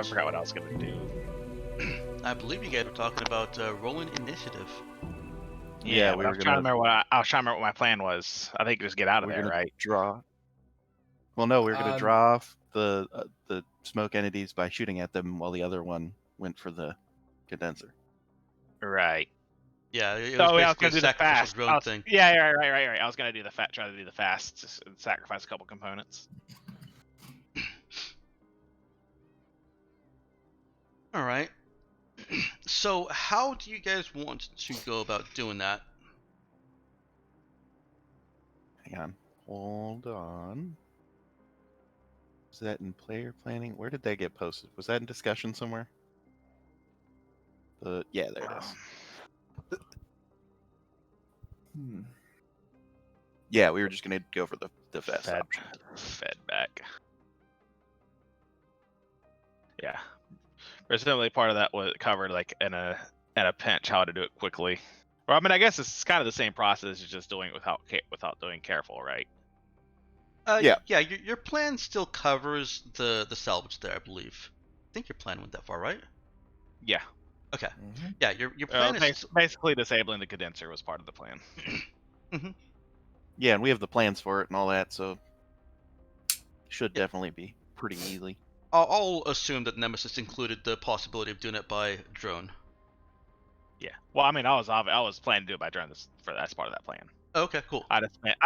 I forgot what I was gonna do. I believe you guys were talking about rolling initiative. Yeah, we but I were was trying to gonna remember what my plan was. I think just get out of we're there, gonna right? draw. Well, no, we were gonna Um, draw off the smoke entities by shooting at them, while the other one went for the condenser. Right. Yeah, it So was I was basically gonna a do the sacrificial fast. drone thing. Yeah, right. I was gonna do the try to do the fast, just sacrifice a couple components. All right. So how do you guys want to go about doing that? Hang on, hold on. Was that in player planning? Where did that get posted? Was that in discussion somewhere? Yeah, there it is. Yeah, we were just gonna go for the fast Fed, option. fed back. Yeah. Presumably part of that was covered like in a pinch how to do it quickly. Or I mean, I guess it's kind of the same process, it's just doing it without doing careful, right? Yeah. Yeah. Your plan still covers the salvage there, I believe. I think your plan went that far, right? Yeah. Okay. Yeah, your plan is Basically disabling the condenser was part of the plan. Yeah, and we have the plans for it and all that, so should Yeah. definitely be pretty easy. I'll assume that Nemesis included the possibility of doing it by drone. Yeah. Well, I mean, I was planning to do it by drone. That's part of that plan. Okay, cool. I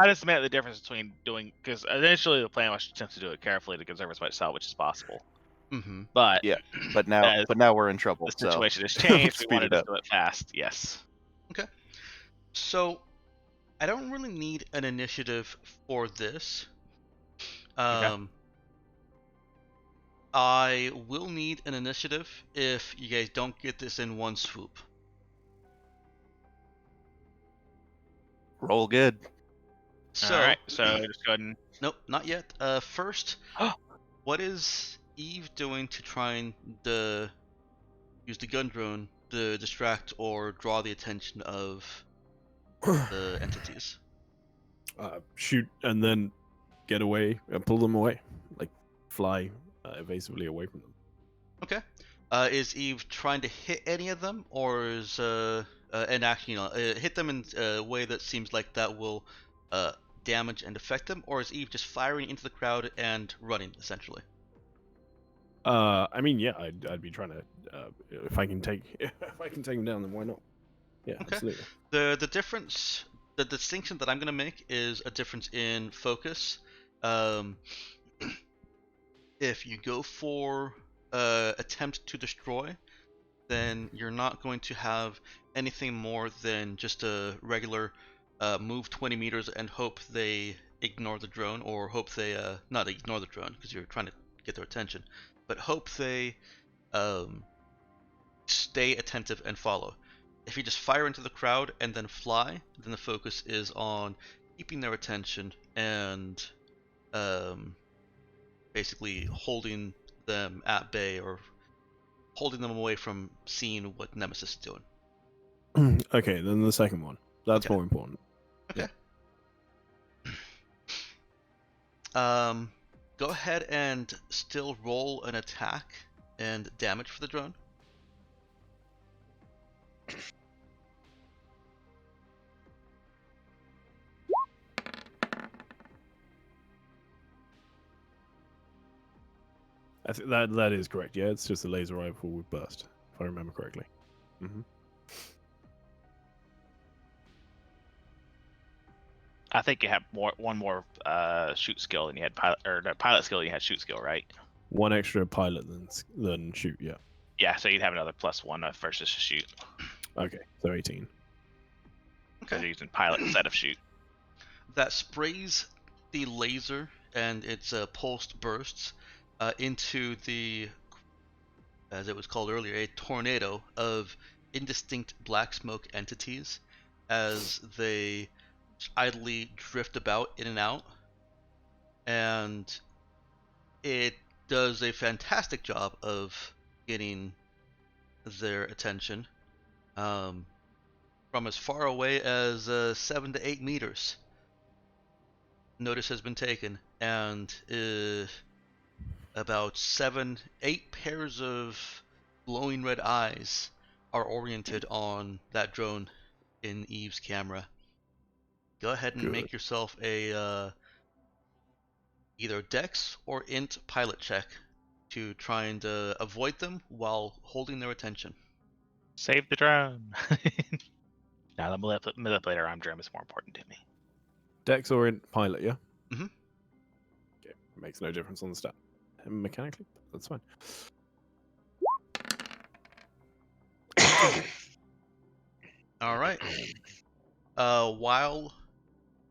just meant the difference between doing, because initially the plan was to do it carefully to conserve as much salvage as possible. Mm-hmm. But Yeah, but now we're in trouble. the situation has changed. We Speed wanted it to up. do it fast. Yes. Okay. So I don't really need an initiative for this. Okay. I will need an initiative if you guys don't get this in one swoop. Roll good. So, All right. So just go ahead and. nope, not yet. First, what is Eve doing to try and use the gun drone to distract or draw the attention of the entities? Shoot and then get away and pull them away, like fly evasively away from them. Okay. Is Eve trying to hit any of them, or is and actually, hit them in a way that seems like that will damage and affect them, or is Eve just firing into the crowd and running essentially? I mean, yeah, I'd be trying to if I can take them down, then why not? Yeah, Okay. absolutely. The difference, the distinction that I'm gonna make is a difference in focus. If you go for attempt to destroy, then you're not going to have anything more than just a regular move 20 meters and hope they ignore the drone, or hope they not ignore the drone because you're trying to get their attention, but hope they stay attentive and follow. If you just fire into the crowd and then fly, then the focus is on keeping their attention and basically holding them at bay or holding them away from seeing what Nemesis is doing. Okay, then the second one. That's Okay. more important. Okay. Go ahead and still roll an attack and damage for the drone. I think that is correct. Yeah, it's just a laser rifle with burst, if I remember correctly. Mm-hmm. I think you had one more shoot skill than you had pilot skill. You had shoot skill, right? One extra pilot than shoot. Yeah. Yeah. So you'd have another +1 versus shoot. Okay, so 18. Because you're using pilot instead of shoot. That sprays the laser and its pulsed bursts into the, as it was called earlier, a tornado of indistinct black smoke entities as they idly drift about in and out. And it does a fantastic job of getting their attention from as far away as 7 to 8 meters. Notice has been taken, and about 7, 8 pairs of glowing red eyes are oriented on that drone in Eve's camera. Go ahead and Good. make yourself a either Dex or Int pilot check to try and avoid them while holding their attention. Save the drone. Now the manipulator arm drone is more important to me. Dex or in pilot, yeah? Mhm. Okay, makes no difference on the stat. Mechanically, that's fine. All right. While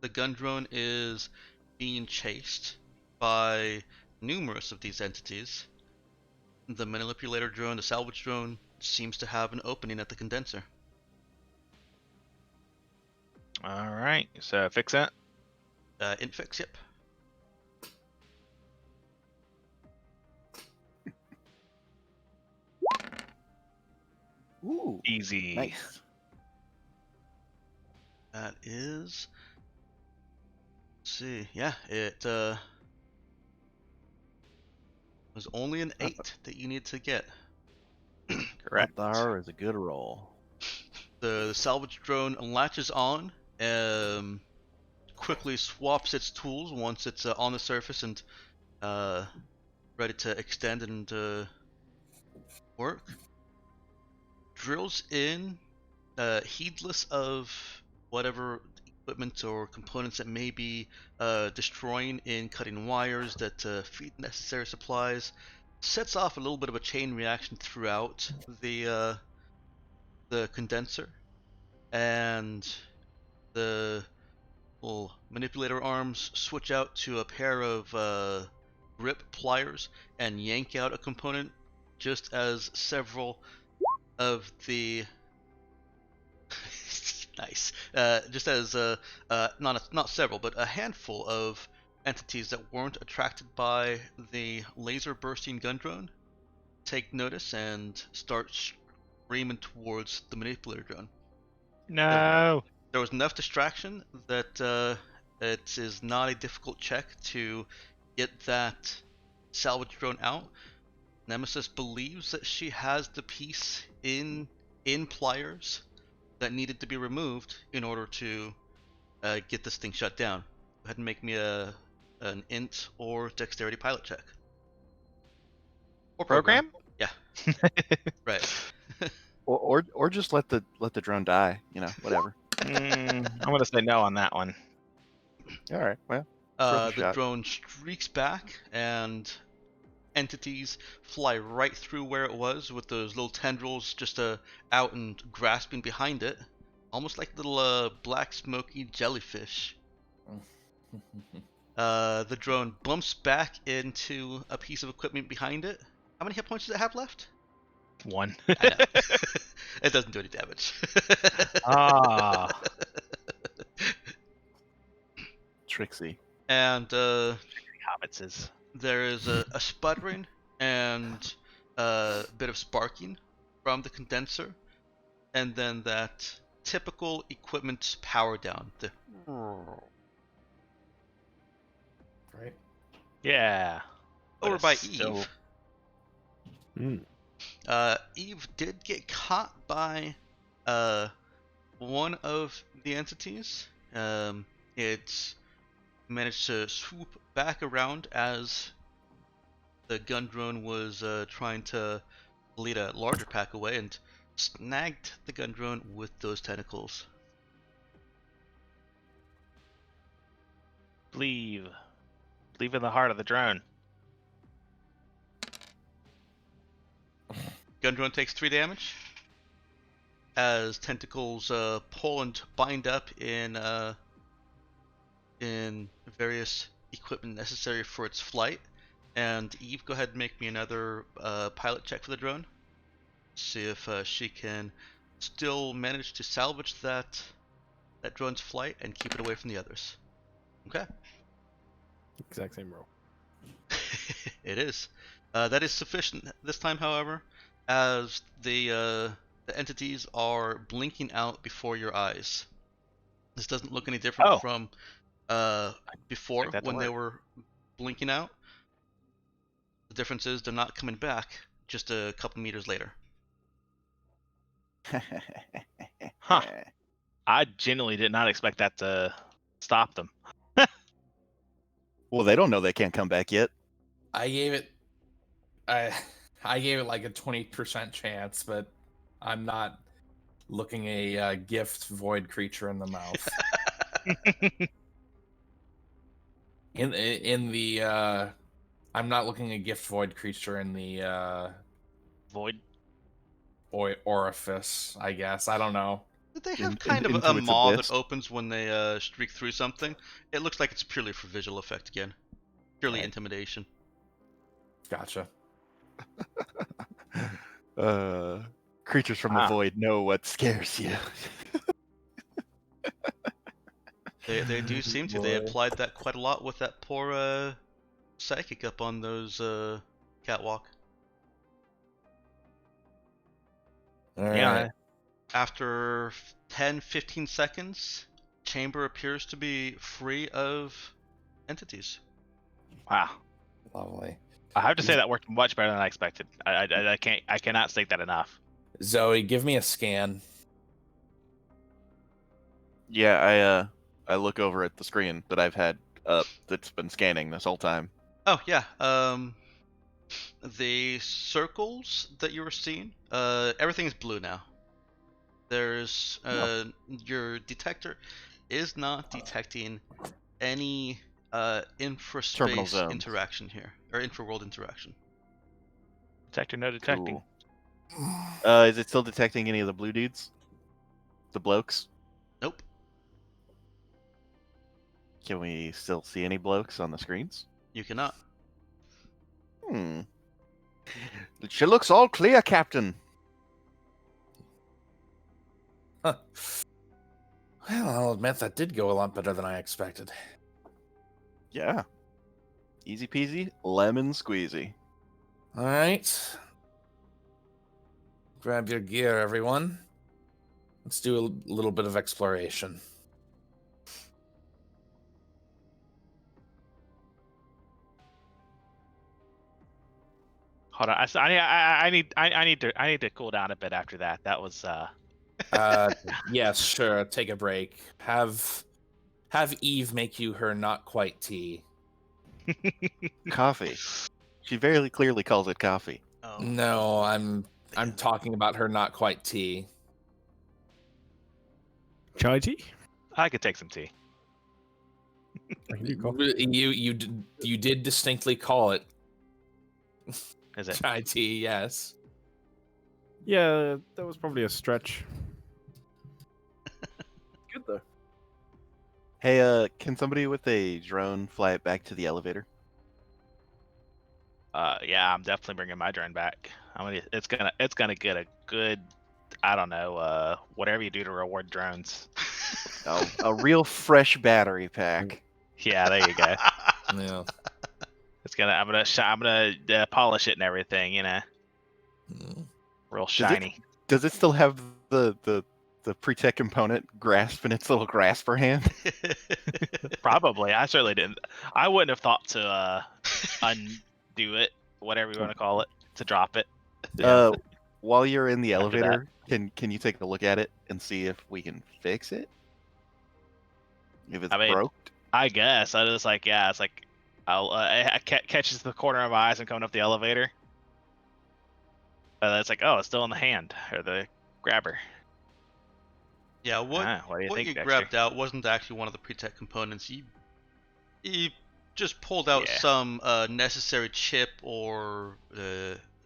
the gun drone is being chased by numerous of these entities, the manipulator drone, the salvage drone, seems to have an opening at the condenser. All right, so fix that. Infix, yep. Ooh, Easy. nice. That is. Let's see. Yeah, it was only an 8 that you need to get. Correct. There is a good roll. The salvage drone latches on, quickly swaps its tools once it's on the surface and ready to extend and work. Drills in, heedless of whatever equipment or components that may be destroying in cutting wires that feed necessary supplies. Sets off a little bit of a chain reaction throughout the condenser, and the little manipulator arms switch out to a pair of grip pliers and yank out a component, just as several of the nice, just as not several, but a handful of entities that weren't attracted by the laser bursting gun drone take notice and start screaming towards the manipulator drone. No. There was enough distraction that it is not a difficult check to get that salvage drone out. Nemesis believes that she has the piece in pliers that needed to be removed in order to get this thing shut down. Go ahead and make me an int or dexterity pilot check. Or Program? Yeah. Right. Or just let the drone die. You know, whatever. I'm gonna say no on that one. All right. Well, worth a The shot. drone streaks back, and entities fly right through where it was, with those little tendrils just out and grasping behind it, almost like little black smoky jellyfish. The drone bumps back into a piece of equipment behind it. How many hit points does it have left? 1. I know. It doesn't do any damage. Ah. Trixie. And Hobbitses. there is a sputtering and a bit of sparking from the condenser, and then that typical equipment power down. Right? Yeah. But Over it's by still- Eve. Mm. Eve did get caught by one of the entities. It managed to swoop back around as the gun drone was trying to lead a larger pack away, and snagged the gun drone with those tentacles. Believe in the heart of the drone. Gun drone takes 3 damage as tentacles pull and bind up in various equipment necessary for its flight. And Eve, go ahead and make me another pilot check for the drone. See if she can still manage to salvage that drone's flight and keep it away from the others. Okay. Exact same roll. It is. That is sufficient this time, however, as the entities are blinking out before your eyes. This doesn't look any different from before Expect that to when they work. were blinking out. The difference is they're not coming back just a couple meters later. Huh. I genuinely did not expect that to stop them. Well, they don't know they can't come back yet. I gave it like a 20% chance, but I'm not looking a gift void creature in the mouth. in the I'm not looking a gift void creature in the Void. orifice, I guess. I don't know. They have In- kind of into a its maw abyss? that opens when they streak through something. It looks like it's purely for visual effect again. Purely Right. intimidation. Gotcha. Creatures from the Wow. void know what scares you. They do seem to. They Boy. applied that quite a lot with that poor psychic up on those catwalk. All right. Yeah. After 10-15 seconds, chamber appears to be free of entities. Wow. Lovely. I have to say that worked much better than I expected. I cannot state that enough. Zoe, give me a scan. Yeah, I look over at the screen that I've had up that's been scanning this whole time. Oh yeah. The circles that you were seeing, everything's blue now. There's your detector is not detecting any Terminal infraspace zones. interaction here, or infraworld interaction. Detector, no detecting. Cool. Is it still detecting any of the blue dudes? The blokes? Nope. Can we still see any blokes on the screens? You cannot. She looks all clear, Captain. Huh. Well, I'll admit that did go a lot better than I expected. Yeah. Easy peasy, lemon squeezy. All right. Grab your gear, everyone. Let's do a little bit of exploration. Hold on. I need to cool down a bit after that. That was Yes, sure. Take a break. Have Eve make you her not quite tea. Coffee. She very clearly calls it coffee. Oh. No, I'm talking about her not quite tea. Chai tea? I could take some tea. I can do coffee. You did distinctly call it Is it? chai tea. Yes. Yeah, that was probably a stretch. Good though. Hey, can somebody with a drone fly it back to the elevator? Yeah, I'm definitely bringing my drone back. It's gonna get a good, I don't know, whatever you do to reward drones. A real fresh battery pack. Yeah, there you go. Yeah. I'm gonna polish it and everything, you know, Mm. real shiny. Does it still have the pre-tech component grasp in its little grasper hand? Probably. I certainly didn't. I wouldn't have thought to undo it, whatever you want to call it, to drop it. While you're in the After that. elevator, can you take a look at it and see if we can fix it? If it's I mean, broke? I guess I was like, yeah, it's like I catches the corner of my eyes and coming up the elevator. It's like, oh, it's still in the hand or the grabber. Yeah, what What do you what think, you Dexter? grabbed out wasn't actually one of the pre-tech components. You just pulled out Yeah. some necessary chip or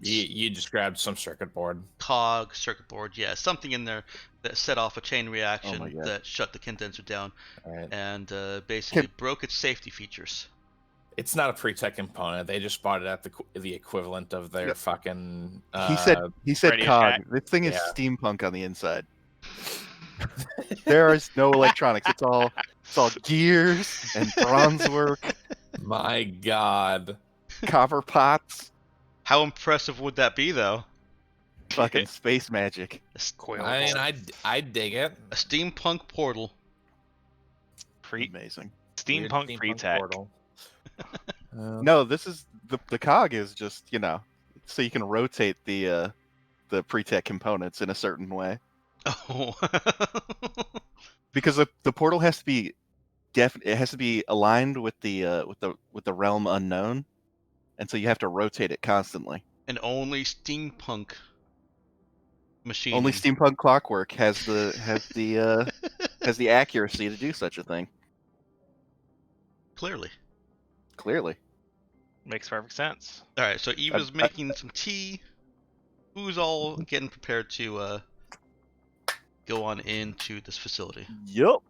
You just grabbed some circuit board. cog, circuit board, yeah, something in there that set off a chain reaction God. that shut the condenser down All right. and basically broke its safety features. It's not a pre-tech component. They just bought it at the equivalent of their Yeah. fucking. He said Radio cog. Shack? This thing is Yeah. steampunk on the inside. There is no electronics. It's all gears and bronze work, My God. copper pots, How impressive would that be, though? fucking space magic. I mean, I dig it. A steampunk portal. Pre Amazing. steampunk Weird pre-tech. portal. No, this is the cog is just so you can rotate the pre-tech components in a certain way Oh. because the portal has to be it has to be aligned with the realm unknown, and so you have to rotate it constantly. And only steampunk machining. Only steampunk clockwork has the accuracy to do such a thing. Clearly. Clearly. Makes perfect sense. All right, so Eva's making some tea. Who's all getting prepared to go on into this facility? Yep. Go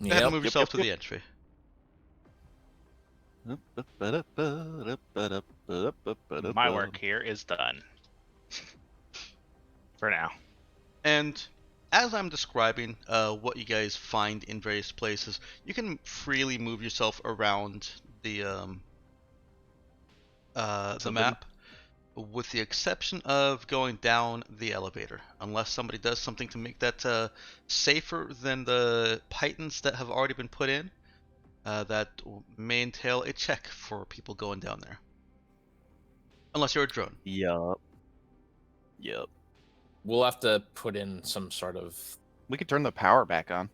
ahead and Yep. move yourself to the entry. My work here is done. For now. And as I'm describing what you guys find in various places, you can freely move yourself around the map, with the exception of going down the elevator, unless somebody does something to make that safer than the pythons that have already been put in. That may entail a check for people going down there, unless you're a drone. Yup. We'll have to put in some sort of. We could turn the power back on.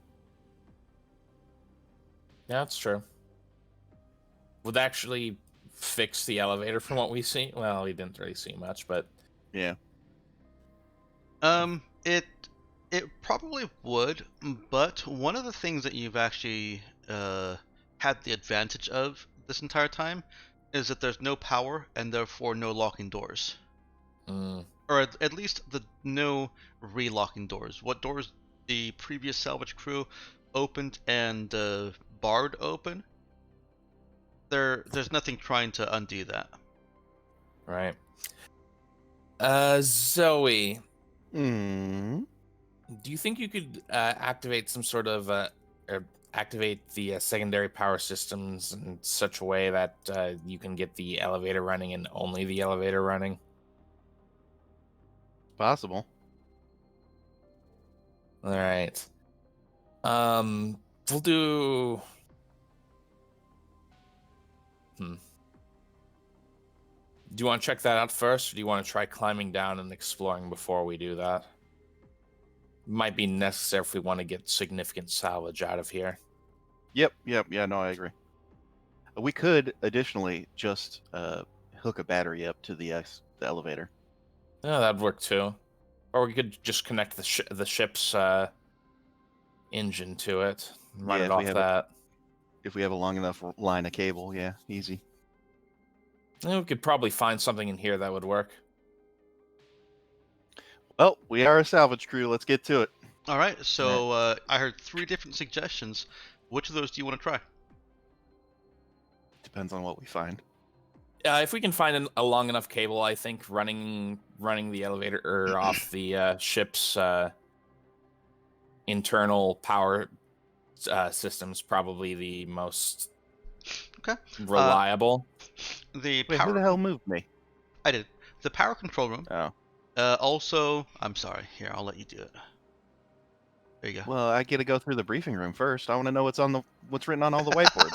Yeah, that's true. Would actually fix the elevator from what we see. Well, we didn't really see much, but Yeah. It probably would, but one of the things that you've actually had the advantage of this entire time is that there's no power and therefore no locking doors. Or at least no relocking doors. What doors the previous salvage crew opened and barred open, there's nothing trying to undo that. right. Zoe, Mm. do you think you could activate some sort of or activate the secondary power systems in such a way that you can get the elevator running and only the elevator running? Possible. All right. We'll do. Do you want to check that out first, or do you want to try climbing down and exploring before we do that? Might be necessary if we want to get significant salvage out of here. Yep. Yeah, no, I agree. We could additionally just hook a battery up to the elevator. Yeah, that'd work too. Or we could just connect the ship's engine to it and run Yeah, it if we off have that. If we have a long enough line of cable, yeah, easy. Yeah, we could probably find something in here that would work. Well, we are a salvage crew. Let's get to it. All right, so I heard 3 different suggestions. Which of those do you want to try? Depends on what we find. If we can find a long enough cable, I think running the elevator or off the ship's internal power system's probably the most reliable. The Wait, power. who the hell moved me? I did. The power control room. Oh. Also, I'm sorry. Here, I'll let you do it. There you go. Well, I get to go through the briefing room first. I want to know what's written on all the whiteboards.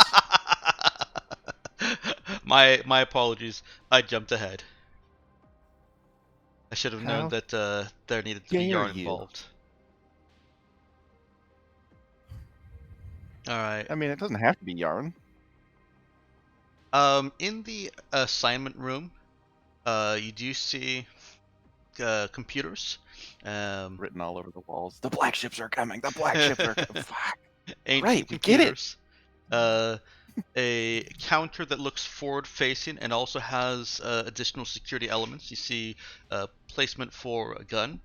My apologies. I jumped ahead. I should have known How that there needed to be dare yarn you. involved. All right. I mean, it doesn't have to be yarn. In the assignment room, you do see computers. Written all over the walls. The black ships are coming. The black ships are coming. Fuck. Ancient Right, we get it. computers. A counter that looks forward facing and also has additional security elements. You see placement for a gun.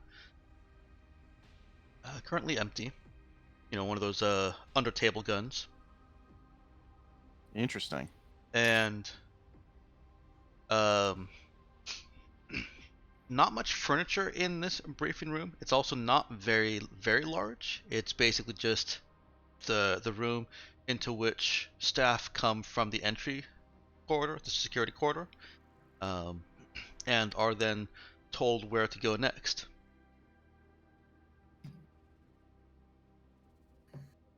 Currently empty. You know, one of those under table guns. Interesting. And not much furniture in this briefing room. It's also not very large. It's basically just the room into which staff come from the entry corridor, the security corridor, and are then told where to go next.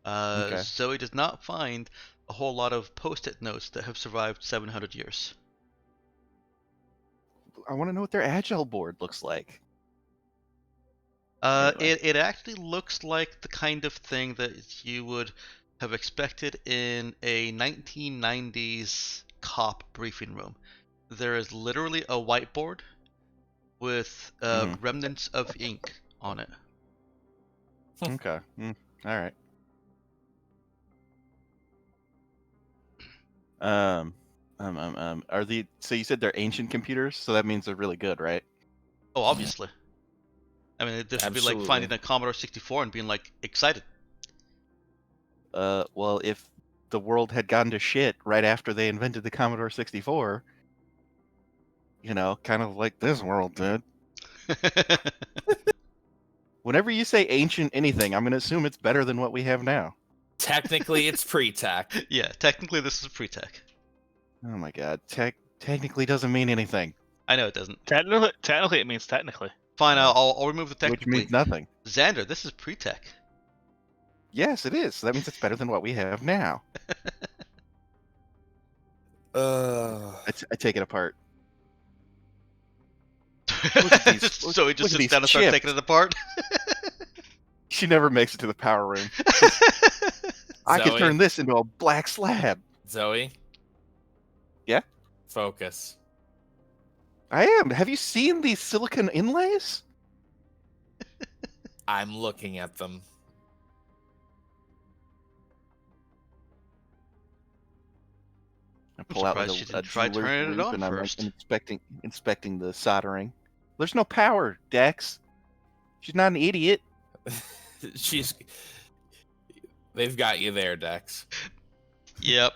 Okay. Zoe does not find a a whole lot of post-it notes that have survived 700 years. I want to know what their agile board looks like. Anyway. It actually looks like the kind of thing that you would have expected in a 1990s cop briefing room. There is literally a whiteboard with remnants of ink on it. Okay. All right. So you said they're ancient computers, so that means they're really good, right? Oh, obviously. I mean, this would be like finding a Commodore 64 and being like excited. Well, if the world had gone to shit right after they invented the Commodore 64, kind of like this world did. Whenever you say ancient anything, I'm going to assume it's better than what we have now. Technically, it's pre-tech. Yeah, technically this is pre-tech. Oh my god, technically doesn't mean anything. I know it doesn't. Technically, it means technically. Fine, I'll remove the Which technically. means nothing. Xander, this is pre-tech. Yes, it is. So that means it's better than what we have now. I take it apart. at these- So he look just at sits these down and starts chips. taking it apart. She never makes it to the power room. I could Zoe? turn this into a black slab. Zoe? Yeah? Focus. I am. Have you seen these silicon inlays? I'm looking at them. I pull out surprised like she a didn't try jeweler's turning it loupe on and I'm like, first. inspecting the soldering. There's no power, Dex. She's not an idiot. They've got you there, Dex. Yep.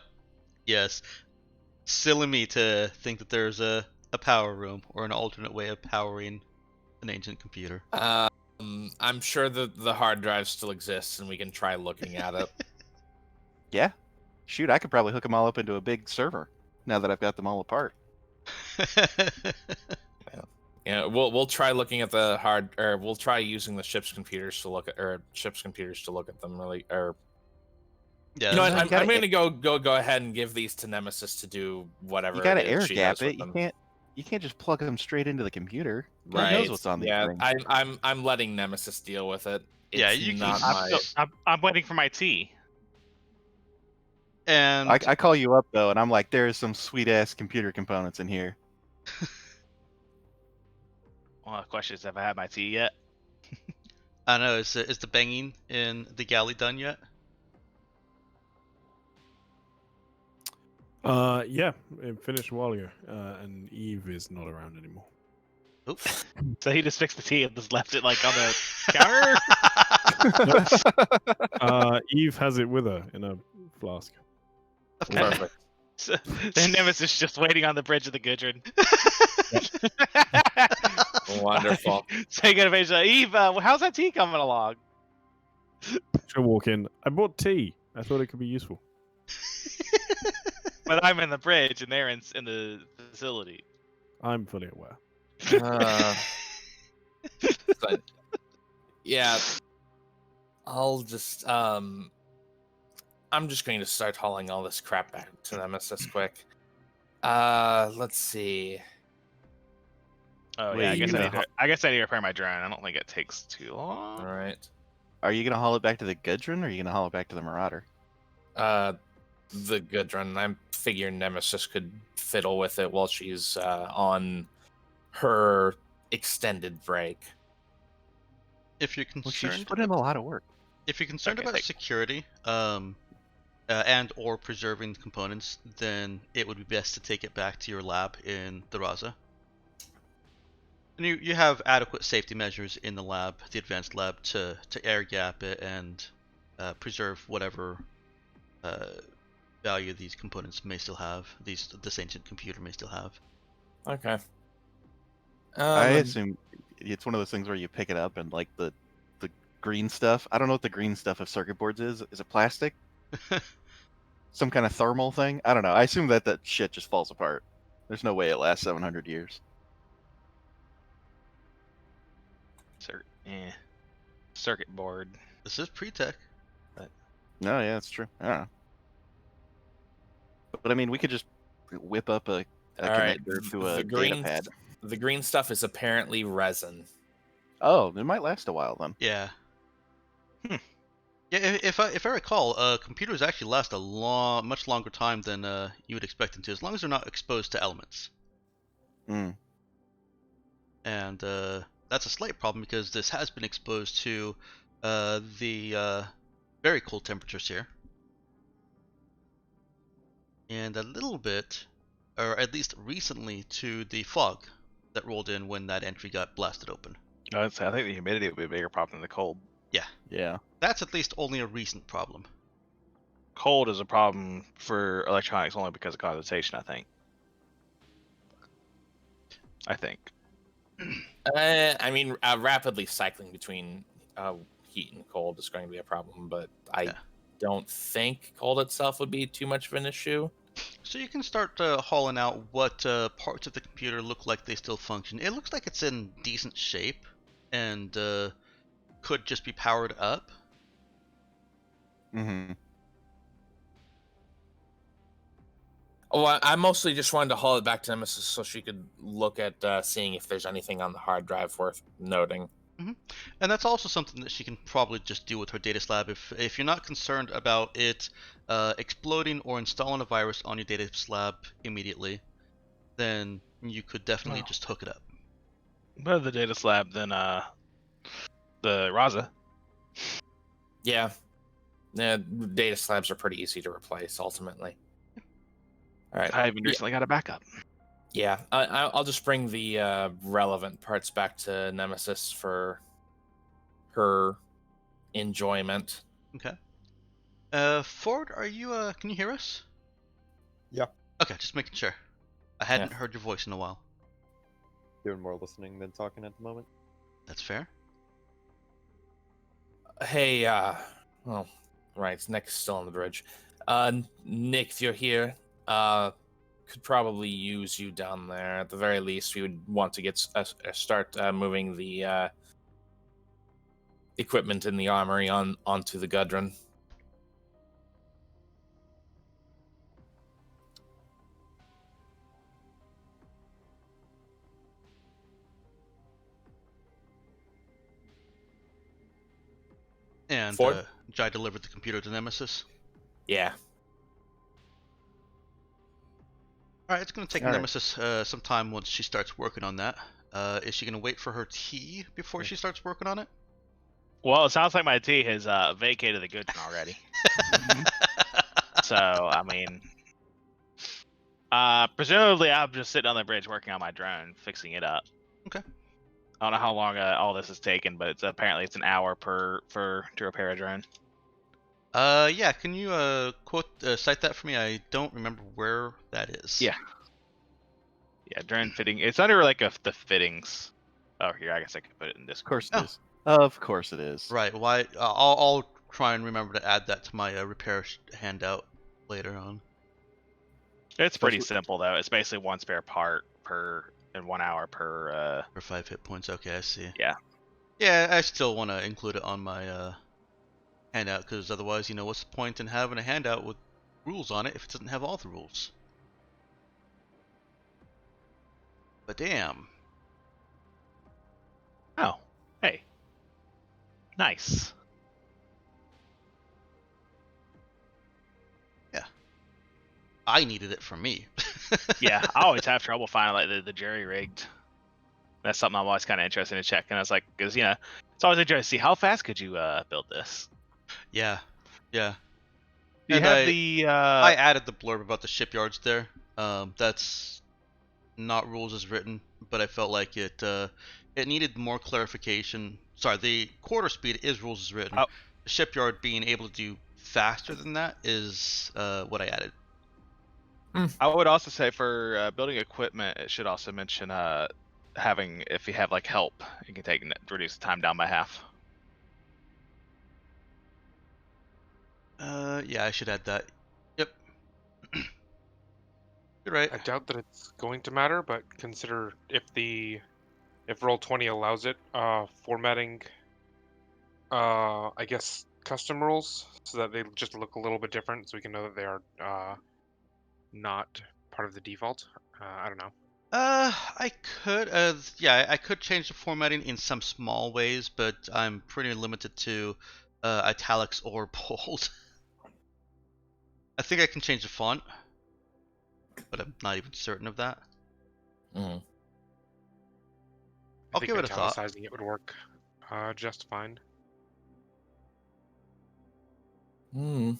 Yes. Silly me to think that there's a power room or an alternate way of powering an ancient computer. I'm sure the hard drive still exists and we can try looking at it. Yeah. Shoot, I could probably hook them all up into a big server now that I've got them all apart. Yeah, we'll try looking at the hard, or we'll try using the ship's computers to look at, them. Really, or Yeah, you know what? you I'm gotta going to go ahead and give these to Nemesis to do whatever. You gotta it is air she gap has with it. You them. can't just plug them straight into the computer. Right. God knows what's on these Yeah, things. I'm letting Nemesis deal with it. Yeah, It's you can- not my. I'm waiting for my tea. and I call you up though, and I'm like, there's some sweet ass computer components in here. Well, the question is, have I had my tea yet? I don't know, is the banging in the galley done yet? Yeah, it finished a while ago, and Eve is not around anymore. Oops. So he just fixed the tea and just left it like on the counter. Eve has it with her in a flask. Okay. Perfect. So, then Nemesis just waiting on the bridge of the Gudrun. Wonderful. So you gotta make sure, Eve, how's that tea coming along? She'll walk in. I bought tea. I thought it could be useful. But I'm in the bridge and they're in the facility. I'm fully aware. But yeah, I'll just I'm just going to start hauling all this crap back to Nemesis quick. Let's see. Oh Wait, yeah, you I guess I need to repair my drone. I don't think it takes too long. All right. Are you gonna haul it back to the Gudrun, or are you gonna haul it back to the Marauder? The good run. I figure Nemesis could fiddle with it while she's on her extended break. If you're Well, she concerned, just put in a lot of work. if you're concerned Okay, about security, and or preserving the components, then it would be best to take it back to your lab in the Raza. And you have adequate safety measures in the lab, the advanced lab, to air gap it and preserve whatever value these components may still have. This ancient computer may still have. Okay. I assume it's one of those things where you pick it up and like the green stuff. I don't know what the green stuff of circuit boards is. Is it plastic? Some kind of thermal thing? I don't know. I assume that shit just falls apart. There's no way it lasts 700 years. Circuit board. This is pre-tech. No, yeah, that's true. I don't know. But I mean, we could just whip up a All right, connector to a the data green pad. the green stuff is apparently resin. Oh, it might last a while then. Yeah. Hmm. Yeah, if I recall, computers actually last a much longer time than you would expect them to, as long as they're not exposed to elements. Mm. And that's a slight problem because this has been exposed to the very cold temperatures here, and a little bit, or at least recently, to the fog that rolled in when that entry got blasted open. I think the humidity would be a bigger problem than the cold. Yeah. That's at least only a recent problem. Cold is a problem for electronics only because of condensation, I think. I mean, rapidly cycling between heat and cold is going to be a problem, but I Yeah. don't think cold itself would be too much of an issue. So you can start hauling out what parts of the computer look like they still function. It looks like it's in decent shape and could just be powered up. Mm-hmm. Oh, I mostly just wanted to haul it back to Nemesis so she could look at seeing if there's anything on the hard drive worth noting. And that's also something that she can probably just do with her data slab. If you're not concerned about it exploding or installing a virus on your data slab immediately, then you could definitely just hook it up. Better the data slab than the Raza. Yeah, data slabs are pretty easy to replace ultimately. All right. I even recently got a backup. Yeah, I'll just bring the relevant parts back to Nemesis for her enjoyment. Okay. Ford, are you? Can you hear us? Yeah. Okay, just making sure. I hadn't heard your voice in a while. Doing more listening than talking at the moment. That's fair. Hey, well, right, Nick's still on the bridge. Nick, if you're here, could probably use you down there. At the very least, we would want to get start moving the equipment in the armory onto the Gudrun. And Ford? Jai delivered the computer to Nemesis. Yeah. Alright, it's going to take All right. Nemesis some time once she starts working on that. Is she going to wait for her tea before she starts working on it? Well, it sounds like my T has vacated the Goodman already. So, I mean, presumably I'm just sitting on the bridge working on my drone, fixing it up. Okay. I don't know how long all this has taken, but apparently it's an hour to repair a drone. Yeah, can you cite that for me? I don't remember where that is. Yeah. Yeah, drone fitting. It's under like the fittings. Oh, here, I guess I could put it in this. Of course Oh. it is. Of course it is. Right. Why? I'll try and remember to add that to my repair handout later on. It's pretty simple though. It's basically one spare part and 1 hour per. For 5 hit points. Okay, I see. Yeah. Yeah, I still want to include it on my handout because otherwise, what's the point in having a handout with rules on it if it doesn't have all the rules? But damn. Oh, hey. Nice. I needed it for me. Yeah, I always have trouble finding like the jury rigged. That's something I'm always kind of interested in checking. I was like, because it's always interesting to see how fast could you build this. Yeah. Yeah. Do you And have I added the blurb about the shipyards there. That's not rules as written, but I felt like it needed more clarification. Sorry, the quarter speed is rules as written. Oh. The shipyard being able to do faster than that is what I added. I would also say for building equipment, it should also mention having, if you have like help, you can reduce the time down by half. Yeah, I should add that. Yep. You're right. I doubt that it's going to matter, but consider if Roll20 allows it, formatting, I guess, custom rules so that they just look a little bit different, so we can know that they are not part of the default. I don't know. I could, yeah, I could change the formatting in some small ways, but I'm pretty limited to italics or bold. I think I can change the font, but I'm not even certain of that. Mhm. I'll I think give it a thought. italicizing it would work just fine. Hmm.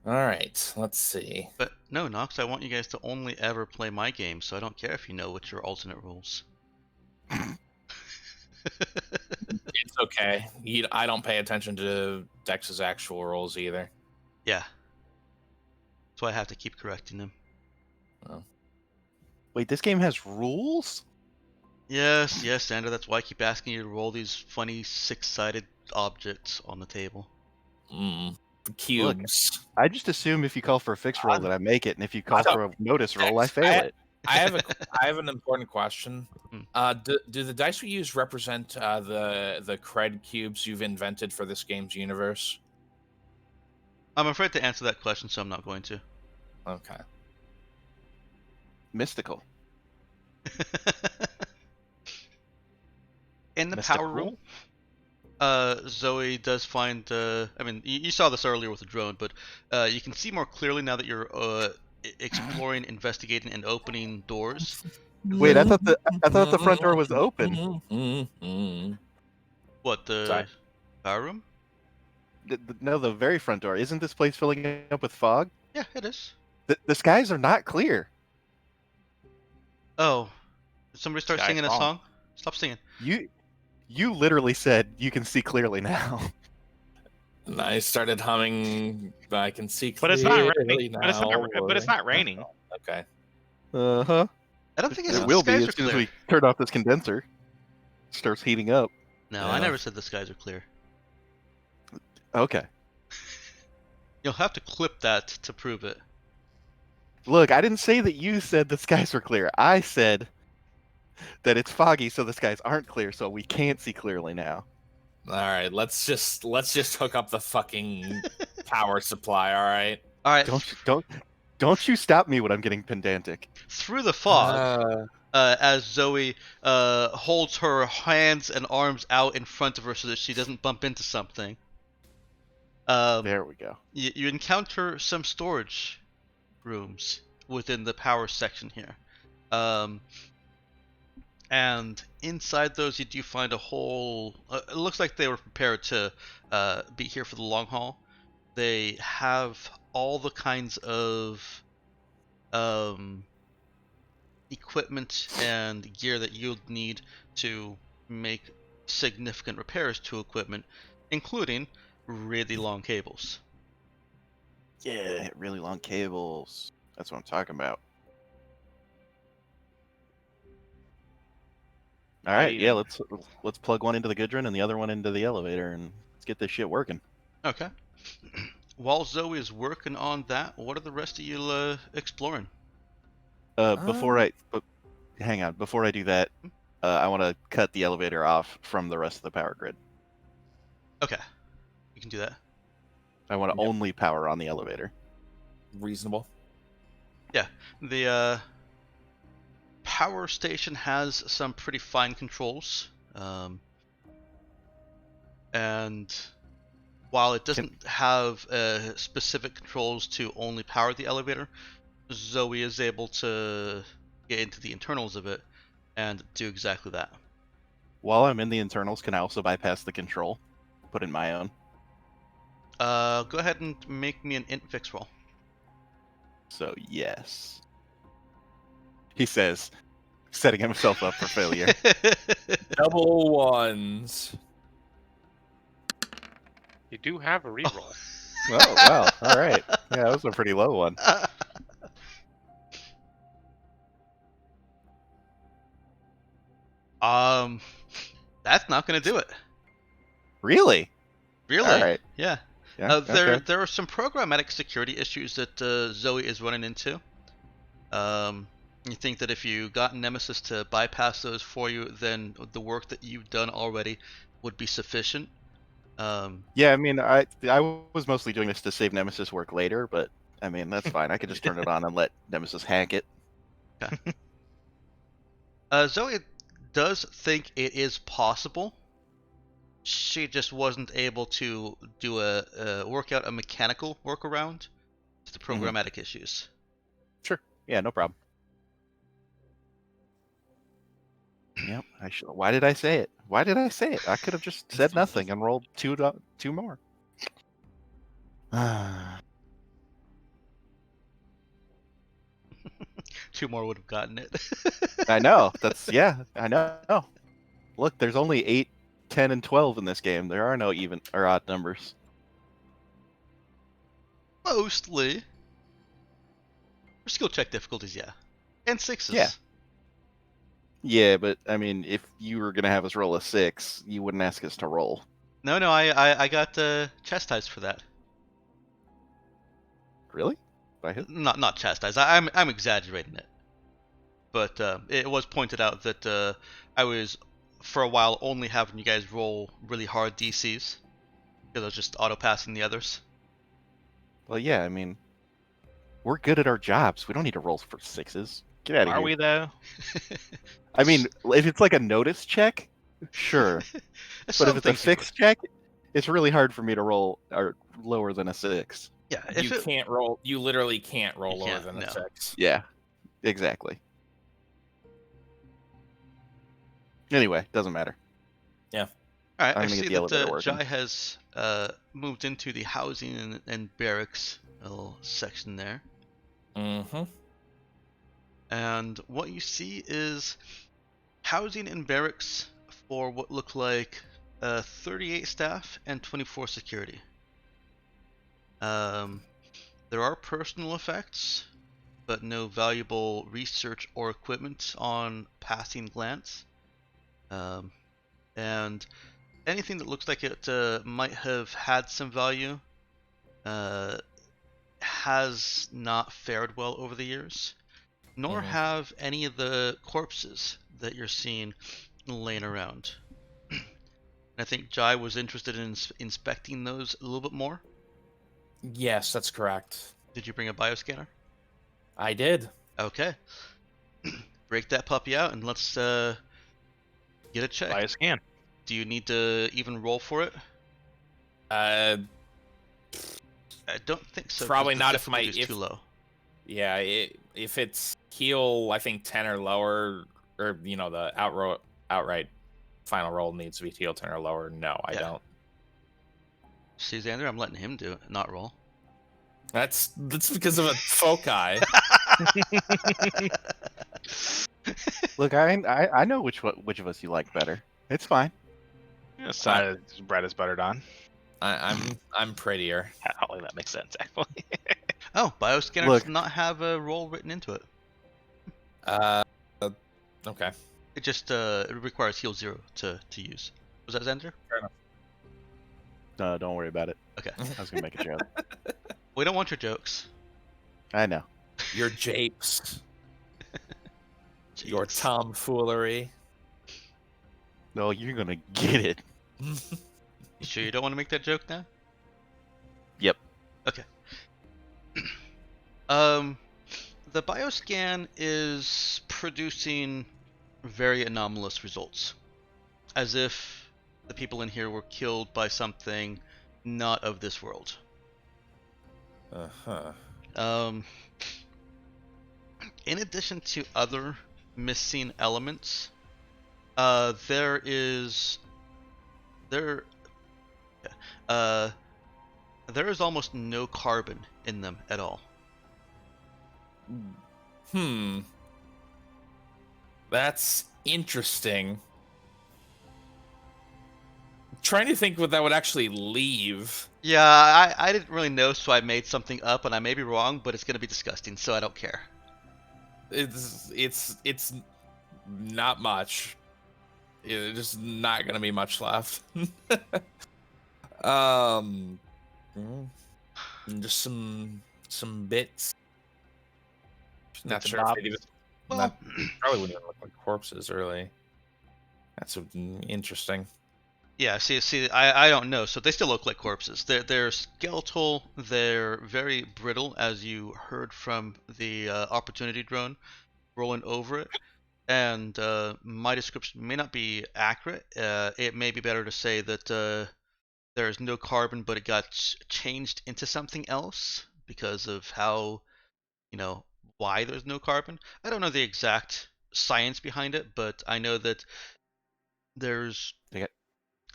All right, let's see. But no, Nox, I want you guys to only ever play my game, so I don't care if you know what your alternate rules. It's okay. I don't pay attention to Dex's actual rules either. Yeah. That's why I have to keep correcting them. Wait, this game has rules? Yes, Sandra, that's why I keep asking you to roll these funny six-sided objects on the table. Cubes. I just assume if you call for a fixed roll that I make it, and if you call for a notice roll, I fail it. I have an important question. Do the dice we use represent the cred cubes you've invented for this game's universe? I'm afraid to answer that question, so I'm not going to. Okay. Mystical. In the Mystical? power room, Zoe does find. I mean, you saw this earlier with the drone, but you can see more clearly now that you're exploring, investigating, and opening doors. Wait, I thought the front door was open. What, the Sorry. power room? No, the very front door. Isn't this place filling up with fog? Yeah, it is. The skies are not clear. Oh, did somebody start Sky's singing a wrong. song? Stop singing. You literally said you can see clearly now. And I started humming. I can see But clearly it's not raining. now. But it's not raining. Okay. Uh-huh. I don't think It the will be skies as are soon as clear. we turn off this condenser. It starts heating up. No, Yeah. I never said the skies are clear. Okay. You'll have to clip that to prove it. Look, I didn't say that you said the skies were clear. I said that it's foggy, so the skies aren't clear, so we can't see clearly now. All right. Let's just hook up the fucking power supply. All right. All right. Don't you stop me when I'm getting pedantic. Through the fog, as Zoe holds her hands and arms out in front of her so that she doesn't bump into something. There we go. You encounter some storage rooms within the power section here. And inside those, you do find a whole... it looks like they were prepared to be here for the long haul. They have all the kinds of equipment and gear that you'll need to make significant repairs to equipment, including really long cables. Yeah, really long cables. That's what I'm talking about. All right, yeah, let's plug one into the Goodrun and the other one into the elevator, and let's get this shit working. Okay. While Zoe is working on that, what are the rest of you exploring? Before I do that, I want to cut the elevator off from the rest of the power grid. Okay, you can do that. I want to only power on the elevator. Reasonable. Yeah, the power station has some pretty fine controls, and while it doesn't have specific controls to only power the elevator, Zoe is able to get into the internals of it and do exactly that. While I'm in the internals, can I also bypass the control? Put in my own. Go ahead and make me an int fix roll. So yes. He says, setting himself up for failure. Double ones. You do have a reroll. Oh, wow. All right. Yeah, that was a pretty low one. That's not going to do it. Really? Really? All right. Yeah. Yeah, okay. There are some programmatic security issues that Zoe is running into. You think that if you got Nemesis to bypass those for you, then the work that you've done already would be sufficient. Yeah, I mean, I was mostly doing this to save Nemesis work later, but I mean, that's fine. I could just turn it on and let Nemesis hack it. Zoe does think it is possible. She just wasn't able to do work out a mechanical workaround to the programmatic issues. Sure. Yeah, no problem. Yep. Why did I say it? Why did I say it? I could have just said nothing and rolled two more. Two more would have gotten it. I know. I know. Look, there's only 8, 10, and 12 in this game. There are no even or odd numbers. Mostly. For skill check difficulties, yeah. And 6s. Yeah. Yeah, but I mean, if you were gonna have us roll a 6, you wouldn't ask us to roll. No, I got chastised for that. Really? By who? Not chastised. I'm exaggerating it. But it was pointed out that I was, for a while, only having you guys roll really hard DCs. Because I was just auto-passing the others. Well, yeah, I mean, we're good at our jobs. We don't need to roll for 6s. Get out of here. Are we though? I mean, if it's like a notice check, sure. But if it's a fixed check, it's really hard for me to roll or lower than a 6. Yeah, Can't roll. You literally can't roll lower than a 6. Yeah, exactly. Anyway, doesn't matter. All right, I'm I gonna see get the elevator that working. Jai has moved into the housing and barracks little section there. Mm-hmm. And what you see is housing and barracks for what look like 38 staff and 24 security. There are personal effects, but no valuable research or equipment on passing glance. And anything that looks like it might have had some value has not fared well over the years, nor have any of the corpses that you're seeing laying around. I think Jai was interested in inspecting those a little bit more. Yes, that's correct. Did you bring a bioscanner? I did. Okay. Break that puppy out and let's get a check. Buy a scan. Do you need to even roll for it? Uh, I don't think so. 'cause Probably the not if difficulty is too low. yeah. If it's heal, I think 10 or lower, or the outright final roll needs to be heal 10 or lower. No, I don't. See, Xander, I'm letting him do it, not roll. That's because of a foci. Look, I know which of us you like better. It's fine. Yeah, side of bread is buttered on. I'm prettier. I don't think that makes sense, actually. Oh, bioscanner Look. does not have a roll written into it. Okay. It just it requires heal 0 to use. Was that Xander? No, don't worry about it. Okay. I was gonna make a joke. We don't want your jokes. I know. Your japes. Your Jeez. tomfoolery. No, you're gonna get it. You sure you don't want to make that joke now? Yep. Okay. The bioscan is producing very anomalous results. As if the people in here were killed by something not of this world. In addition to other missing elements, there is almost no carbon in them at all. That's interesting. I'm trying to think what that would actually leave. Yeah, I didn't really know, so I made something up, and I may be wrong, but it's gonna be disgusting, so I don't care. It's not much. There's just not gonna be much left. Just some bits. Not sure if they'd even. Well, Probably wouldn't even look like corpses, really. That's interesting. Yeah, see, I don't know. So they still look like corpses. They're skeletal. They're very brittle, as you heard from the opportunity drone rolling over it. And my description may not be accurate. It may be better to say that there is no carbon, but it got changed into something else because of how, why there's no carbon. I don't know the exact science behind it, but I know that there's They got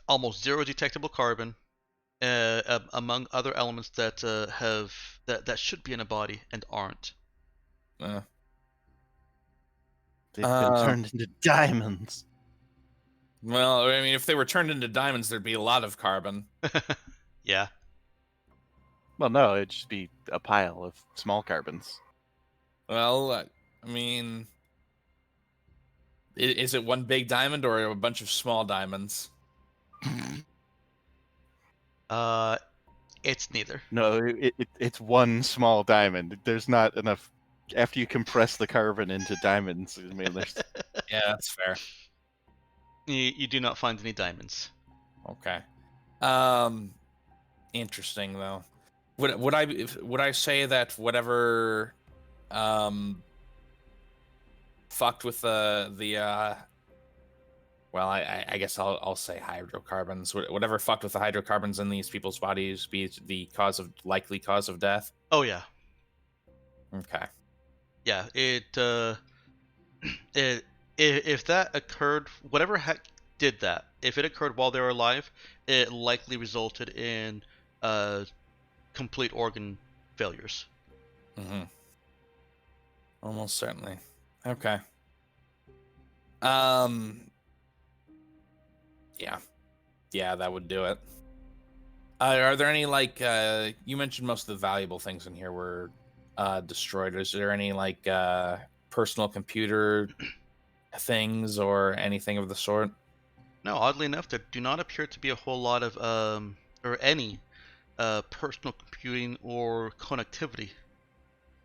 almost zero detectable carbon among other elements that that should be in a body and aren't. Uh, they've been turned into diamonds. well, I mean, if they were turned into diamonds, there'd be a lot of carbon. Yeah. Well, no, it'd just be a pile of small carbons. Well, I mean, is it one big diamond or a bunch of small diamonds? It's neither. No, it's one small diamond. There's not enough. After you compress the carbon into diamonds, I mean, there's Yeah, that's fair. You do not find any diamonds. Okay. Interesting though. Would I say that whatever fucked with the well, I guess I'll say hydrocarbons. Whatever fucked with the hydrocarbons in these people's bodies be the likely cause of death. Oh yeah. Okay. Yeah, if that occurred, whatever did that, if it occurred while they were alive, it likely resulted in complete organ failures. Mm-hmm. Almost certainly. Okay. Yeah, that would do it. Are there any you mentioned most of the valuable things in here were destroyed. Is there any personal computer things or anything of the sort? No, oddly enough, there do not appear to be a whole lot of or any personal computing or connectivity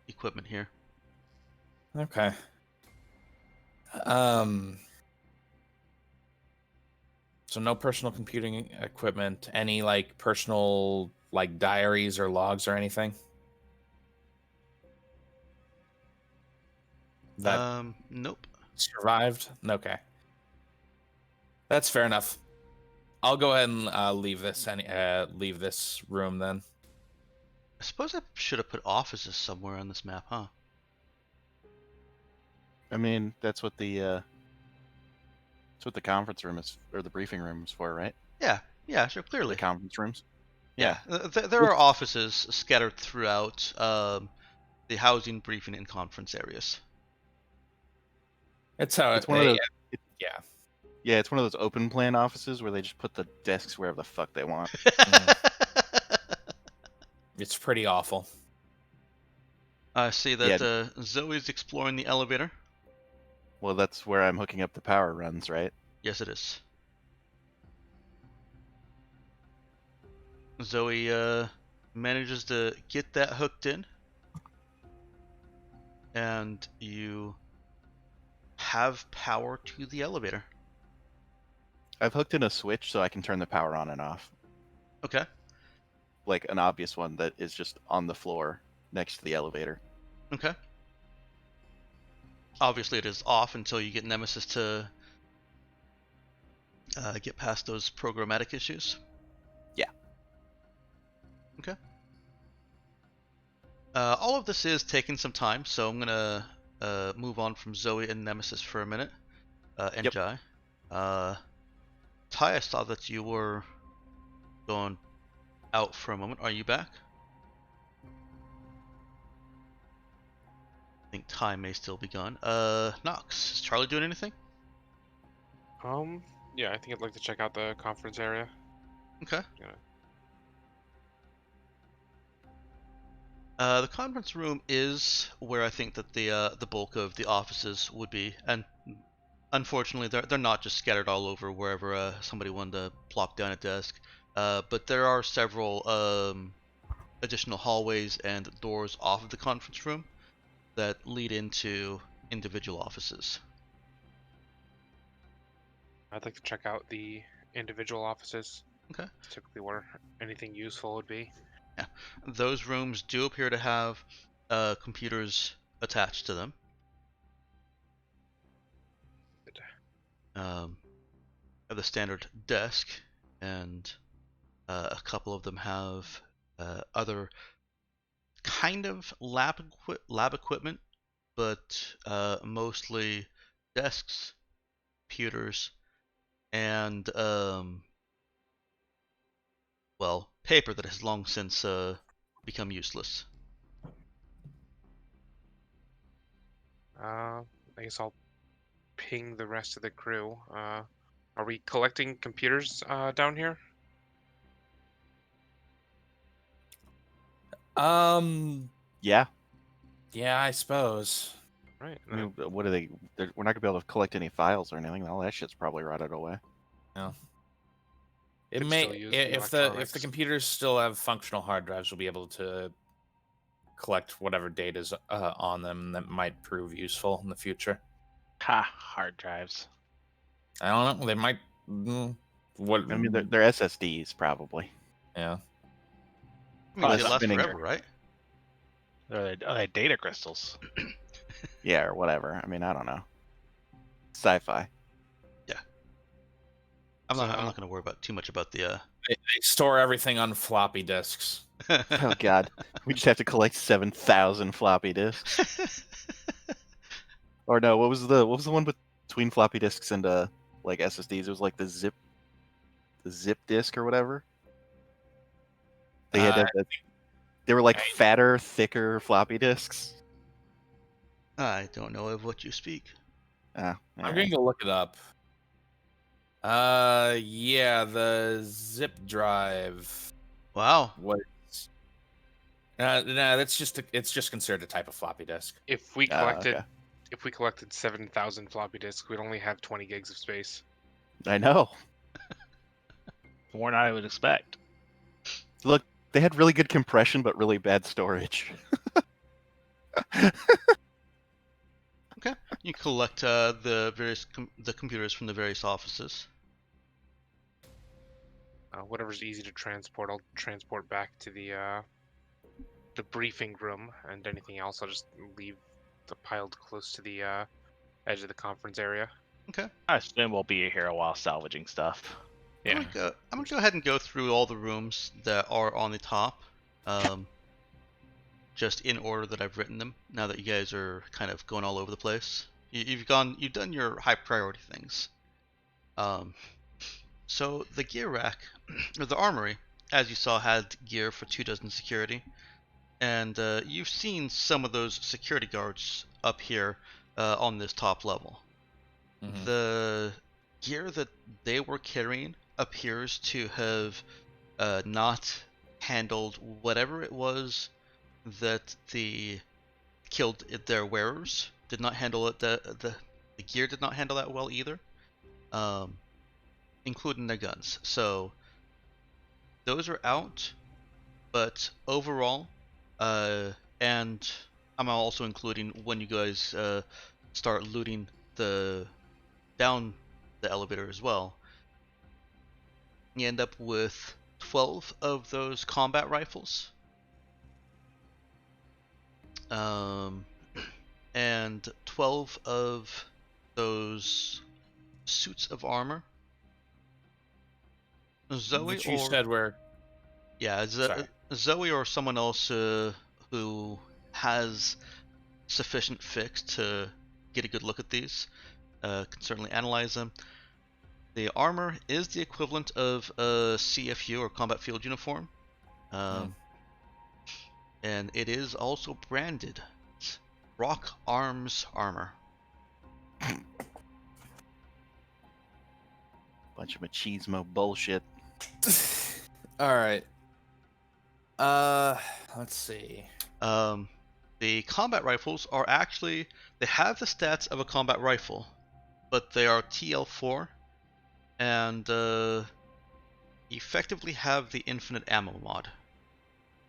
equipment here. Okay. So no personal computing equipment, any personal diaries or logs or anything? That Nope. survived? Okay. That's fair enough. I'll go ahead and leave this room then. I suppose I should have put offices somewhere on this map, huh? I mean, that's what the conference room is, or the briefing room is for, right? Yeah, sure, clearly. The conference rooms. Yeah, there are offices scattered throughout the housing, briefing, and conference areas. It's how It's one of those. Yeah. Yeah, it's one of those open plan offices where they just put the desks wherever the fuck they want. It's pretty awful. I see that Zoe's exploring the elevator. Well, that's where I'm hooking up the power runs, right? Yes, it is. Zoe manages to get that hooked in, and you have power to the elevator. I've hooked in a switch so I can turn the power on and off. Okay. Like an obvious one that is just on the floor next to the elevator. Okay. Obviously, it is off until you get Nemesis to get past those programmatic issues. Yeah. Okay. All of this is taking some time, so I'm gonna move on from Zoe and Nemesis for a minute. And Yep. Jai. Ty, I saw that you were going out for a moment. Are you back? I think Ty may still be gone. Nox, is Charlie doing anything? Yeah, I think I'd like to check out the conference area. Okay. Yeah. The conference room is where I think that the bulk of the offices would be, and unfortunately, they're not just scattered all over wherever somebody wanted to plop down a desk. But there are several additional hallways and doors off of the conference room that lead into individual offices. I'd like to check out the individual offices. Okay. Typically where anything useful would be. Yeah, those rooms do appear to have computers attached to them. Have the standard desk, and a couple of them have other kind of lab equipment, but mostly desks, computers, and well, paper that has long since become useless. I guess I'll ping the rest of the crew. Are we collecting computers down here? Yeah. Yeah, I suppose. Right. I mean, what are they? We're not gonna be able to collect any files or anything. All that shit's probably rotted away. No. It Could may still use the if the electronics. computers still have functional hard drives, we'll be able to collect whatever data's on them that might prove useful in the future. Ha, hard drives. I don't know. They might. What? I mean, they're SSDs probably. Yeah. I mean, Probably they last spinning- forever, right? Are they data crystals? Yeah, or whatever. I mean, I don't know. Sci-fi. I'm not going to worry about too much about the. They store everything on floppy disks. Oh God, we just have to collect 7,000 floppy disks. Or no, what was the one between floppy disks and like SSDs? It was like the zip disk or whatever. They had they were like fatter, thicker floppy disks. I don't know of what you speak. I'm going to look it up. Yeah, the zip drive. Wow. What? No, it's just considered a type of floppy disk. If we collected, okay. if we collected 7,000 floppy disks, we'd only have 20 gigs of space. I know. More than I would expect. Look, they had really good compression, but really bad storage. Okay. You collect the various the computers from the various offices. Whatever's easy to transport, I'll transport back to the briefing room, and anything else I'll just leave piled close to the edge of the conference area. Okay. I assume we'll be here a while salvaging stuff. Yeah. I'm gonna go ahead and go through all the rooms that are on the top, just in order that I've written them. Now that you guys are kind of going all over the place, you've done your high priority things. So the gear rack, or the armory, as you saw, had gear for 24 security, and you've seen some of those security guards up here on this top level. Mhm. The gear that they were carrying appears to have not handled whatever it was that killed their wearers. Did not handle it. The gear did not handle that well either, including their guns. So those are out, but overall, and I'm also including when you guys start looting down the elevator as well. You end up with 12 of those combat rifles, and 12 of those suits of armor. Zoe, That you said were. yeah, Sorry. Zoe or someone else who has sufficient fix to get a good look at these can certainly analyze them. The armor is the equivalent of a CFU or combat field uniform, and it is also branded Rock Arms Armor. Bunch of machismo bullshit. All right. Let's see. The combat rifles are actually, they have the stats of a combat rifle, but they are TL4 and effectively have the infinite ammo mod.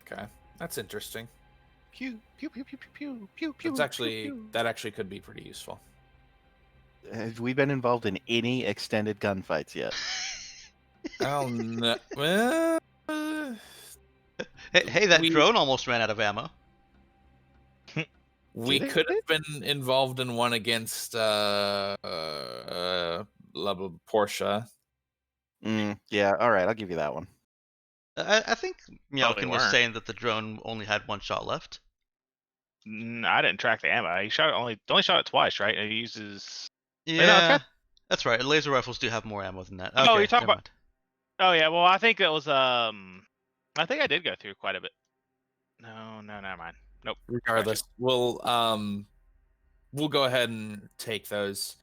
Okay, that's interesting. Pew pew pew pew pew pew pew. That's actually that actually could be pretty useful. Have we been involved in any extended gunfights yet? Oh no. Well, Hey, that we drone almost ran out of ammo. we Did could it? have been involved in one against Porsche. Yeah, all right, I'll give you that one. I think we Meowkin was weren't. saying that the drone only had one shot left. I didn't track the ammo. He shot it only shot it twice, right? And he uses. Wait, no, Yeah, track- that's right. Laser rifles do have more ammo than that. Oh, Okay, you're talking never about. mind. Oh yeah, well I think it was I think I did go through quite a bit. No, never mind. Nope. Regardless, we'll go ahead and take those.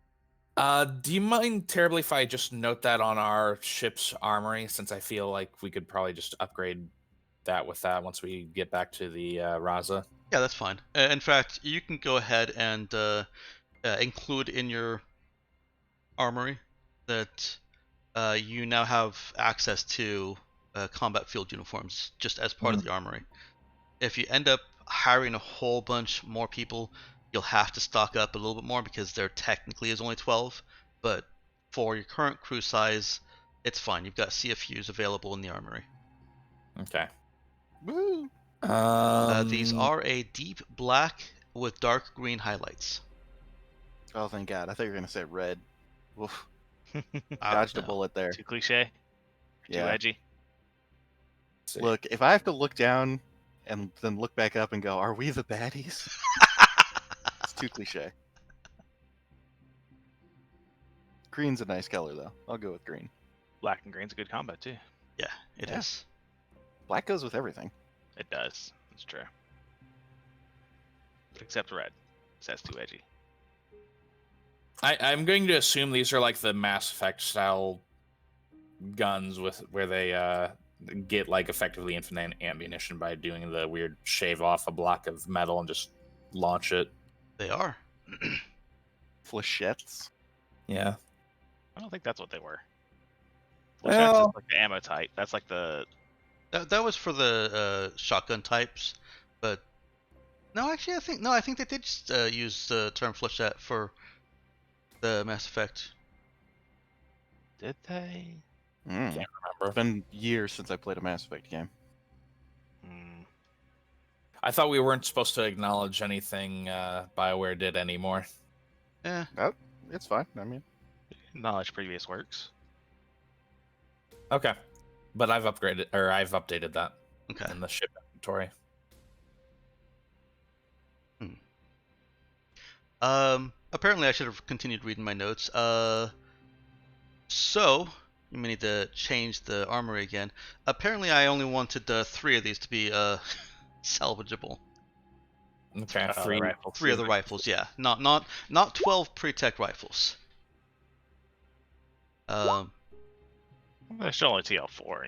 Do you mind terribly if I just note that on our ship's armory, since I feel like we could probably just upgrade that with that once we get back to the Raza? Yeah, that's fine. In fact, you can go ahead and include in your armory that you now have access to combat field uniforms just as part of the armory. If you end up hiring a whole bunch more people, you'll have to stock up a little bit more because there technically is only 12. But for your current crew size, it's fine. You've got CFUs available in the armory. Okay. Woo! These are a deep black with dark green highlights. Oh, thank God. I thought you were gonna say red. Woof. I Dodged don't a know. bullet there. Too cliche. Too Yeah. edgy. See. Look, if I have to look down and then look back up and go, "Are we the baddies?" It's too cliche. Green's a nice color, though. I'll go with green. Black and green's a good combo too. Yeah, it is. Yeah. Black goes with everything. It does. It's true. Except red. 'Cause that's too edgy. I'm going to assume these are like the Mass Effect style guns with where they get like effectively infinite ammunition by doing the weird shave off a block of metal and just launch it. They are. Flechettes. Yeah. I don't think that's what they were. Well- Well, that's just like the ammo type. That's like the. That was for the shotgun types, but no, actually, I think they did just use the term flechette for the Mass Effect. Did they? Can't It's remember. been years since I played a Mass Effect game. Hmm. I thought we weren't supposed to acknowledge anything BioWare did anymore. Yeah, Oh, it's fine. I mean, Knowledge previous works. Okay. But I've updated that okay. in the ship inventory. Apparently I should have continued reading my notes. So you may need to change the armory again. Apparently I only wanted 3 of these to be salvageable. Okay, The 3. rifles. 3 of the rifles, yeah. Not 12 pre-tech rifles. They're still only TL4.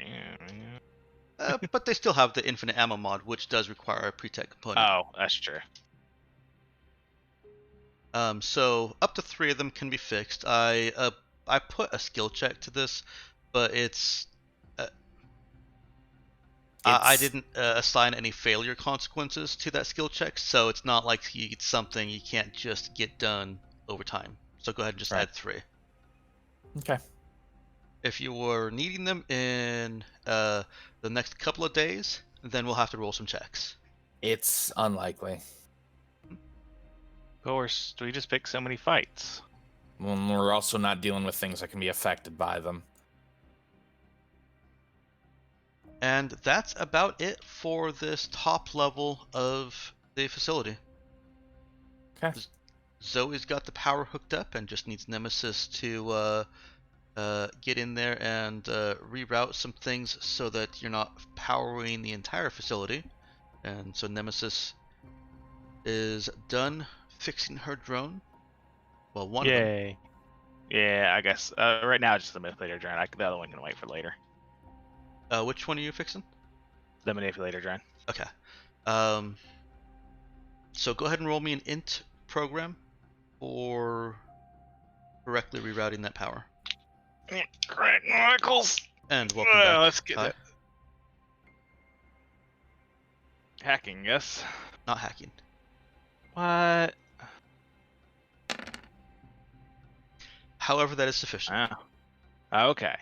Yeah. But they still have the infinite ammo mod, which does require a pre-tech component. Oh, that's true. So up to 3 of them can be fixed. I put a skill check to this, but it's I didn't assign any failure consequences to that skill check, so it's not like it's something you can't just get done over time. So go ahead and just add 3. Okay. If you were needing them in the next couple of days, then we'll have to roll some checks. It's unlikely. Of course, we just pick so many fights. When we're also not dealing with things that can be affected by them. And that's about it for this top level of the facility. Okay. Zoe's got the power hooked up and just needs Nemesis to get in there and reroute some things so that you're not powering the entire facility. And so Nemesis is done fixing her drone. Well, one of them. Yay. Yeah, I guess. Right now, just the manipulator drone. The other one can wait for later. Which one are you fixing? The manipulator drone. Okay. So go ahead and roll me an int program for correctly rerouting that power. Correct, Michaels. And welcome back. Let's get Hi. it. Hacking, yes. Not hacking. What? However, that is sufficient. Oh. Okay.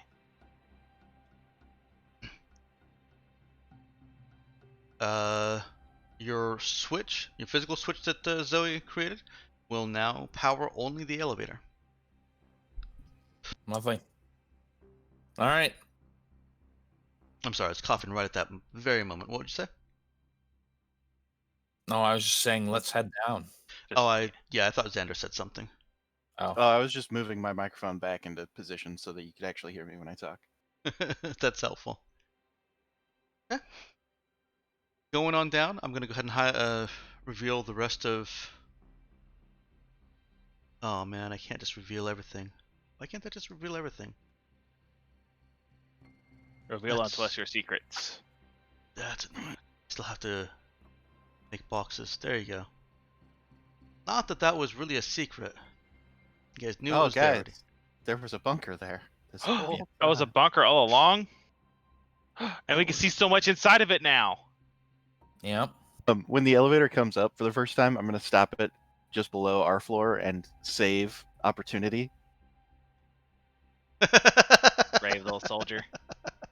your physical switch that Zoe created, will now power only the elevator. Lovely. All right. I'm sorry, I was coughing right at that very moment. What would you say? No, I was just saying, let's head down. Oh, I thought Xander said something. Oh, I was just moving my microphone back into position so that you could actually hear me when I talk. That's helpful. Yeah. Going on down, I'm gonna go ahead and reveal the rest of. Oh man, I can't just reveal everything. Why can't I just reveal everything? Reveal unto us your secrets. That's annoying. Still have to make boxes. There you go. Not that that was really a secret. You guys knew it was there already. There was a bunker there. This That whole was a time. bunker all along, and we can see so much inside of it now. yeah. When the elevator comes up for the first time, I'm going to stop it just below our floor and save opportunity. Brave little soldier.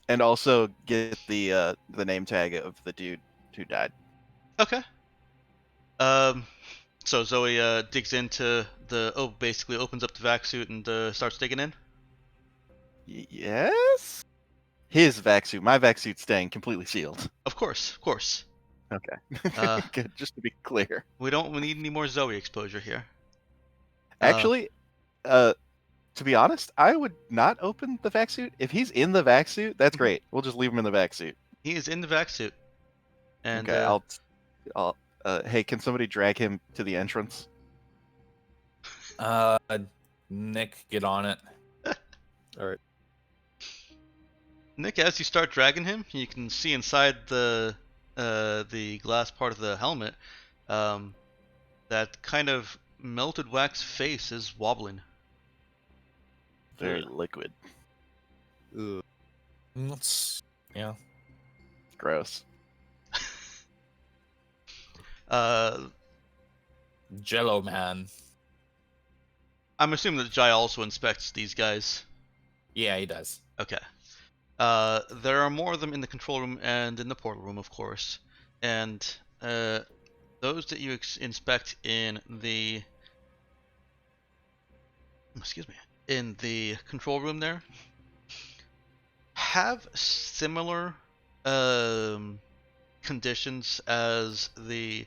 And also get the name tag of the dude who died. Okay. So Zoe digs into basically opens up the vac suit and starts digging in. Yes? His vac suit. My vac suit's staying completely sealed. Of course. Okay. Good, just to be clear. We need any more Zoe exposure here. Actually, to be honest, I would not open the vac suit. If he's in the vac suit, that's great. We'll just leave him in the vac suit. He is in the vac suit. And Okay, I'll hey, can somebody drag him to the entrance? Nick, get on it. All right. Nick, as you start dragging him, you can see inside the glass part of the helmet, that kind of melted wax face is wobbling. Very liquid. Ugh. Yeah. Gross. Jello man. I'm assuming that Jai also inspects these guys. Yeah, he does. Okay. There are more of them in the control room and in the portal room, of course. And those that you inspect in the control room there have similar conditions as the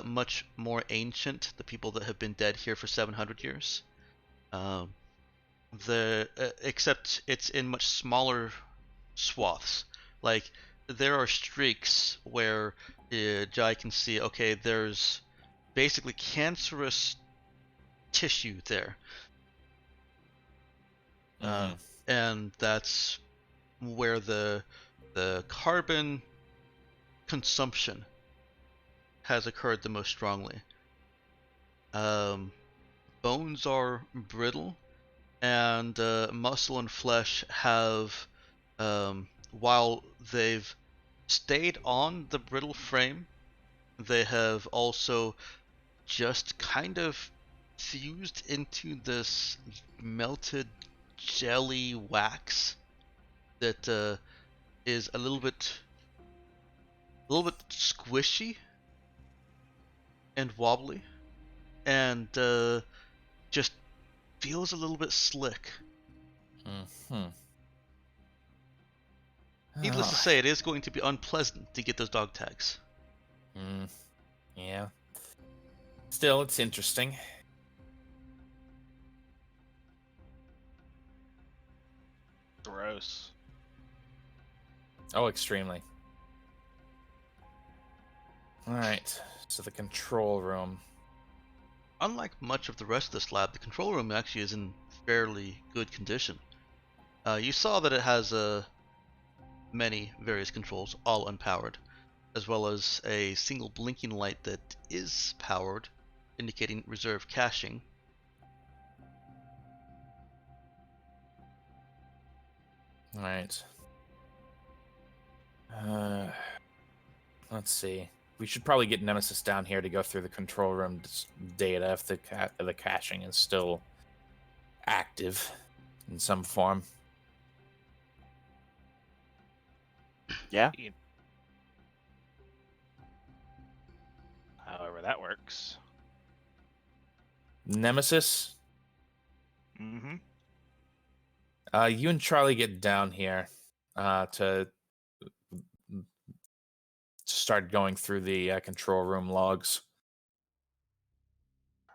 much more ancient, the people that have been dead here for 700 years. Except it's in much smaller swaths. Like, there are streaks where Jai can see, okay, there's basically cancerous tissue there. And that's where the carbon consumption has occurred the most strongly. Bones are brittle, and muscle and flesh have, while they've stayed on the brittle frame, they have also just kind of fused into this melted jelly wax that is a little bit squishy and wobbly, and just feels a little bit slick. Needless to say, it is going to be unpleasant to get those dog tags. Yeah. Still, it's interesting. Gross. Oh, extremely. Alright, so the control room. Unlike much of the rest of this lab, the control room actually is in fairly good condition. You saw that it has many various controls, all unpowered, as well as a single blinking light that is powered, indicating reserve caching. Alright. Let's see. We should probably get Nemesis down here to go through the control room data if the caching is still active in some form. Yeah. However that works. Nemesis, Mm-hmm. you and Charlie get down here to start going through the control room logs.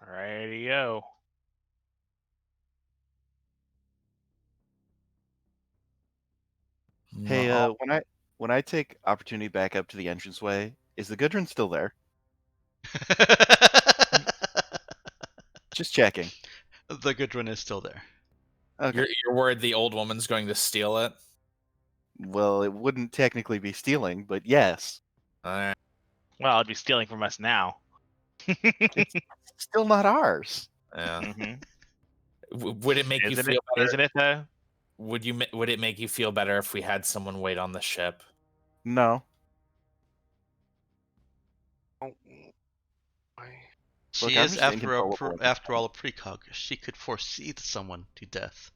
Radio. Hey, No. when I take opportunity back up to the entranceway, is the Gudrun still there? Just checking. The good one is still there. Okay. You're worried the old woman's going to steal it? Well, it wouldn't technically be stealing, but yes. Alright. Well, it'd be stealing from us now. It's still not ours. Yeah. Mm-hmm. Would it make you Isn't feel it? better? Isn't it though? Would it make you feel better if we had someone wait on the ship? No. Oh, I... She Look, I'm is, just after inconsolable at this after all, a precog. She could foresee someone to death.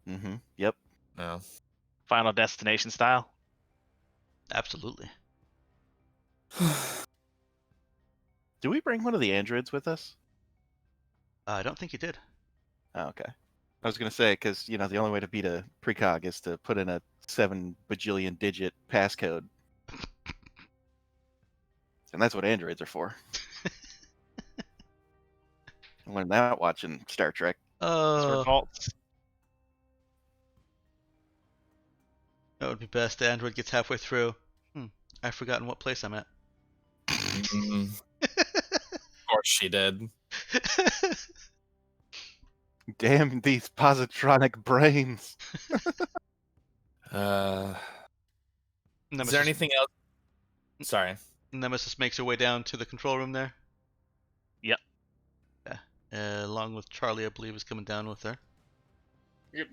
Mm-hmm. Yep. No. Final Destination style. Absolutely. Do we bring one of the androids with us? I don't think you did. Oh, okay. I was gonna say, because the only way to beat a precog is to put in a 7 bajillion digit passcode, and that's what androids are for. I learned that watching Star Trek. Sword vaults. That would be best. The android gets halfway through. I've forgotten what place I'm at. Of course she did. Damn these positronic brains. Is Nemesis, there anything else? Sorry. Nemesis makes her way down to the control room there. Yep. Yeah. Along with Charlie, I believe, is coming down with her. Yep.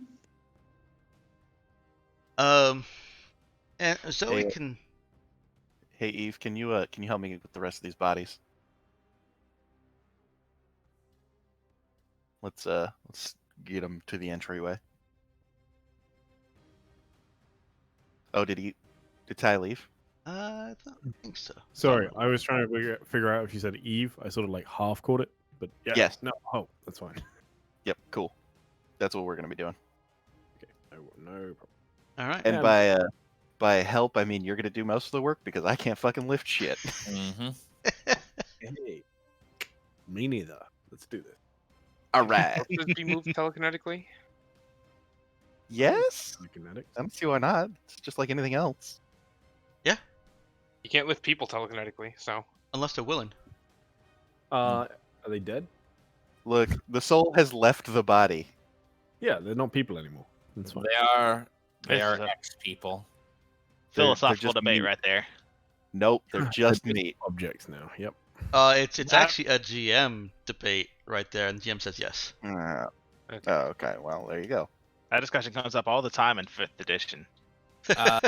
And Zoe Hey. can. Hey Eve, can you help me with the rest of these bodies? Let's get them to the entryway. Oh, did Ty leave? I don't think so. Sorry, I was trying to figure out if you said Eve. I sort of like half caught it, but yeah. Yes. No. Oh, that's fine. Yep, cool. That's what we're gonna be doing. Okay. No problem. All right. And Yeah. by help, I mean you're gonna do most of the work because I can't fucking lift shit. Mm-hmm. Hey, me neither. Let's do this. All right. Does it be moved telekinetically? Yes. Kinetics. I don't see why not. It's just like anything else. You can't lift people telekinetically, so... Unless they're willing. Are they dead? Look, the soul has left the body. Yeah, they're not people anymore. That's fine. They This are is a ex-people. They're Philosophical just debate meat. right there. Nope, they're just They're meat. objects now. Yep. It's That- actually a GM debate right there, and GM says yes. Oh, Okay. okay. Well, there you go. That discussion comes up all the time in 5th edition. Uh,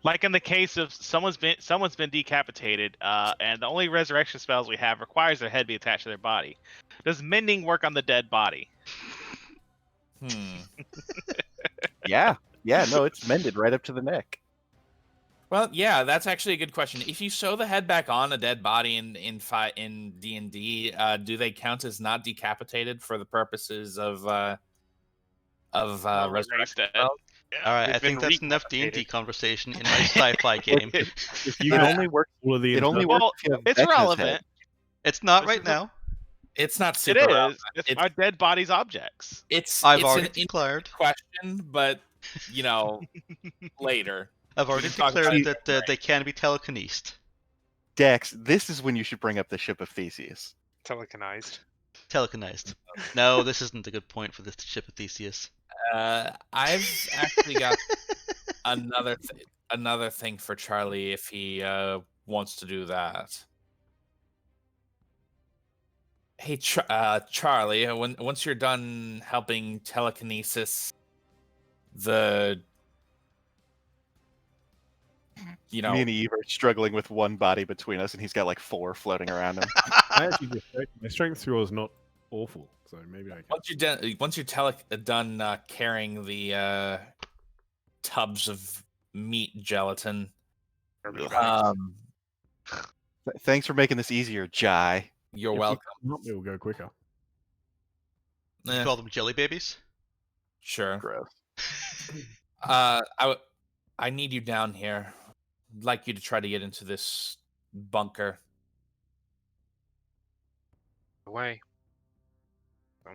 Like in the case of someone's been decapitated, and the only resurrection spells we have requires their head be attached to their body. Does mending work on the dead body? Yeah. Yeah, no, it's mended right up to the neck. Well, yeah, that's actually a good question. If you sew the head back on a dead body in D&D, do they count as not decapitated for the purposes of resurrection dead. spells? All right, We've I think been that's enough recapitated. D&D conversation in my sci-fi game. If you It only works. all of the It only inter- works if you have It's Vecna's relevant. head. It's not This right is now. It's not It super. relevant. is. It's- Our dead bodies objects. I've It's already an declared. question, but later. I've already can talk declared about that they can be telekinesed. Dex, this is when you should bring up the ship of Theseus. Telekinized. Telekinesed. No, this isn't a good point for the ship of Theseus. I've actually got another thing for Charlie if he wants to do that. Hey, Charlie, once you're done helping telekinesis the Me and Eve are struggling with one body between us, and he's got like 4 floating around him. I actually just checked. My strength score is not awful, so maybe I can. once you're done carrying the tubs of meat gelatin, Garbage bags. Thanks for making this easier, Jai. You're If you welcome. can help me, we'll go quicker. You Eh, call them jelly babies? sure. Gross. I need you down here. I'd like you to try to get into this bunker. Away. So,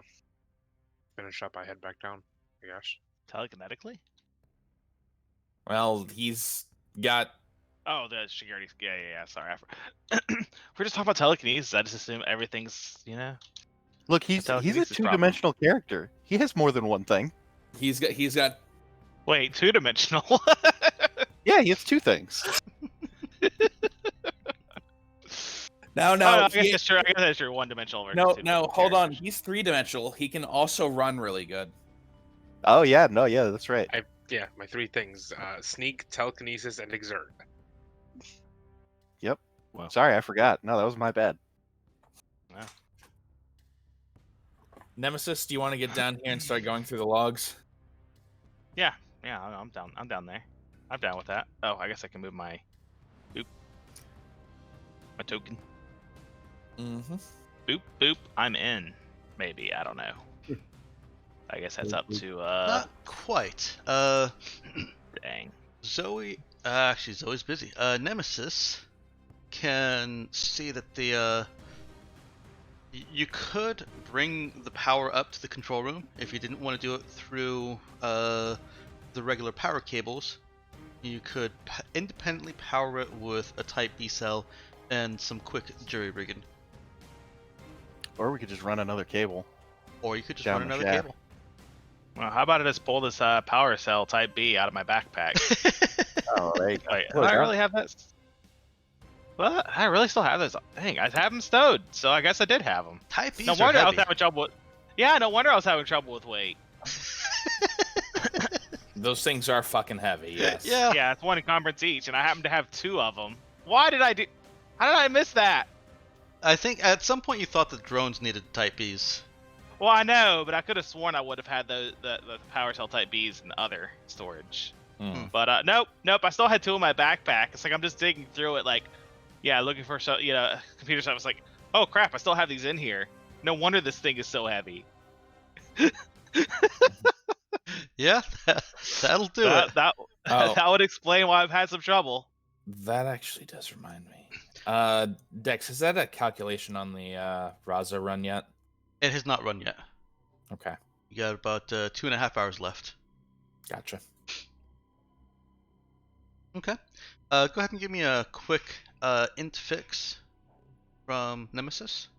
finish up. I head back down. I guess. Telekinetically? Well, he's got. Oh, the security. Yeah. Sorry. We're just talking about telekinesis. I just assume everything's, Look, he's a telekinesis problem. two-dimensional character. He has more than one thing. He's got. Wait, two-dimensional? Yeah, he has two things. No, Oh, no, I guess that's your one-dimensional version. No, two-dimensional hold on. characters. He's 3-dimensional. He can also run really good. Oh yeah, no, yeah, that's right. Yeah, my 3 things: sneak, telekinesis, and exert. Yep. Wow. Sorry, I forgot. No, that was my bad. Nemesis, do you want to get down here and start going through the logs? Yeah, I'm down. I'm down there. I'm down with that. Oh, I guess I can move my token. Mm-hmm. Boop. I'm in. Maybe, I don't know. I guess that's up to Not quite. dang. Zoe. Actually, Zoe's busy. Nemesis can see that the. You could bring the power up to the control room if you didn't want to do it through the regular power cables. You could independently power it with a Type B cell and some quick jury rigging. Or we could just run another cable. Or you could just Down run the another shaft. cable. Well, how about I just pull this power cell Type B out of my backpack? Oh, there you go. Wait, do Look, I huh? really have that? What? I really still have those. Dang, I have them stowed, so I guess I did have them. Type B's No are wonder I was heavy. having trouble with. Yeah, no wonder I was having trouble with weight. Those things are fucking heavy, yes. Yeah. Yeah, it's one encumbrance each, and I happen to have 2 of them. Why did I do? How did I miss that? I think at some point you thought that drones needed Type Bs. Well, I know, but I could have sworn I would have had the power cell Type Bs in the other storage. Mm. But nope. I still had 2 in my backpack. It's like I'm just digging through it, like, yeah, looking for computer stuff. It's like, oh crap, I still have these in here. No wonder this thing is so heavy. Yeah, that'll do it. That Oh. that would explain why I've had some trouble. That actually does remind me. Dex, is that a calculation on the Raza run yet? It has not run yet. Okay, You got about 2.5 hours left. gotcha. Okay. Go ahead and give me a quick int fix from Nemesis.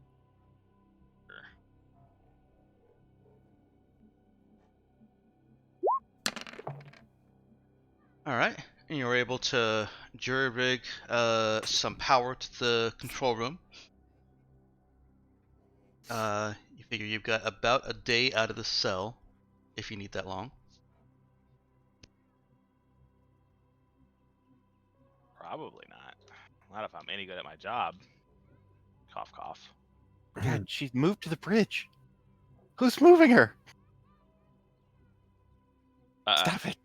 Alright, and you're able to jury rig some power to the control room. You figure you've got about a day out of the cell, if you need that long. Probably not. Not if I'm any good at my job. Cough, cough. God, she's moved to the bridge. Who's moving her? Stop it.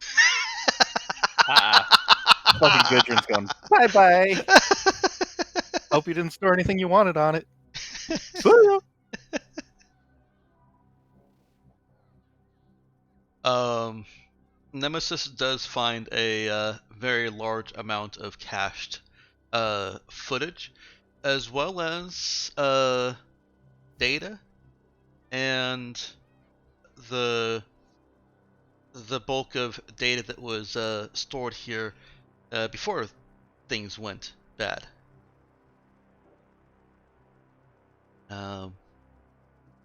Fucking Gudrun's going, bye-bye. Hope you didn't store anything you wanted on it. Nemesis does find a very large amount of cached footage, as well as data, and the bulk of data that was stored here before things went bad.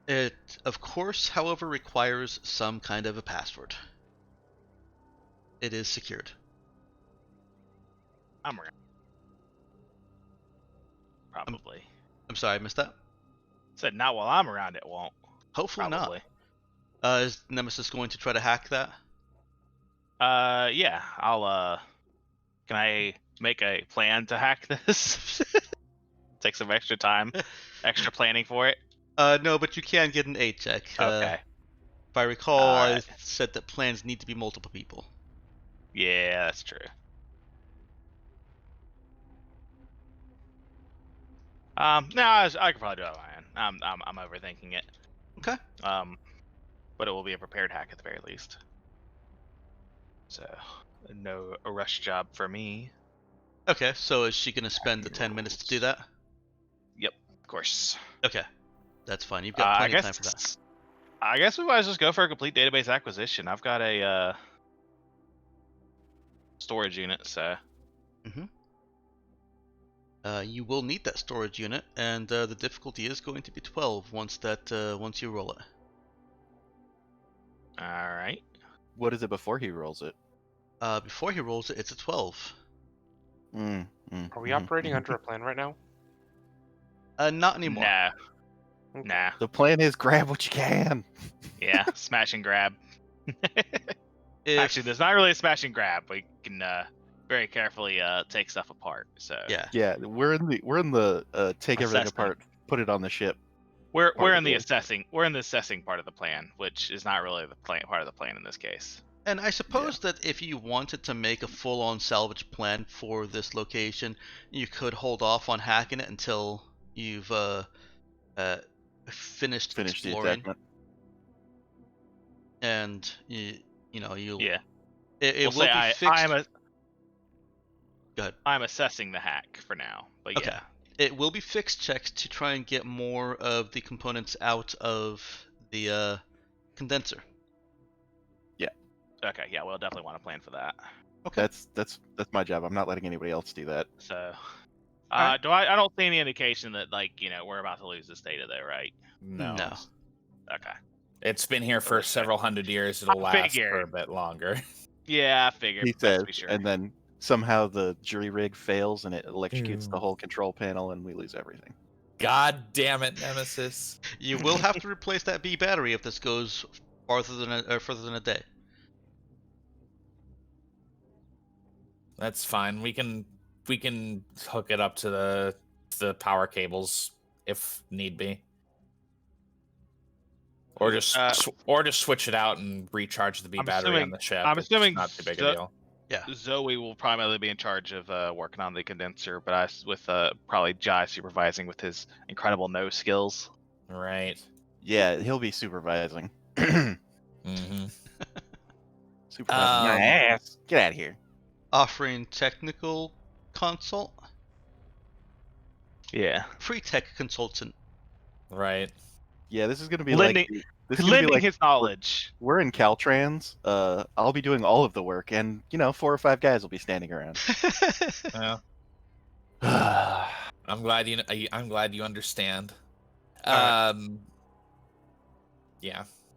It, of course, however, requires some kind of a password. It is secured. I'm around. Probably. I'm sorry, I missed that. Said not while I'm around. It won't. Hopefully Probably. not. Is Nemesis going to try to hack that? Yeah. I'll. Can I make a plan to hack this? Take some extra time, extra planning for it. No, but you can get an 8 check. Okay. If I recall, Alright. I said that plans need to be multiple people. Yeah, that's true. No, I could probably do it on my own. I'm overthinking it. Okay. But it will be a prepared hack at the very least. So, no rush job for me. Okay, so is she gonna spend the 10 minutes to do that? Yep, of course. Okay, that's fine. You've got plenty of time for that. I guess we might as well just go for a complete database acquisition. I've got a storage unit, so. You will need that storage unit, and the difficulty is going to be 12 once you roll it. All right. What is it before he rolls it? Before he rolls it, it's a 12. Are we operating under a plan right now? Not anymore. Nah. Okay. Nah. The plan is grab what you can. Yeah, smash and grab. If- Actually, there's not really a smash and grab. We can very carefully take stuff apart. So Yeah. Yeah, we're in the take everything Assessment. apart, put it on the ship. we're part of in the the- assessing. We're in the assessing part of the plan, which is not really the part of the plan in this case. And I suppose that if you wanted to make a full-on salvage plan for this location, you could hold off on hacking it until you've finished the exploring, attachment. and you'll. Yeah. It We'll will say be fixed. Go ahead. I'm assessing the hack for now, but Okay. yeah. It will be fixed checks to try and get more of the components out of the condenser. Okay, yeah, we'll definitely want to plan for that. Okay. That's my job. I'm not letting anybody else do that. So, Alright. I don't see any indication that we're about to lose this data though, right? No. Okay. It's been here for Double check. several hundred years. It'll I last figured. for a bit longer. Yeah, I figured. He Best says, to be sure. and then somehow the jury rig fails and it electrocutes the Hmm. whole control panel and we lose everything. God damn it, Nemesis. You will have to replace that B battery if this goes further than a day. That's fine. We can hook it up to the power cables if need be. Or just switch it out and recharge the B I'm battery on assuming- the ship. I'm It's assuming not too big so- a deal. Zoe will primarily be in charge of working on the condenser, but with probably Jai supervising with his incredible nose skills. Right. Yeah, he'll be supervising. Mm-hmm. Supervising my ass. Get out of here. Offering technical consult, Yeah. free tech consultant. Right. Yeah, this is gonna be Lending- like this is gonna be Lending like his knowledge. we're in Caltrans. I'll be doing all of the work, and 4 or 5 guys will be standing around. Yeah. I'm glad you understand. Yeah.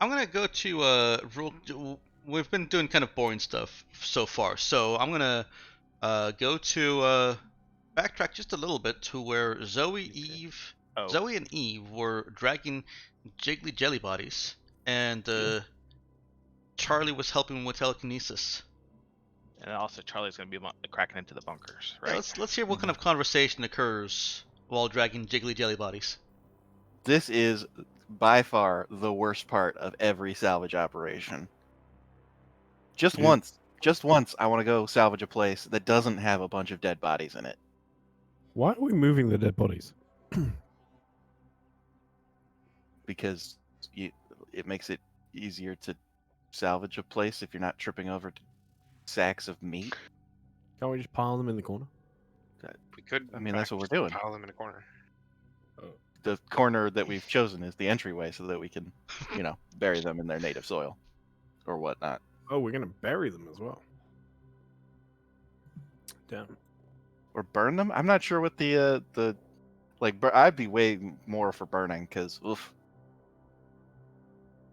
I'm gonna go to rule. We've been doing kind of boring stuff so far, so I'm gonna go to backtrack just a little bit to where Zoe and Eve were dragging jiggly jelly bodies, and Charlie was helping with telekinesis. And also, Charlie's going to be cracking into the bunkers, right? Yeah, let's hear what kind of conversation occurs while dragging jiggly jelly bodies. This is by far the worst part of every salvage operation. Just once, I want to go salvage a place that doesn't have a bunch of dead bodies in it. Why are we moving the dead bodies? Because it makes it easier to salvage a place if you're not tripping over sacks of meat. Can't we just pile them in the corner? We could. I mean, in that's fact, what we're just doing. Pile them in a corner. The corner that we've chosen is the entryway so that we can, bury them in their native soil or whatnot. Oh, we're gonna bury them as well. Damn. Or burn them? I'm not sure what I'd be way more for burning because, oof.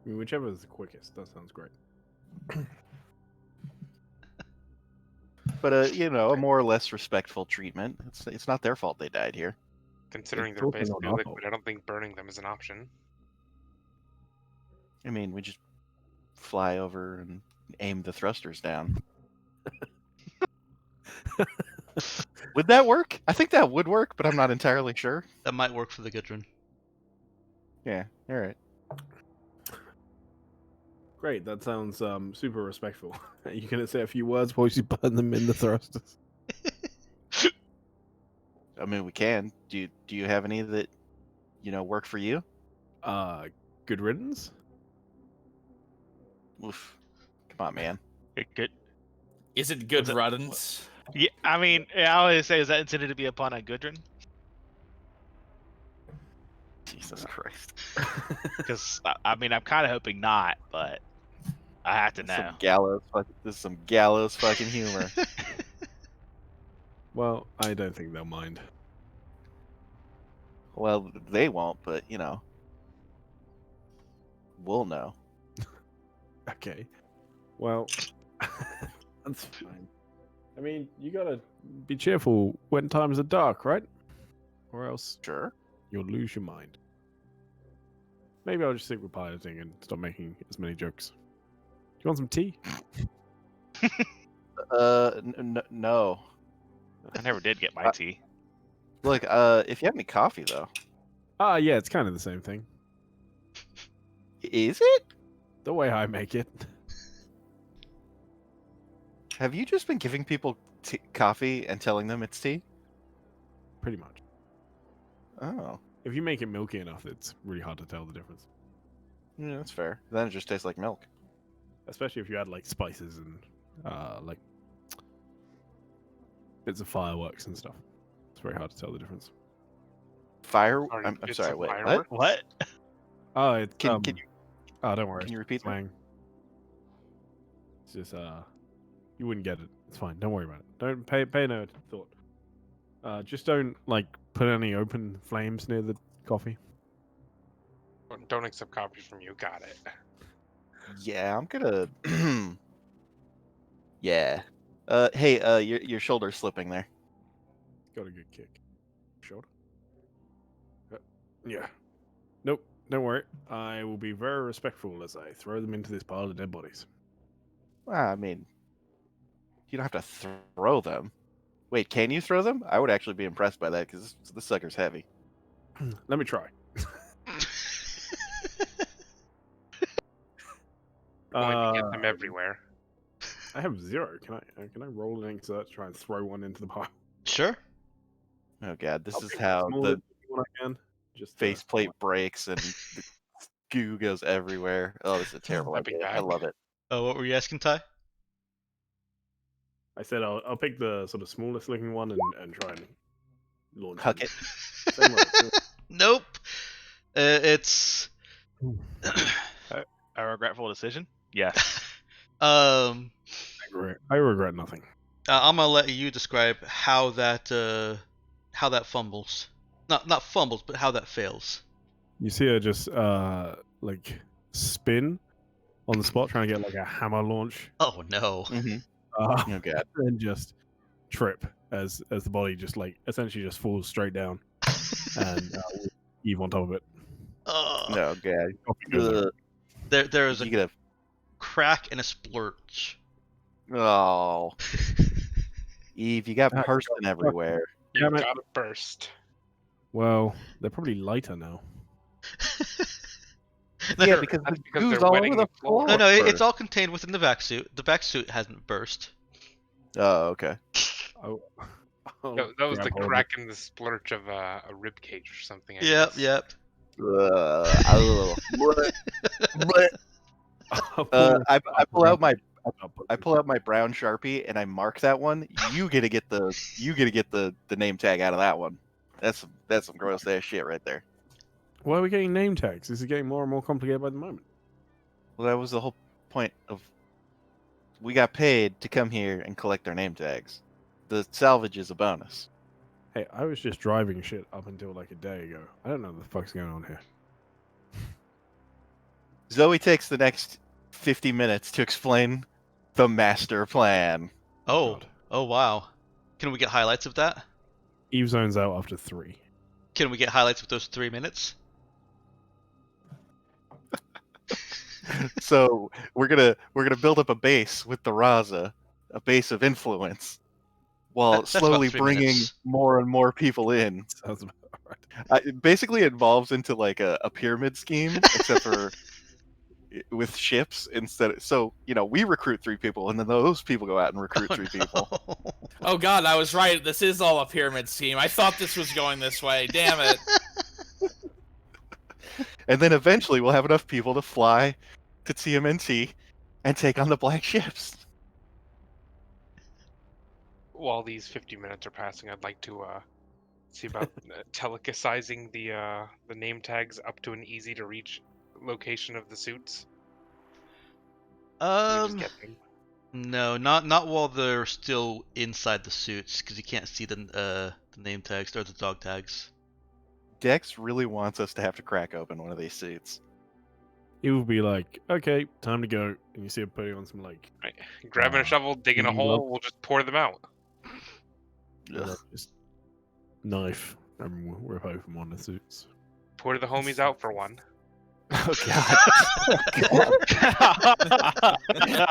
I mean, whichever is the quickest. That sounds great. But a more or less respectful treatment. It's not their fault they died here. Considering It's they're also not basically our liquid, fault. I don't think burning them is an option. I mean, we just fly over and aim the thrusters down. Would that work? I think that would work, but I'm not entirely sure. That might work for the Gudrun. Yeah, all right. Great. That sounds super respectful. You gonna say a few words while you burn them in the thrusters? I mean, we can. Do you have any that work for you? Good riddance. Oof. Come on, man. Good. Is it good What's it- riddance? Yeah, I mean, I always say, is that intended to be a pun on Gudrun? Jesus Christ. Because I mean, I'm kind of hoping not, but I have to know. This is some gallows fucking humor. Well, I don't think they'll mind. Well, they won't, but we'll know. Okay. Well, that's fine. I mean, you gotta be cheerful when times are dark, right? Or else Sure. you'll lose your mind. Maybe I'll just stick with piloting and stop making as many jokes. Do you want some tea? No. I never did get my tea. Look, if you have any coffee though. Yeah, it's kind of the same thing. Is it? The way I make it. Have you just been giving people coffee and telling them it's tea? Pretty much. Oh. If you make it milky enough, it's really hard to tell the difference. Yeah, that's fair. Then it just tastes like milk. Especially if you add like spices and like bits of fireworks and stuff. It's very hard to tell the difference. I'm It's sorry, a wait, firework? What? Oh, it's Can you Oh, don't worry. can you repeat that? Slang. It's just you wouldn't get it. It's fine. Don't worry about it. Don't pay no thought. Just don't like put any open flames near the coffee. Don't accept coffee from you. Got it. Yeah, I'm gonna. Yeah. Hey, your shoulder's slipping there. Got a good kick. Shoulder. Yeah. Nope. Don't worry. I will be very respectful as I throw them into this pile of dead bodies. Well, I mean, you don't have to throw them. Wait, can you throw them? I would actually be impressed by that because this sucker's heavy. Let me try. Going to get them everywhere. I have 0. Can I roll an insert to try and throw one into the pile? Sure. Oh god, this I'll is pick how smallest the one I can. Just faceplate breaks and the goo goes everywhere. Oh, this is a terrible That'd be idea. I bad. love it. Oh, what were you asking, Ty? I said I'll pick the sort of smallest looking one and try and launch Huck them. it. Same way. Nope. It's A regretful decision? Yes. I I regret nothing. I'm gonna let you describe how that fumbles. Not fumbles, but how that fails. You see her just like spin on the spot, trying to get like a hammer launch, Oh no. Mm-hmm. uh, Oh god. and just trip as the body just like essentially just falls straight down, and with Eve on top of it. Oh. No god. Coffee goes over. There is You a get crack and a splurge. Oh, Eve, you got Ah, person everywhere. You Damn it. gotta burst. Well, they're probably lighter now. Yeah, because That's the because goo's they're all wetting over the the floor. floor. No, it's all contained within the vac suit. The vac suit hasn't burst. Oh, okay. Oh, That was the grab hold of crack in the splurge of a rib cage or something. I Yep, guess. yep. Bleh. Bleh. it. I pull out my I'll put I it- pull out my brown Sharpie and I mark that one. You get to get the name tag out of that one. That's some gross ass shit right there. Why are we getting name tags? This is getting more and more complicated by the moment. Well, that was the whole point of. We got paid to come here and collect their name tags. The salvage is a bonus. Hey, I was just driving shit up until like a day ago. I don't know what the fuck's going on here. Zoe takes the next 50 minutes to explain the master plan. Oh, God. oh wow. Can we get highlights of that? Eve zones out after 3. Can we get highlights of those 3 minutes? So we're gonna build up a base with the Raza, a base of influence, while That's about slowly 3 bringing minutes. more and more people in. Sounds about right. It basically involves into like a pyramid scheme, except for with ships instead of, so we recruit 3 people and then those people go out and recruit 3 people. Oh god, I was right. This is all a pyramid scheme. I thought this was going this way. Damn it. And then eventually we'll have enough people to fly to TMNT and take on the black ships. While these 50 minutes are passing, I'd like to see about telekinesizing the name tags up to an easy to reach location of the suits. You just get them. No, not while they're still inside the suits, because you can't see the name tags or the dog tags. Dex really wants us to have to crack open one of these suits. He will be like, okay, time to go. And you see him putting on some, like, Right. Grabbing a shovel, digging a you hole, love- we'll just pour them out. just knife and rip open one of the suits. Pour the homies out for one. Oh god.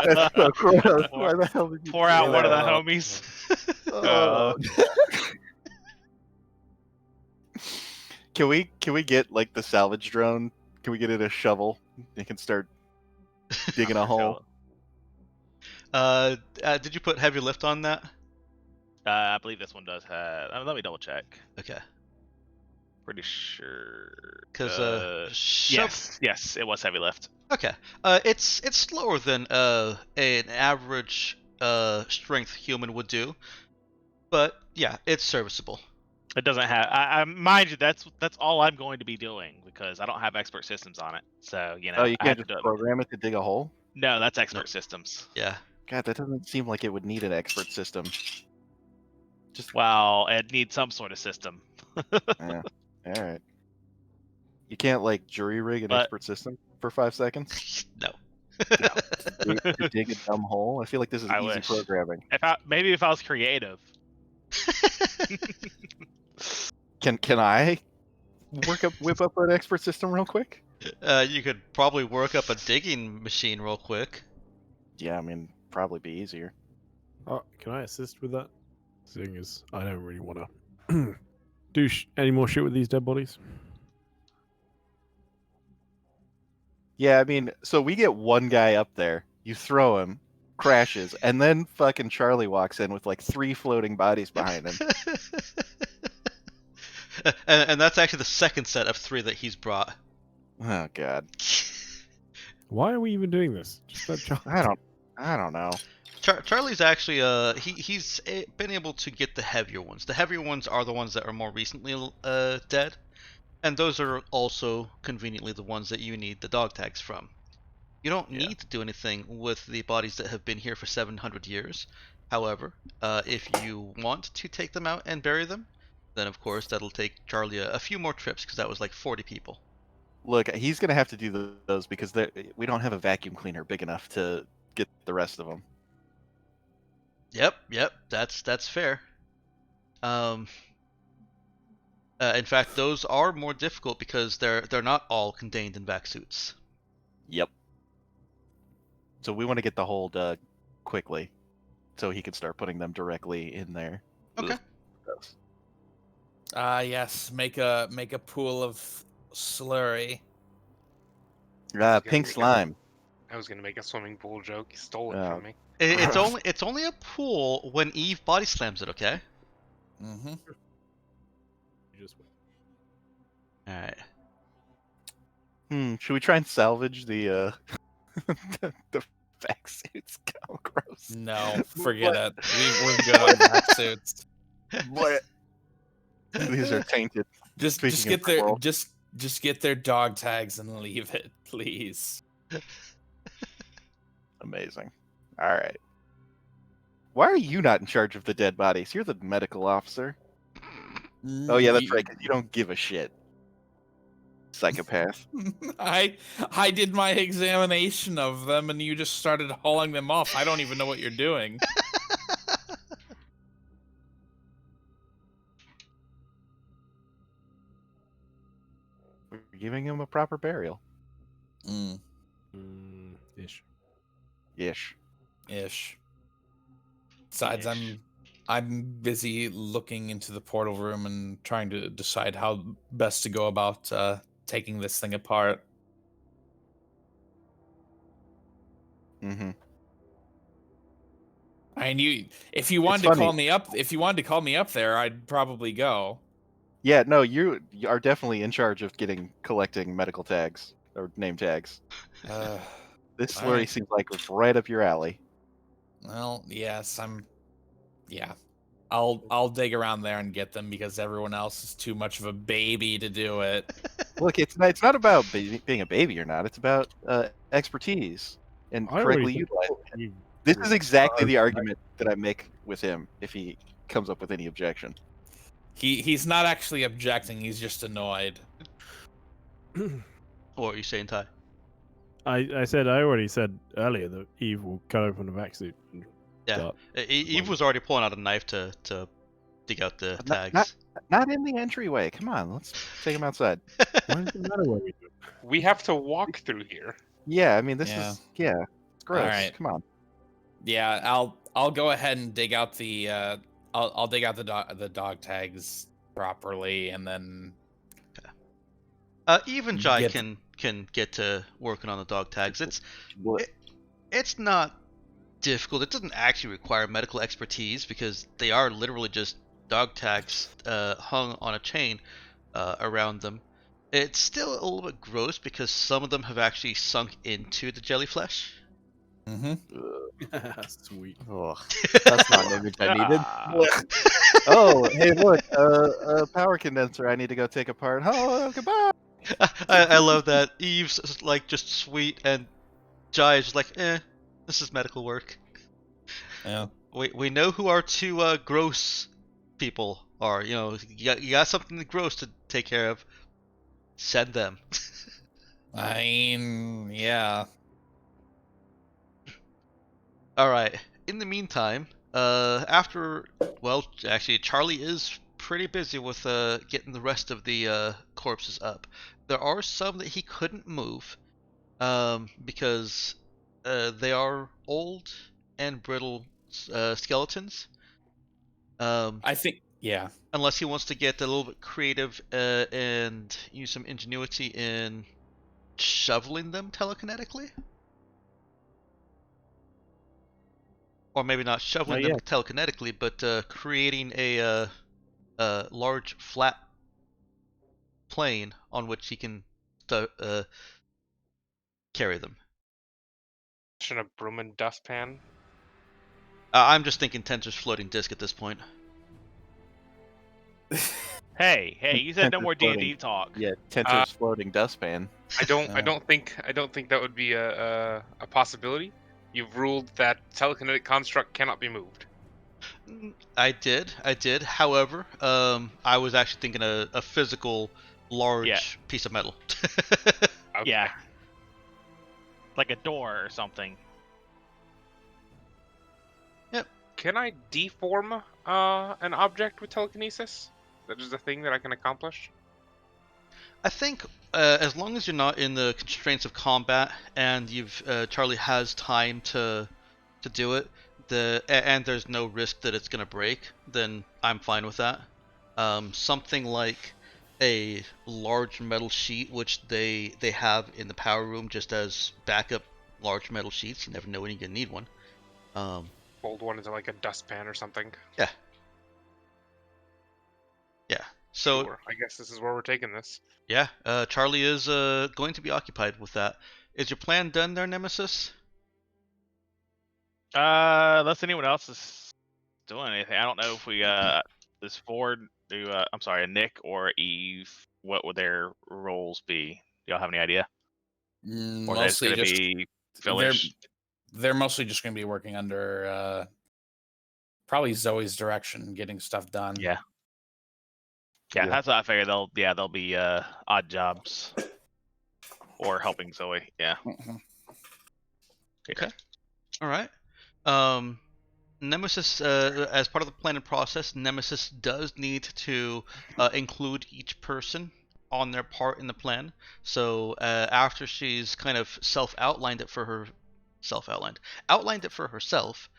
That's so gross. Why the hell did you Pour do out one of the that? homies. Oh. Can we get like the salvage drone? Can we get it a shovel? It can start digging a hole. Did you put heavy lift on that? I believe this one does have. Let me double check. Okay. Pretty sure. Because yes, it was heavy lift. Okay. It's slower than an average strength human would do, but yeah, it's serviceable. It doesn't have. I mind you, that's all I'm going to be doing because I don't have expert systems on it. So You I can't have just to do it. program it to dig a hole? No, that's expert systems. Yeah. God, that doesn't seem like it would need an expert system. Well, it needs some sort of system. Yeah. All right. You can't like jury rig an But- expert system for 5 seconds No. to dig a dumb hole. I feel like this is I easy wish. programming. If I was creative. Can I whip up an expert system real quick? You could probably work up a digging machine real quick. Yeah, I mean, probably be easier. Oh, can I assist with that? Seeing as I don't really want to do any more shit with these dead bodies. Yeah, I mean, so we get one guy up there, you throw him, crashes, and then fucking Charlie walks in with like 3 floating bodies behind him. and that's actually the second set of 3 that he's brought. Oh god. Why are we even doing this? Just let Charlie. I don't know. Charlie's actually he's been able to get the heavier ones. The heavier ones are the ones that are more recently dead, and those are also conveniently the ones that you need the dog tags from. You don't need to do anything with the bodies that have been here for 700 years. However, if you want to take them out and bury them, then of course that'll take Charlie a few more trips because that was like 40 people. Look, he's gonna have to do those because we don't have a vacuum cleaner big enough to get the rest of them. Yep, that's fair. In fact, those are more difficult because they're not all contained in vac suits. Yep. So we want to get the hole dug quickly, so he can start putting them directly in there. Okay. Gross. Yes, make a pool of slurry. Pink slime. I was gonna make a swimming pool joke. You stole it Oh. from me. It's only a pool when Eve body slams it. Okay. Mm-hmm. You just All right. Should we try and salvage the the vac suits? Oh, gross. No, forget it. We're good on back suits. What? These are tainted. Just Speaking get of their coral. just get their dog tags and leave it, please. Amazing. All right. Why are you not in charge of the dead bodies? You're the medical officer. Oh yeah, that's right. 'Cause you don't give a shit. Psychopath. I did my examination of them, and you just started hauling them off. I don't even know what you're doing. We're giving him a proper burial. ish. Ish. Ish. Besides, I'm busy looking into the portal room and trying to decide how best to go about taking this thing apart. Mm-hmm. I mean, if you wanted to call me up there, I'd probably go. Yeah, no, you are definitely in charge of collecting medical tags or name tags. This all slurry right. seems like it's right up your alley. Well, yes, yeah. I'll dig around there and get them because everyone else is too much of a baby to do it. Look, it's not about being a baby or not. It's about expertise and I already correctly think utilizing. you This would is exactly charge the back. argument that I make with him if he comes up with any objection. He's not actually objecting, he's just annoyed. What are you saying, Ty? I already said earlier that Eve will cut open the vac suit and Yeah. start. Eve was already pulling out a knife to dig out the Not- tags. Not in the entryway. Come on, let's take him outside. Why does it matter what we do? We have to walk through here. Yeah, I mean it's gross. Alright. Come on. Yeah, I'll go ahead and dig out the I'll dig out the dog tags properly and then Eve and Jai Get- can get to working on the dog tags. What? It's not difficult. It doesn't actually require medical expertise because they are literally just dog tags hung on a chain around them. It's still a little bit gross because some of them have actually sunk into the jellyflesh. Sweet. Oh, that's not an image I needed. Oh, hey, look, a power condenser. I need to go take apart. Oh, goodbye. I love that Eve's like just sweet and Jai is just like, this is medical work. Yeah. We know who our two gross people are. You know, you got something gross to take care of. Send them. I mean, yeah. All right. In the meantime, actually, Charlie is pretty busy with getting the rest of the corpses up. There are some that he couldn't move, because they are old and brittle skeletons. I think yeah. Unless he wants to get a little bit creative and use some ingenuity in shoveling them telekinetically. Or maybe not shoveling them telekinetically, but creating a large flat plane on which he can carry them. A broom and dustpan. I'm just thinking Tensor's floating disc at this point. Hey, you said no Tensor's more D&D floating. talk. Yeah, Tensor's floating dustpan. I don't think that would be a possibility. You've ruled that telekinetic construct cannot be moved. I did. However, I was actually thinking a physical, large piece of metal. Okay. Yeah. Like a door or something. Can I deform an object with telekinesis? That is a thing that I can accomplish. I think as long as you're not in the constraints of combat and Charlie has time to do it, and there's no risk that it's gonna break, then I'm fine with that. Something like a large metal sheet, which they have in the power room just as backup large metal sheets. You never know when you're gonna need one. Fold one into like a dustpan or something. Yeah. So Sure. I guess this is where we're taking this. yeah, Charlie is going to be occupied with that. Is your plan done there, Nemesis? Unless anyone else is doing anything. I don't know if we this Ford do I'm sorry, Nick or Eve, what would their roles be? Do y'all have any idea? Or that's Mostly gonna just be finished. they're mostly just going to be working under probably Zoe's direction, getting stuff done. Yeah. Yeah, that's what I figured. They'll be odd jobs or helping Zoe. Yeah. Mhm. Okay. All right. Nemesis, as part of the planning process, Nemesis does need to include each person on their part in the plan. So after she's kind of outlined it for herself,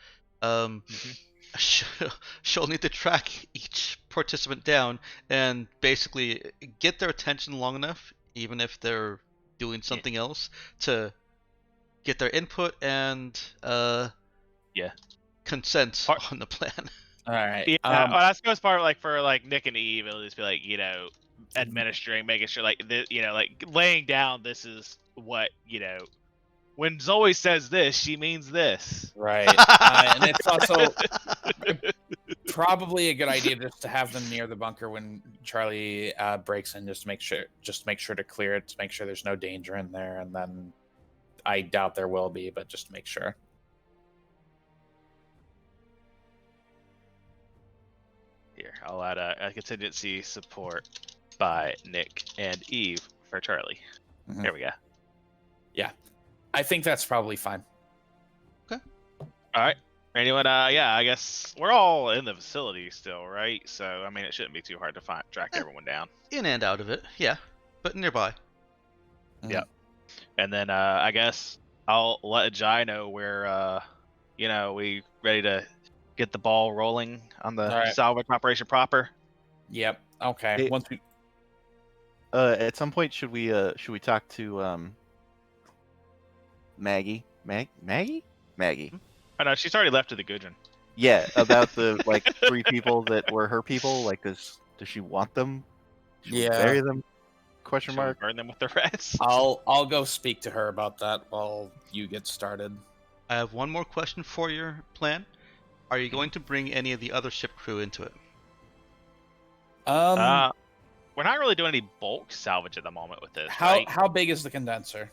she'll need to track each participant down and basically get their attention long enough, even if they're doing something else, to get their input and Yeah. consent Part- on the plan. All right. Yeah, well, that's goes part like for like Nick and Eve, it'll just be like, you know, administering, making sure like you know, like laying down this is what, you know, when Zoe says this, she means this. Right. And it's also probably a good idea just to have them near the bunker when Charlie breaks in, just to make sure to clear it, to make sure there's no danger in there, and then I doubt there will be, but just to make sure. Here, I'll add a contingency support by Nick and Eve for Charlie. Mhm. There we go. I think that's probably fine. All right. Anyone? Yeah, I guess we're all in the facility still, right? So I mean, it shouldn't be too hard to track everyone down. In and out of it, yeah, but nearby. Yep. And then I guess I'll let Jai know where you know, we ready to get the ball rolling on the All right. salvage operation proper. Yep. Okay. Hey, Once we At some point, should we talk to Maggie? Maggie? I know she's already left to the Gudrun. Yeah, about the like 3 people that were her people. Like, does she want them? Should we Yeah. bury them? Question Should we mark. burn them with the rest? I'll go speak to her about that while you get started. I have one more question for your plan. Are you going to bring any of the other ship crew into it? We're not really doing any bulk salvage at the moment with this. Right? How big is the condenser?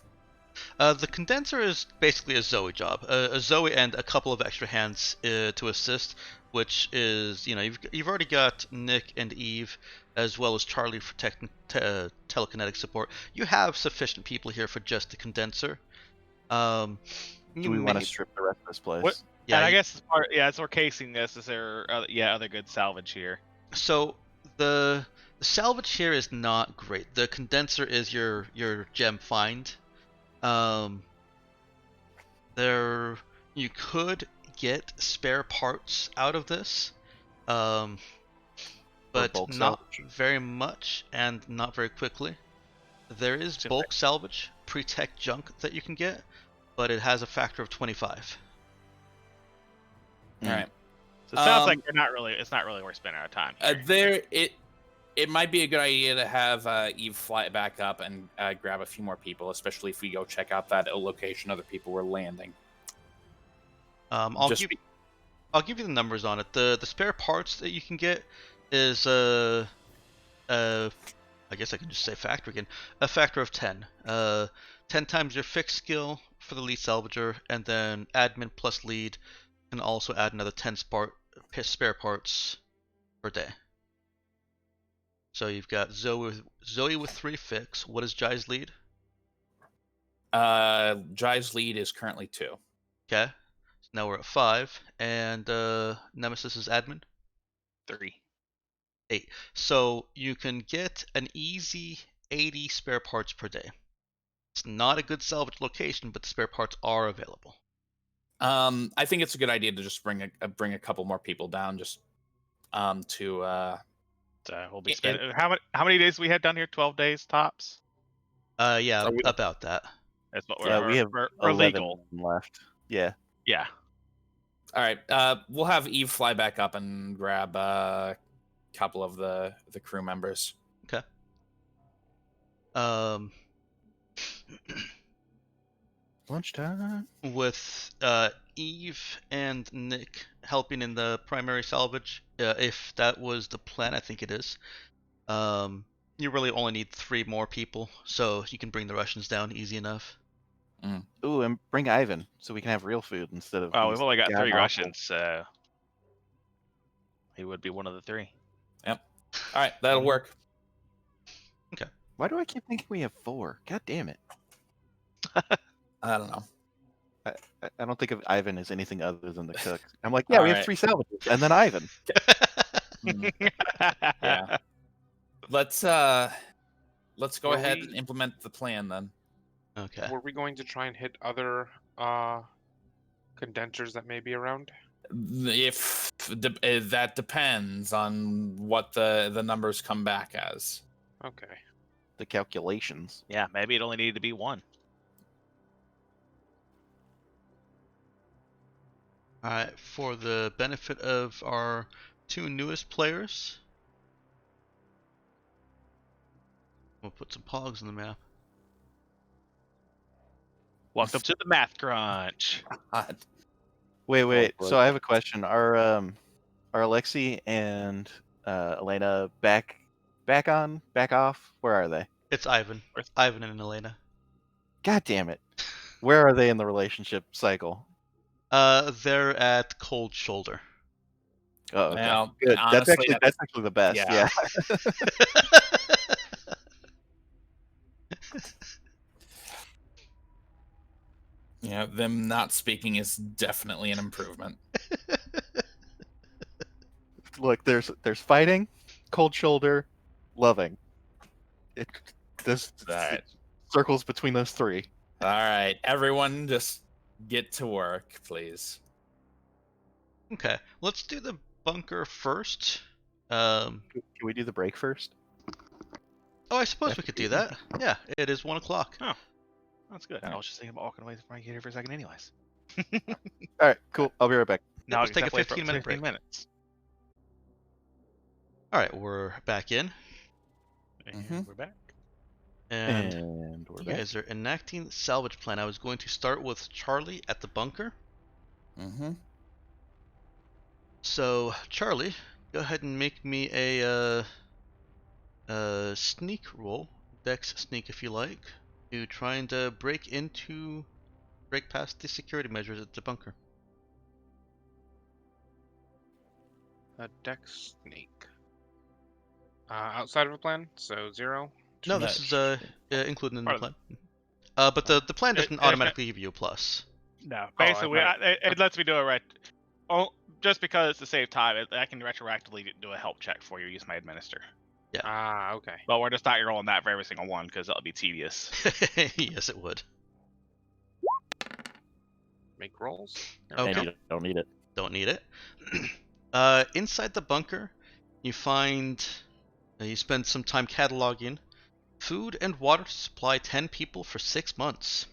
The condenser is basically a Zoe job. A Zoe and a couple of extra hands to assist, which is, you know, you've already got Nick and Eve, as well as Charlie for telekinetic support. You have sufficient people here for just the condenser. Do we want to strip the rest of this place? What- Yeah, and I guess as we're casing this, is there other good salvage here? So the salvage here is not great. The condenser is your gem find. There you could get spare parts out of this, but bulk not salvage? very much and not very quickly. There is Seems bulk salvage, pre-tech junk that you can get, but it has a factor of 25. All right. So it sounds like it's not really worth spending our time here. It might be a good idea to have Eve fly back up and grab a few more people, especially if we go check out that location other people were landing. I'll give you the numbers on it. The spare parts that you can get is I guess I can just say factor again. A factor of 10. 10 times your fixed skill for the lead salvager, and then admin plus lead can also add another 10 spare parts per day. So you've got Zoe with 3 fix. What is Jai's lead? Jai's lead is currently 2. Okay. So now we're at 5. And Nemesis is admin? 3. 8. So you can get an easy 80 spare parts per day. It's not a good salvage location, but the spare parts are available. I think it's a good idea to just bring a couple more people down, just to. We'll be spending how many days we had down here? 12 days tops. Yeah, about that. That's what we have we're 11 legal left. Yeah. Yeah. All right. We'll have Eve fly back up and grab a couple of the crew members. Okay. Lunchtime. With Eve and Nick helping in the primary salvage, if that was the plan, I think it is. You really only need 3 more people, so you can bring the Russians down easy enough. Ooh, and bring Ivan so we can have real food instead of. Oh, we've only got 3 god-awful- Russians, so he would be one of the 3. All right, that'll work. Why do I keep thinking we have 4? God damn it! I don't know. I don't think of Ivan as anything other than the cook. I'm like, yeah, we have Alright. 3 salvages, and then Ivan. Yeah. Let's go Were ahead we- and implement the plan then. Okay. Were we going to try and hit other condensers that may be around? If that depends on what the numbers come back as. Okay. The calculations. Yeah, maybe it only needed to be 1. All right, for the benefit of our 2 newest players, we'll put some pogs on the map. Welcome to the math crunch. God. Wait. boy. So I have a question. Are Alexi and Elena back on, back off? Where are they? It's Ivan. Ivan and Elena. God damn it. Where are they in the relationship cycle? They're at Cold Shoulder. Oh, okay. Well, Good. honestly, That's actually the best. yeah. Yeah. Yeah, them not speaking is definitely an improvement. Look, there's fighting, cold shoulder, loving. It this Alright. circles between those 3. All right, everyone, just get to work, please. Okay, let's do the bunker first. Can we do the break first? Oh, I suppose we could do that. Yeah, it is 1 o'clock. Oh, that's good. I was just thinking about walking away before I get here for a second, anyways. All right, cool. I'll be right back. Yeah, let's take a definitely for 15-minute 15 break. minutes. All right, we're back in, And we're back. and we're you back. guys are enacting salvage plan. I was going to start with Charlie at the bunker. Mm-hmm. So, Charlie, go ahead and make me a sneak roll, dex sneak if you like, to try and break past the security measures at the bunker. A dex snake. Outside of a plan, so 0. No, this is included in the Part of plan. But the plan doesn't automatically give you a plus. No, I basically, thought- it lets me do it right. Oh, just because it's to save time, I can retroactively do a help check for you. Use my administer. Okay. But we're just not rolling that for every single one because that'll be tedious. Yes, it would. Make rolls. Okay. And you don't need it. Don't need it. Inside the bunker, you find you spend some time cataloging food and water to supply 10 people for 6 months.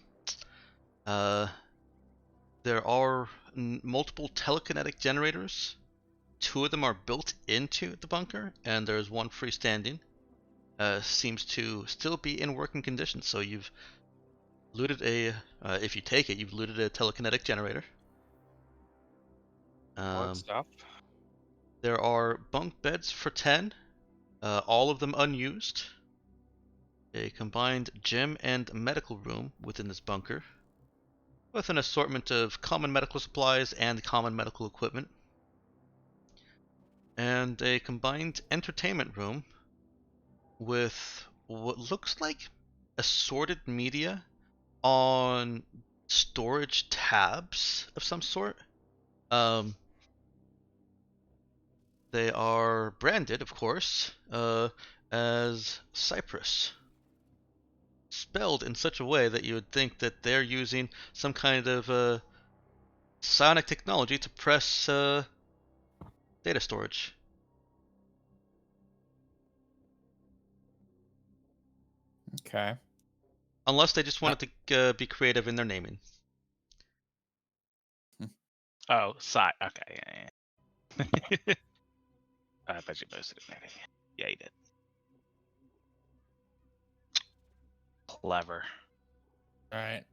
There are multiple telekinetic generators. 2 of them are built into the bunker, and there's 1 freestanding. Seems to still be in working condition, so you've looted if you take it, you've looted a telekinetic generator. Good stuff. There are bunk beds for 10, all of them unused. A combined gym and medical room within this bunker, with an assortment of common medical supplies and common medical equipment. And a combined entertainment room with what looks like assorted media on storage tabs of some sort. They are branded, of course, as Cypress. Spelled in such a way that you would think that they're using some kind of psionic technology to press data storage. Okay. Unless they just wanted to be creative in their naming. Oh, okay. Yeah. I bet you posted it, maybe. Yeah, you did. Clever. All right.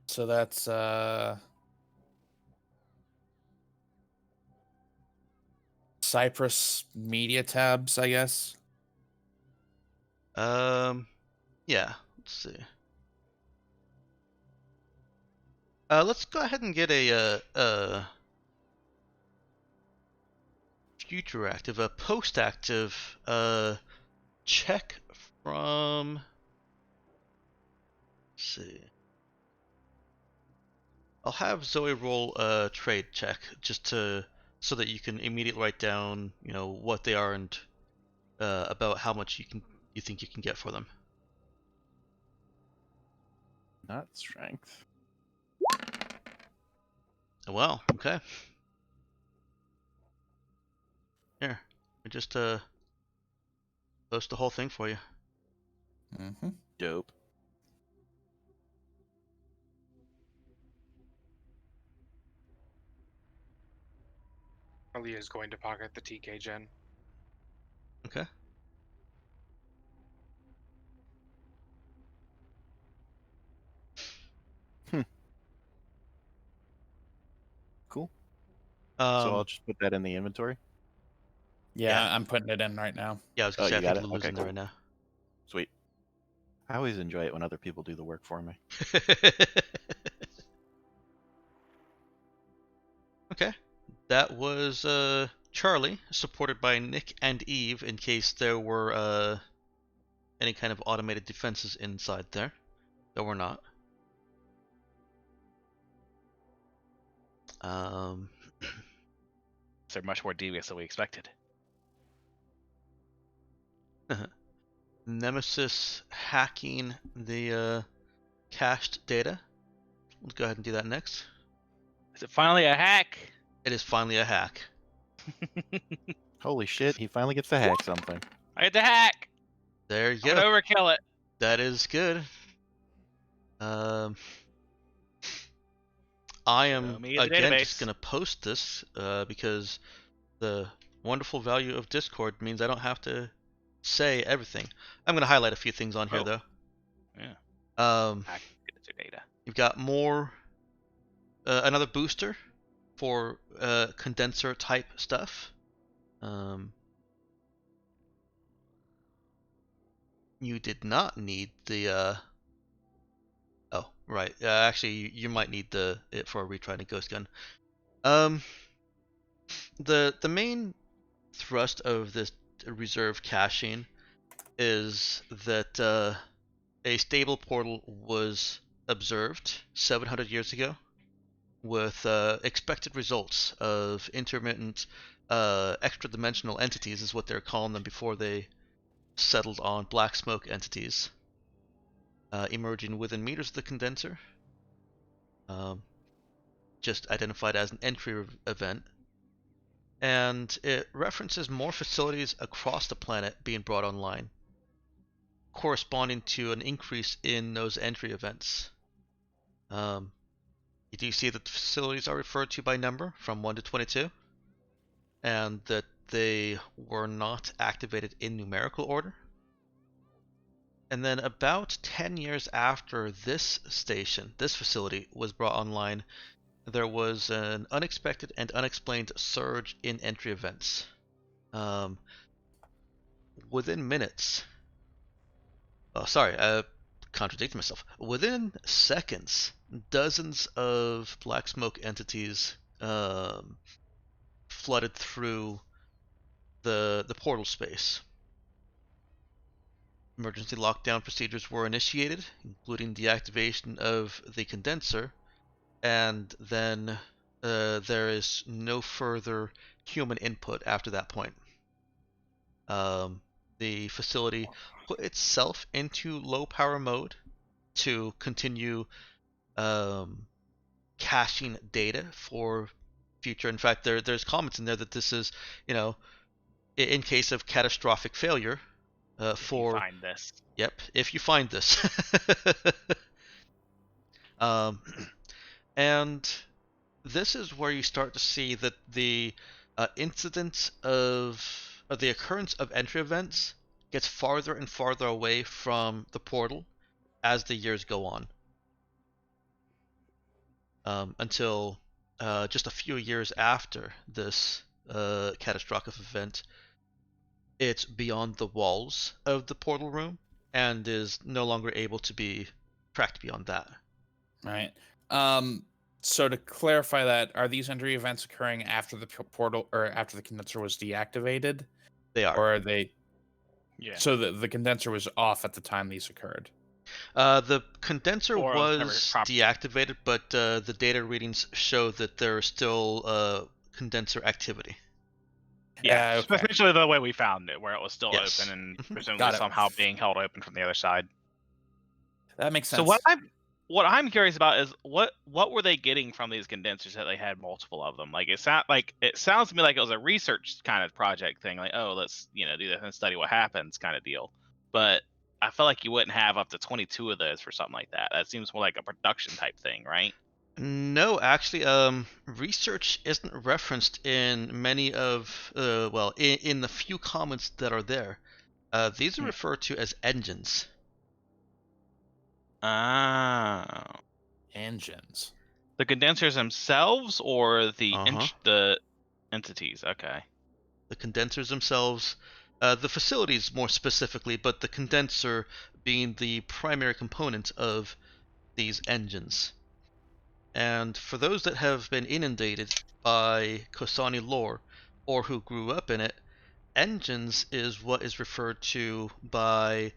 So that's Cypress media tabs, I guess. Yeah. Let's see. Let's go ahead and get a future active, a post active check from. Let's see. I'll have Zoe roll a trade check just so that you can immediately write down, what they are and about how much you think you can get for them. Not strength. Well, okay. Here, I just post the whole thing for you. Mm-hmm. Dope. Aaliyah is going to pocket the TK gen. Okay. Cool. So I'll just put that in the inventory. Yeah, I'm putting it in right now. Yeah, I was gonna Oh, say, I you got think it? Lulu's Okay, in there cool. right now. Sweet. I always enjoy it when other people do the work for me. Okay. That was Charlie, supported by Nick and Eve, in case there were any kind of automated defenses inside there. There were not. They're much more devious than we expected. Nemesis hacking the cached data. Let's go ahead and do that next. Is it finally a hack? It is finally a hack. Holy shit, he finally gets to hack something. I get the hack. There you I'm go. gonna overkill it. That is good. I am me the again database. just gonna post this because the wonderful value of Discord means I don't have to say everything. I'm gonna highlight a few things on here though. Yeah. Hack data. You've got more another booster for condenser type stuff. You did not need the oh right, actually you might need it for a retry and ghost gun. The main thrust of this reserve caching is that a stable portal was observed 700 years ago with expected results of intermittent extra-dimensional entities is what they're calling them before they settled on black smoke entities emerging within meters of the condenser, just identified as an entry event. And it references more facilities across the planet being brought online, corresponding to an increase in those entry events. You do see that the facilities are referred to by number from 1 to 22, and that they were not activated in numerical order. And then about 10 years after this facility was brought online, there was an unexpected and unexplained surge in entry events. Within minutes, contradicting myself. Within seconds, dozens of black smoke entities flooded through the portal space. Emergency lockdown procedures were initiated, including deactivation of the condenser, and then there is no further human input after that point. The facility put itself into low power mode to continue caching data for future. In fact, there's comments in there that this is, in case of catastrophic failure, if you find this. Yep, if you find this. And this is where you start to see that the incidence of the occurrence of entry events gets farther and farther away from the portal as the years go on. Until just a few years after this catastrophic event, it's beyond the walls of the portal room and is no longer able to be tracked beyond that. Right. So to clarify that, are these entry events occurring after the portal or after the condenser was deactivated? They are. Or are they? Yeah. So the condenser was off at the time these occurred. The condenser Or was deactivated, but the data readings show that there is still condenser activity. Yeah, okay. especially the way we found it, where it was still Yes. open and presumably Got it. somehow being held open from the other side. That makes sense. So what I'm curious about is what were they getting from these condensers that they had multiple of them? Like it sounds to me like it was a research kind of project thing, like, oh, let's do this and study what happens kind of deal. But I feel like you wouldn't have up to 22 of those for something like that. That seems more like a production type thing, right? No, actually, research isn't referenced in many of, in the few comments that are there. These are referred to as engines. Oh. Engines. The condensers themselves or Uh-huh. the entities? Okay. The condensers themselves, the facilities more specifically, but the condenser being the primary component of these engines. And for those that have been inundated by Kosani lore, or who grew up in it, engines is what is referred to by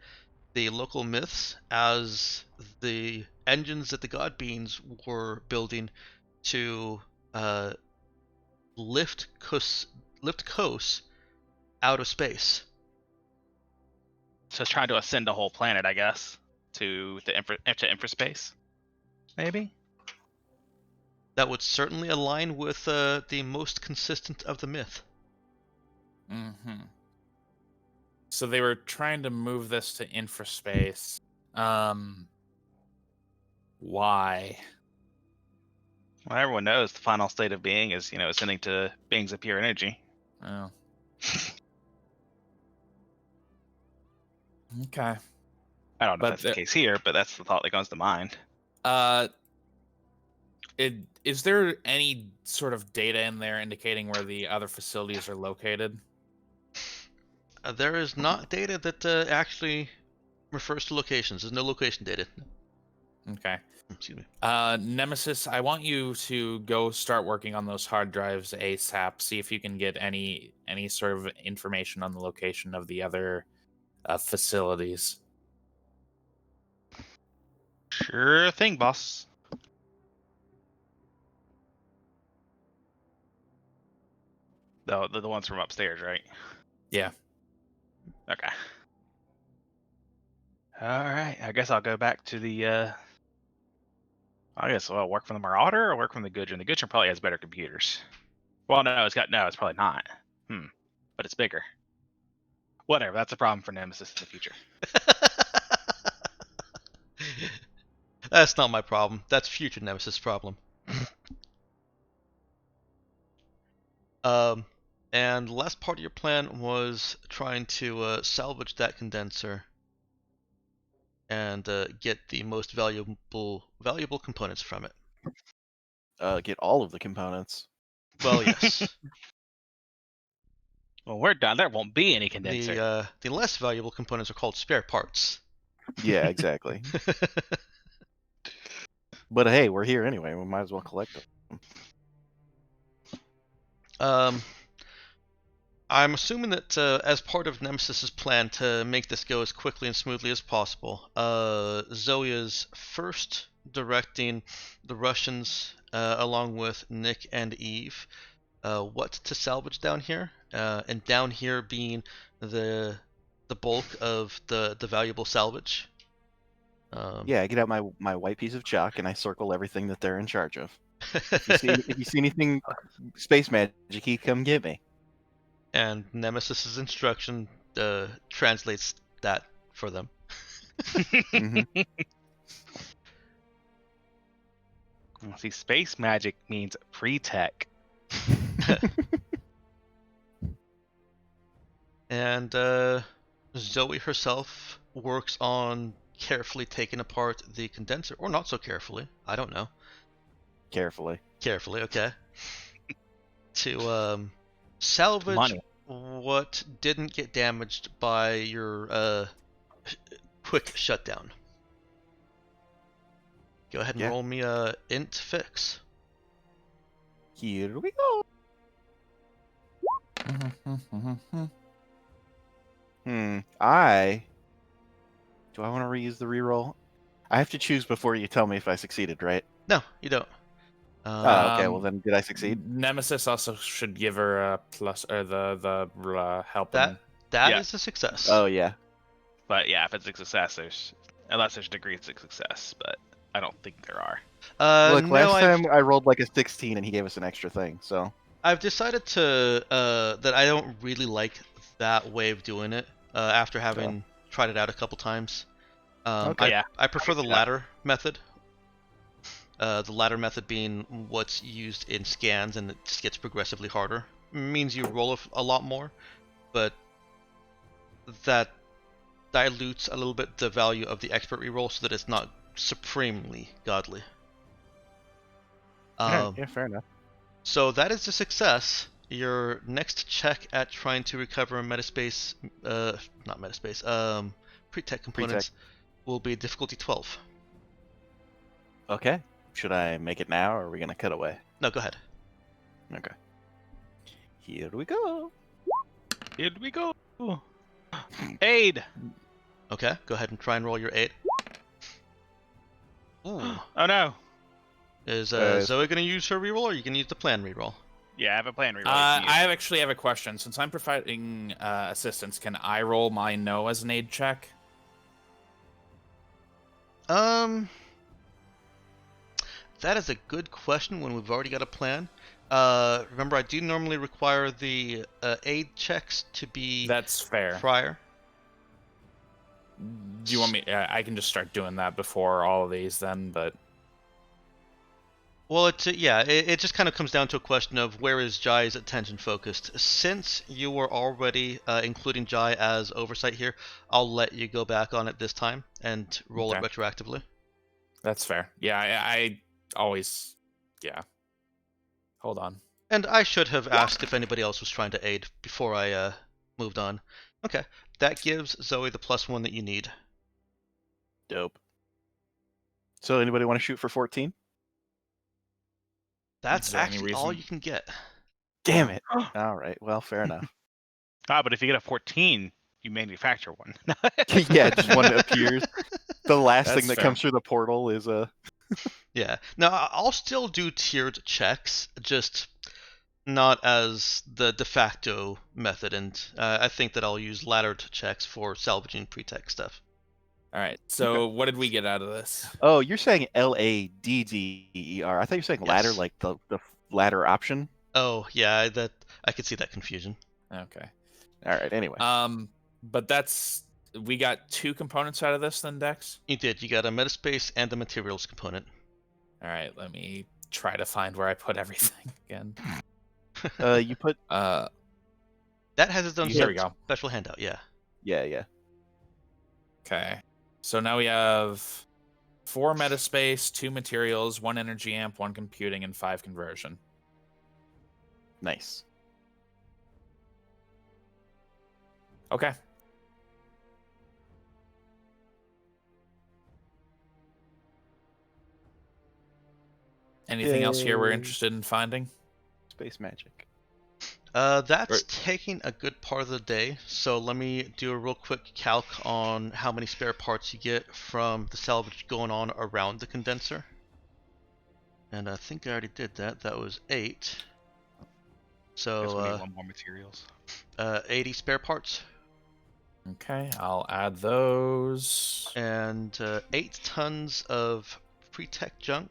the local myths as the engines that the god beings were building to uh, lift Kos out of space. So it's trying to ascend a whole planet, I guess, to the infraspace, maybe. That would certainly align with the most consistent of the myth. Mm-hmm. So they were trying to move this to infraspace. Why? Well, everyone knows the final state of being is, ascending to beings of pure energy. Oh. Okay. I don't know But if that's the case here, but that's the thought that comes to mind. Is there any sort of data in there indicating where the other facilities are located? There is not data that actually refers to locations. There's no location data. Okay. Excuse me. Nemesis, I want you to go start working on those hard drives ASAP. See if you can get any sort of information on the location of the other facilities. Sure thing, boss. The ones from upstairs, right? Yeah. Okay. All right. I guess I'll go back to the. I guess I'll work from the Marauder or work from the Gudrun. The Gudrun probably has better computers. Well, no, it's probably not. But it's bigger. Whatever. That's a problem for Nemesis in the future. That's not my problem. That's future Nemesis' problem. And the last part of your plan was trying to salvage that condenser and get the most valuable components from it. Get all of the components. Well, yes. When we're done, there won't be any condenser. The less valuable components are called spare parts. Yeah, exactly. But hey, we're here anyway. We might as well collect them. I'm assuming that as part of Nemesis's plan to make this go as quickly and smoothly as possible, Zoe is first directing the Russians, along with Nick and Eve, what to salvage down here, and down here being the bulk of the valuable salvage. Yeah, I get out my white piece of chalk and I circle everything that they're in charge of. If you see anything space magic-y, come get me. And Nemesis's instruction translates that for them. Mhm. See, space magic means pre-tech. And Zoe herself works on carefully taking apart the condenser, or not so carefully. I don't know. Carefully. Carefully, okay. To salvage Money. what didn't get damaged by your quick shutdown. Go ahead and roll me a int fix. Here we go. Do I want to reuse the reroll? I have to choose before you tell me if I succeeded, right? No, you don't. Oh, okay. Well, then did I succeed? Nemesis also should give her a plus, or the help. That Yeah. is a success. Oh, yeah. But yeah, if it's a success, unless there's degrees of success, but I don't think there are. Look, no, last time I rolled like a 16 and he gave us an extra thing, so. I've decided to that I don't really like that way of doing it. After having tried it out a couple times, Okay. Yeah, I prefer the latter method. The latter method being what's used in scans, and it just gets progressively harder. Means you roll a lot more, but that dilutes a little bit the value of the expert reroll so that it's not supremely godly. Yeah, fair enough. So that is a success. Your next check at trying to recover metaspace, not metaspace, pre-tech components will be difficulty 12. Okay. Should I make it now, or are we gonna cut away? No, go ahead. Okay. Here we go. Here we go. Aid. Okay, go ahead and try and roll your 8. Ooh. Oh no. Is Zoe going to use her reroll, or you can use the plan reroll? Yeah, I have a plan. I actually have a question. Since I'm providing assistance, can I roll my no as an aid check? That is a good question when we've already got a plan. Remember, I do normally require the aid checks to be That's fair. prior. Do you want me? I can just start doing that before all of these then, but... Well, it just kind of comes down to a question of where is Jai's attention focused. Since you were already including Jai as oversight here, I'll let you go back on it this time and roll it retroactively. That's fair. Yeah, I always... Yeah. Hold on. And I should have asked if anybody else was trying to aid before I moved on. Okay, that gives Zoe the +1 that you need. Dope. So anybody want to shoot for 14? That's actually all you can get. Damn it. All right. Well, fair enough. But if you get a 14, you manufacture one. Yeah, just one appears. The last That's thing that fair. comes through the portal is a... Yeah. Now, I'll still do tiered checks, just not as the de facto method, and I think that I'll use laddered checks for salvaging pre-tech stuff. All right. So what did we get out of this? Oh, you're saying LADDER. I thought you were saying ladder, Yes. like the ladder option. Oh, yeah, I could see that confusion. Okay. All right, anyway. But we got 2 components out of this then, Dex? You did. You got a metaspace and a materials component. All right, let me try to find where I put everything again. You put... That has its own Here we go. special handout, yeah. Yeah. Okay. So now we have 4 metaspace, 2 materials, 1 energy amp, 1 computing, and 5 conversion. Nice. Okay. Anything else here we're Yay. interested in finding? Space magic. That's taking a good part of the day, so let me do a real quick calc on how many spare parts you get from the salvage going on around the condenser. And I think I already did that. That was 8. Guess we So, need 1 more materials. 80 spare parts. Okay, I'll add those. And 8 tons of pre-tech junk.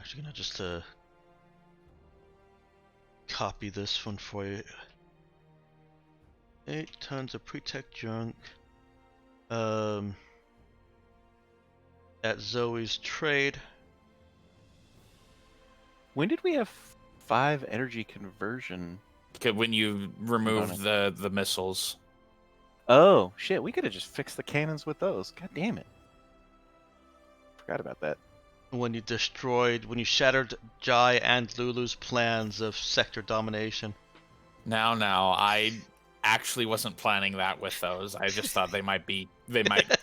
Actually, gonna just copy this one for you. 8 tons of pre-tech junk. At Zoe's trade. When did we have 5 energy conversion? When you remove the missiles. Oh, shit. We could have just fixed the cannons with those. God damn it. Forgot about that. When you shattered Jai and Lulu's plans of sector domination. Now, I actually wasn't planning that with those. I just thought they might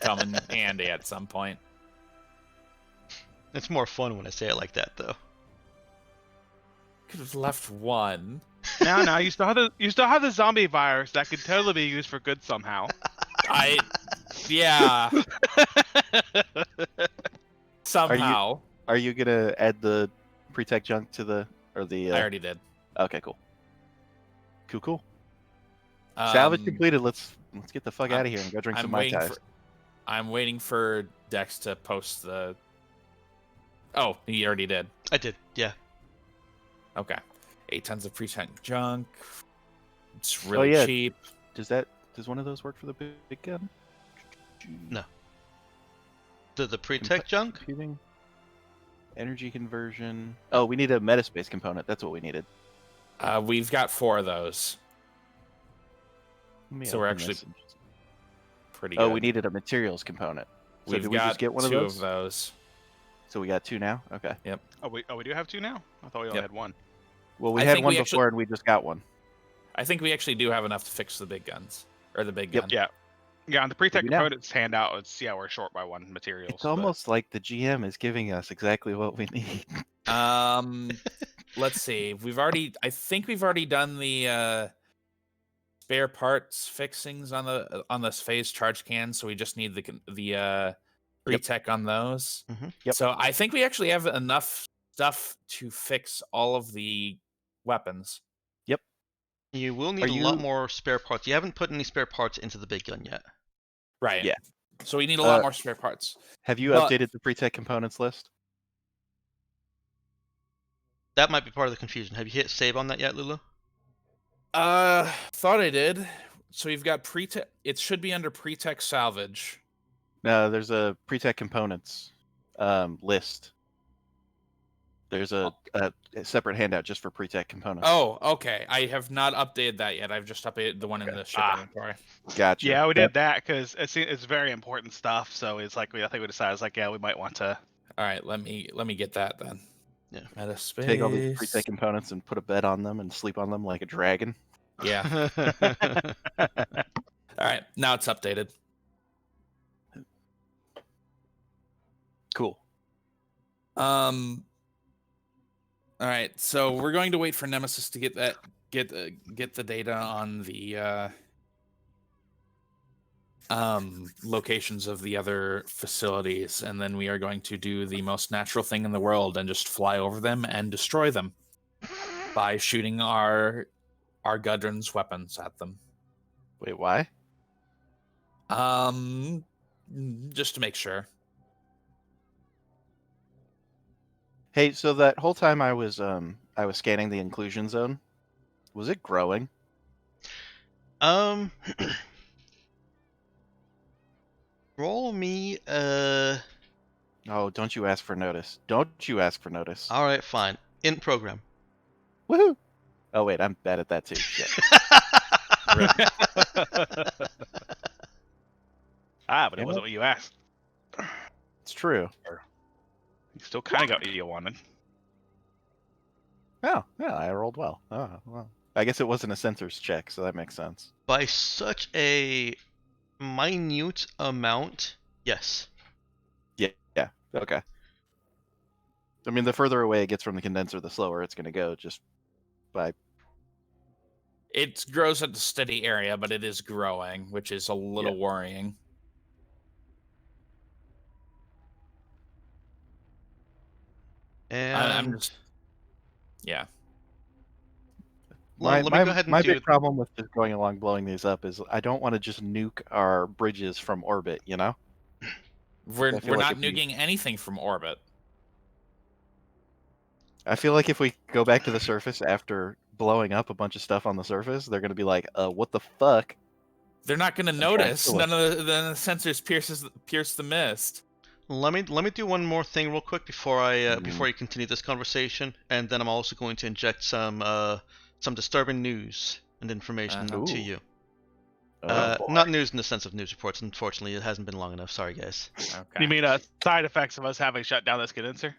come in handy at some point. It's more fun when I say it like that, though. Could have left 1. No, you still have the zombie virus that could totally be used for good somehow. Yeah. Somehow. Are you gonna add the pre-tech junk to the I already did. Okay, cool. Cool. Salvage completed. Let's get the fuck out of here and go drink some Mai Tais. I'm waiting for Dex to post the... Oh, he already did. I did, yeah. Okay. 8 tons of pre-tech junk. It's really cheap. Does one of those work for the big gun? No. The pre-tech junk? Computing. Energy conversion. Oh, we need a metaspace component. That's what we needed. We've got 4 of those. Let me So we're open actually this and just- pretty good. Oh, we needed a materials component. So We've did we got just get one 2 of those? those. So we got 2 now? Okay. Oh, we do have 2 now. I thought we only Yep. had 1. Well, we I had think one we before and we just got one. I think we actually do have enough to fix the big guns. Or the big Yep. gun. Yeah. Yeah, on the pre-tech Maybe now. components handout, we're short by 1 materials. It's almost like the GM is giving us exactly what we need. Let's see. I think we've already done the spare parts fixings on this phase charge can, so we just need the pre-tech on those. Yep. So I think we actually have enough stuff to fix all of the weapons. Yep. You will need a lot more spare parts. You haven't put any spare parts into the big gun yet. Right. Yeah. So we need a lot more spare parts. Have you But- updated the pre-tech components list? That might be part of the confusion. Have you hit save on that yet, Lulu? Thought I did. So you've got pre-tech. It should be under pre-tech salvage. No, there's a pre-tech components list. There's a separate handout just for pre-tech components. Oh, okay. I have not updated that yet. I've just updated the one in the ship inventory. Gotcha. Yeah, we did that because it's very important stuff. So it's like I think we decided it's like we might want to. All right, let me get that then. Yeah. Metaspace. Take all these pre-tech components and put a bed on them and sleep on them like a dragon. Yeah. All right, now it's updated. Cool. All right, so we're going to wait for Nemesis to get the data on the locations of the other facilities, and then we are going to do the most natural thing in the world and just fly over them and destroy them by shooting our Gudrun's weapons at them. Wait, why? Just to make sure. Hey, so that whole time I was scanning the inclusion zone, was it growing? Roll me Oh, don't you ask for notice. Don't you ask for notice. all right, fine. Int program. Woohoo! Oh wait, I'm bad at that too. Shit. But it Damn wasn't what you asked. It's true. You still kind of got what you wanted. Oh, yeah, I rolled well. Oh, well. I guess it wasn't a sensors check, so that makes sense. By such a minute amount, yes. Yeah, okay. I mean, the further away it gets from the condenser, the slower it's going to go, just by... It grows at a steady area, but it is growing, which is a little worrying. And I'm just... Yeah. Let me go ahead and my do big problem with just going along blowing these up is I don't want to just nuke our bridges from orbit, you know? We're I feel like not if we- nuking anything from orbit. I feel like if we go back to the surface after blowing up a bunch of stuff on the surface, they're going to be like, what the fuck? They're not going to trying to notice. kill None of the sensors pierce the mist. let me do one more thing real quick before you continue this conversation, and then I'm also going to inject some disturbing news and information to you. Not news in the sense of news reports. Unfortunately, it hasn't been long enough. Sorry, guys. Okay. You mean side effects of us having shut down this condenser?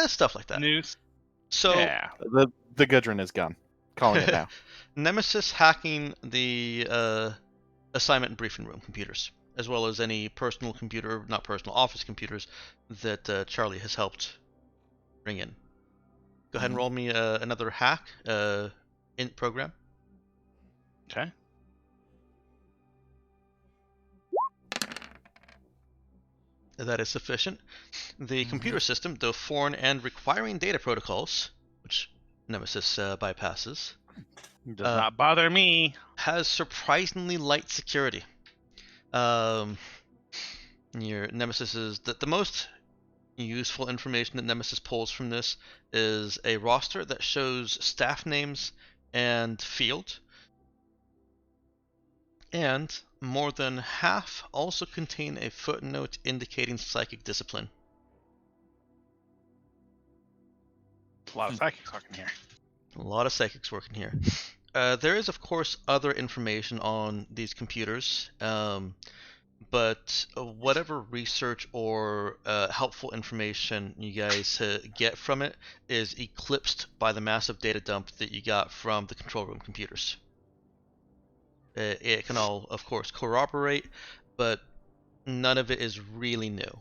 Stuff like that. News? So Yeah. The Gudrun is gone. Calling it now. Nemesis hacking the assignment and briefing room computers, as well as any not personal office computers that Charlie has helped bring in. Go ahead and roll me another hack int program. Okay. That is sufficient. The computer system, though foreign and requiring data protocols, which Nemesis bypasses, Does not bother me. has surprisingly light security. Your Nemesis is the most useful information that Nemesis pulls from this is a roster that shows staff names and field, and more than half also contain a footnote indicating psychic discipline. A lot of psychics working here. A lot of psychics working here. There is, of course, other information on these computers, but whatever research or helpful information you guys get from it is eclipsed by the massive data dump that you got from the control room computers. It can all, of course, corroborate, but none of it is really new.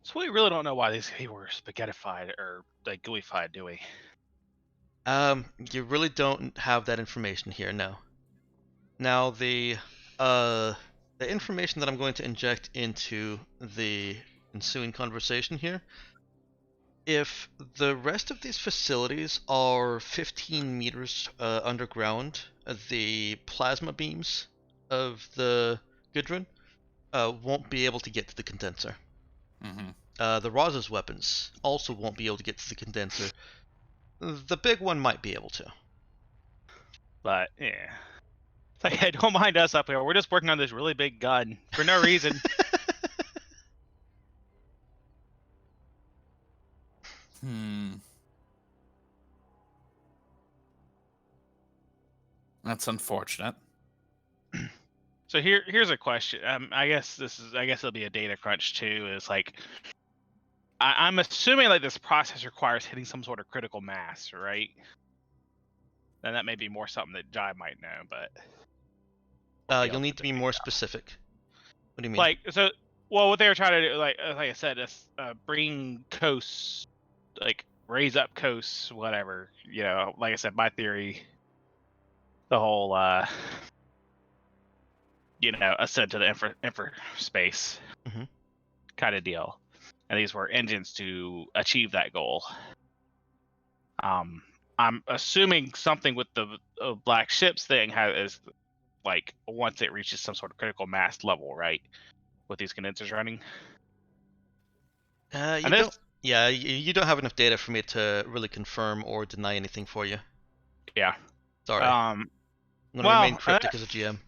So we really don't know why these people were spaghettified or like gooeyfied, do we? You really don't have that information here, no. Now the information that I'm going to inject into the ensuing conversation here, if the rest of these facilities are 15 meters underground, the plasma beams of the Gudrun won't be able to get to the condenser. The Roz's weapons also won't be able to get to the condenser. The big one might be able to. But yeah, like, hey, don't mind us up here. We're just working on this really big gun for no reason. That's unfortunate. So here's a question. I guess it'll be a data crunch too. Is like, I'm assuming like this process requires hitting some sort of critical mass, right? And that may be more something that Jai might know, but You'll need to be more specific. What do you mean? like, so, well, what they were trying to do, like I said, is bring coasts, like raise up coasts, whatever. You know, like I said, my theory, the whole ascent to the infra space kind of deal, and these were engines to achieve that goal. I'm assuming something with the black ships thing is like once it reaches some sort of critical mass level, right? With these condensers running. You don't have enough data for me to really confirm or deny anything for you. Yeah. Sorry. I'm gonna remain cryptic as a GM.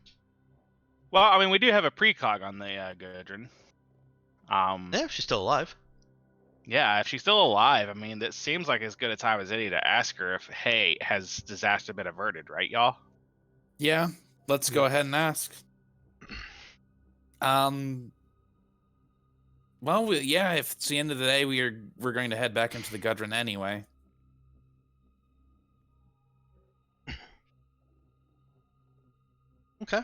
Well, I mean, we do have a precog on the Gudrun. Yeah, she's still alive. Yeah, if she's still alive, I mean, that seems like as good a time as any to ask her if, hey, has disaster been averted, right, y'all? Yeah, let's go ahead and ask. Well, if it's the end of the day, we're going to head back into the Gudrun anyway. Okay.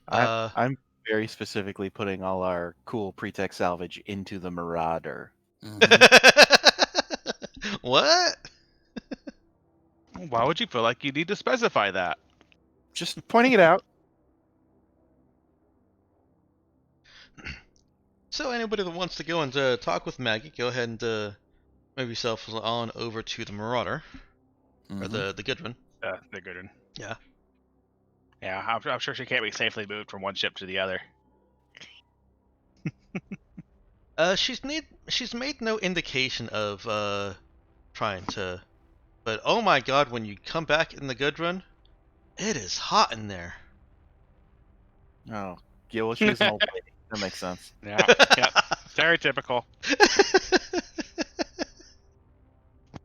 I'm very specifically putting all our cool pretext salvage into the Marauder. What? Why would you feel like you need to specify that? Just pointing it out. So anybody that wants to go and talk with Maggie, go ahead and move yourself on over to the Marauder. Or the Gudrun. The Gudrun. Yeah. Yeah, I'm sure she can't be safely moved from one ship to the other. She's made no indication of trying to, but oh my god, when you come back in the Gudrun, it is hot in there. Oh, yeah, well, she's an old lady. That makes sense. Yeah, stereotypical.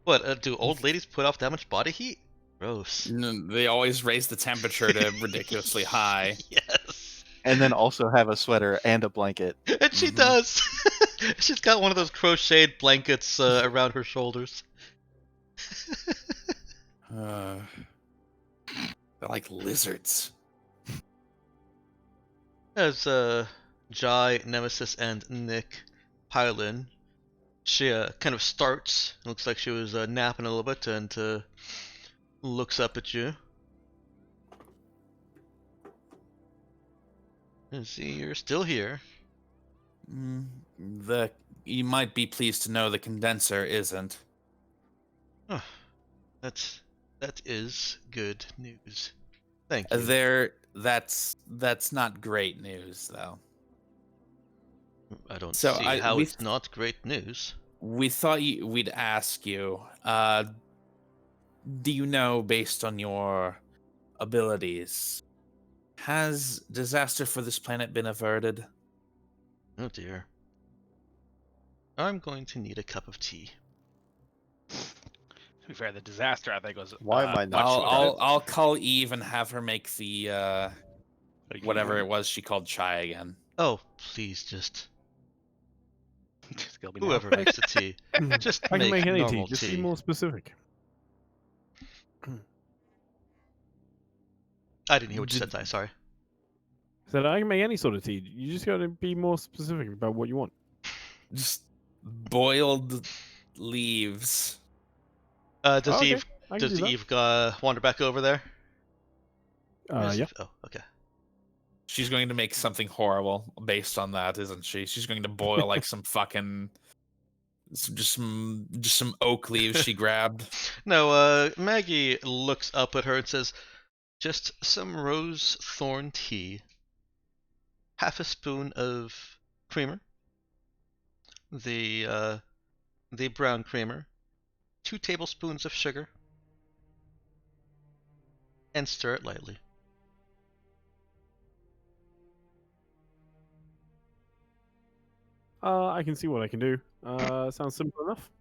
What, do old ladies put off that much body heat? Gross. They always raise the temperature to ridiculously high. Yes. And then also have a sweater and a blanket. And she does. She's got one of those crocheted blankets around her shoulders. They're like lizards. As Jai, Nemesis, and Nick pile in, she kind of starts. Looks like she was napping a little bit and looks up at you. And see, you're still here. You might be pleased to know the condenser isn't. Oh, that is good news. Thank you. That's not great news, though. I don't see how it's not great news. We thought we'd ask you. do you know, based on your abilities, has disaster for this planet been averted? Oh dear. I'm going to need a cup of tea. To be fair, the disaster I think was Why am I not much shorthanded? I'll call Eve and have her make the whatever Yeah. it was she called chai again. Oh, please just Just kill me now. whoever makes the tea, just I can make any tea. normal Just tea. be more specific. I didn't hear what you said, Ty. Sorry. Said I can make any sort of tea. You just got to be more specific about what you want. Just boiled leaves. Does Oh, okay. Eve I can do that. Eve wander back over there? Where's Yeah. Eve? Oh, okay. She's going to make something horrible based on that, isn't she? She's going to boil like some fucking just some oak leaves she grabbed. No, Maggie looks up at her and says, "Just some rose thorn tea, half a spoon of creamer, the brown creamer, 2 tablespoons of sugar, and stir it lightly." I can see what I can do. Sounds simple enough.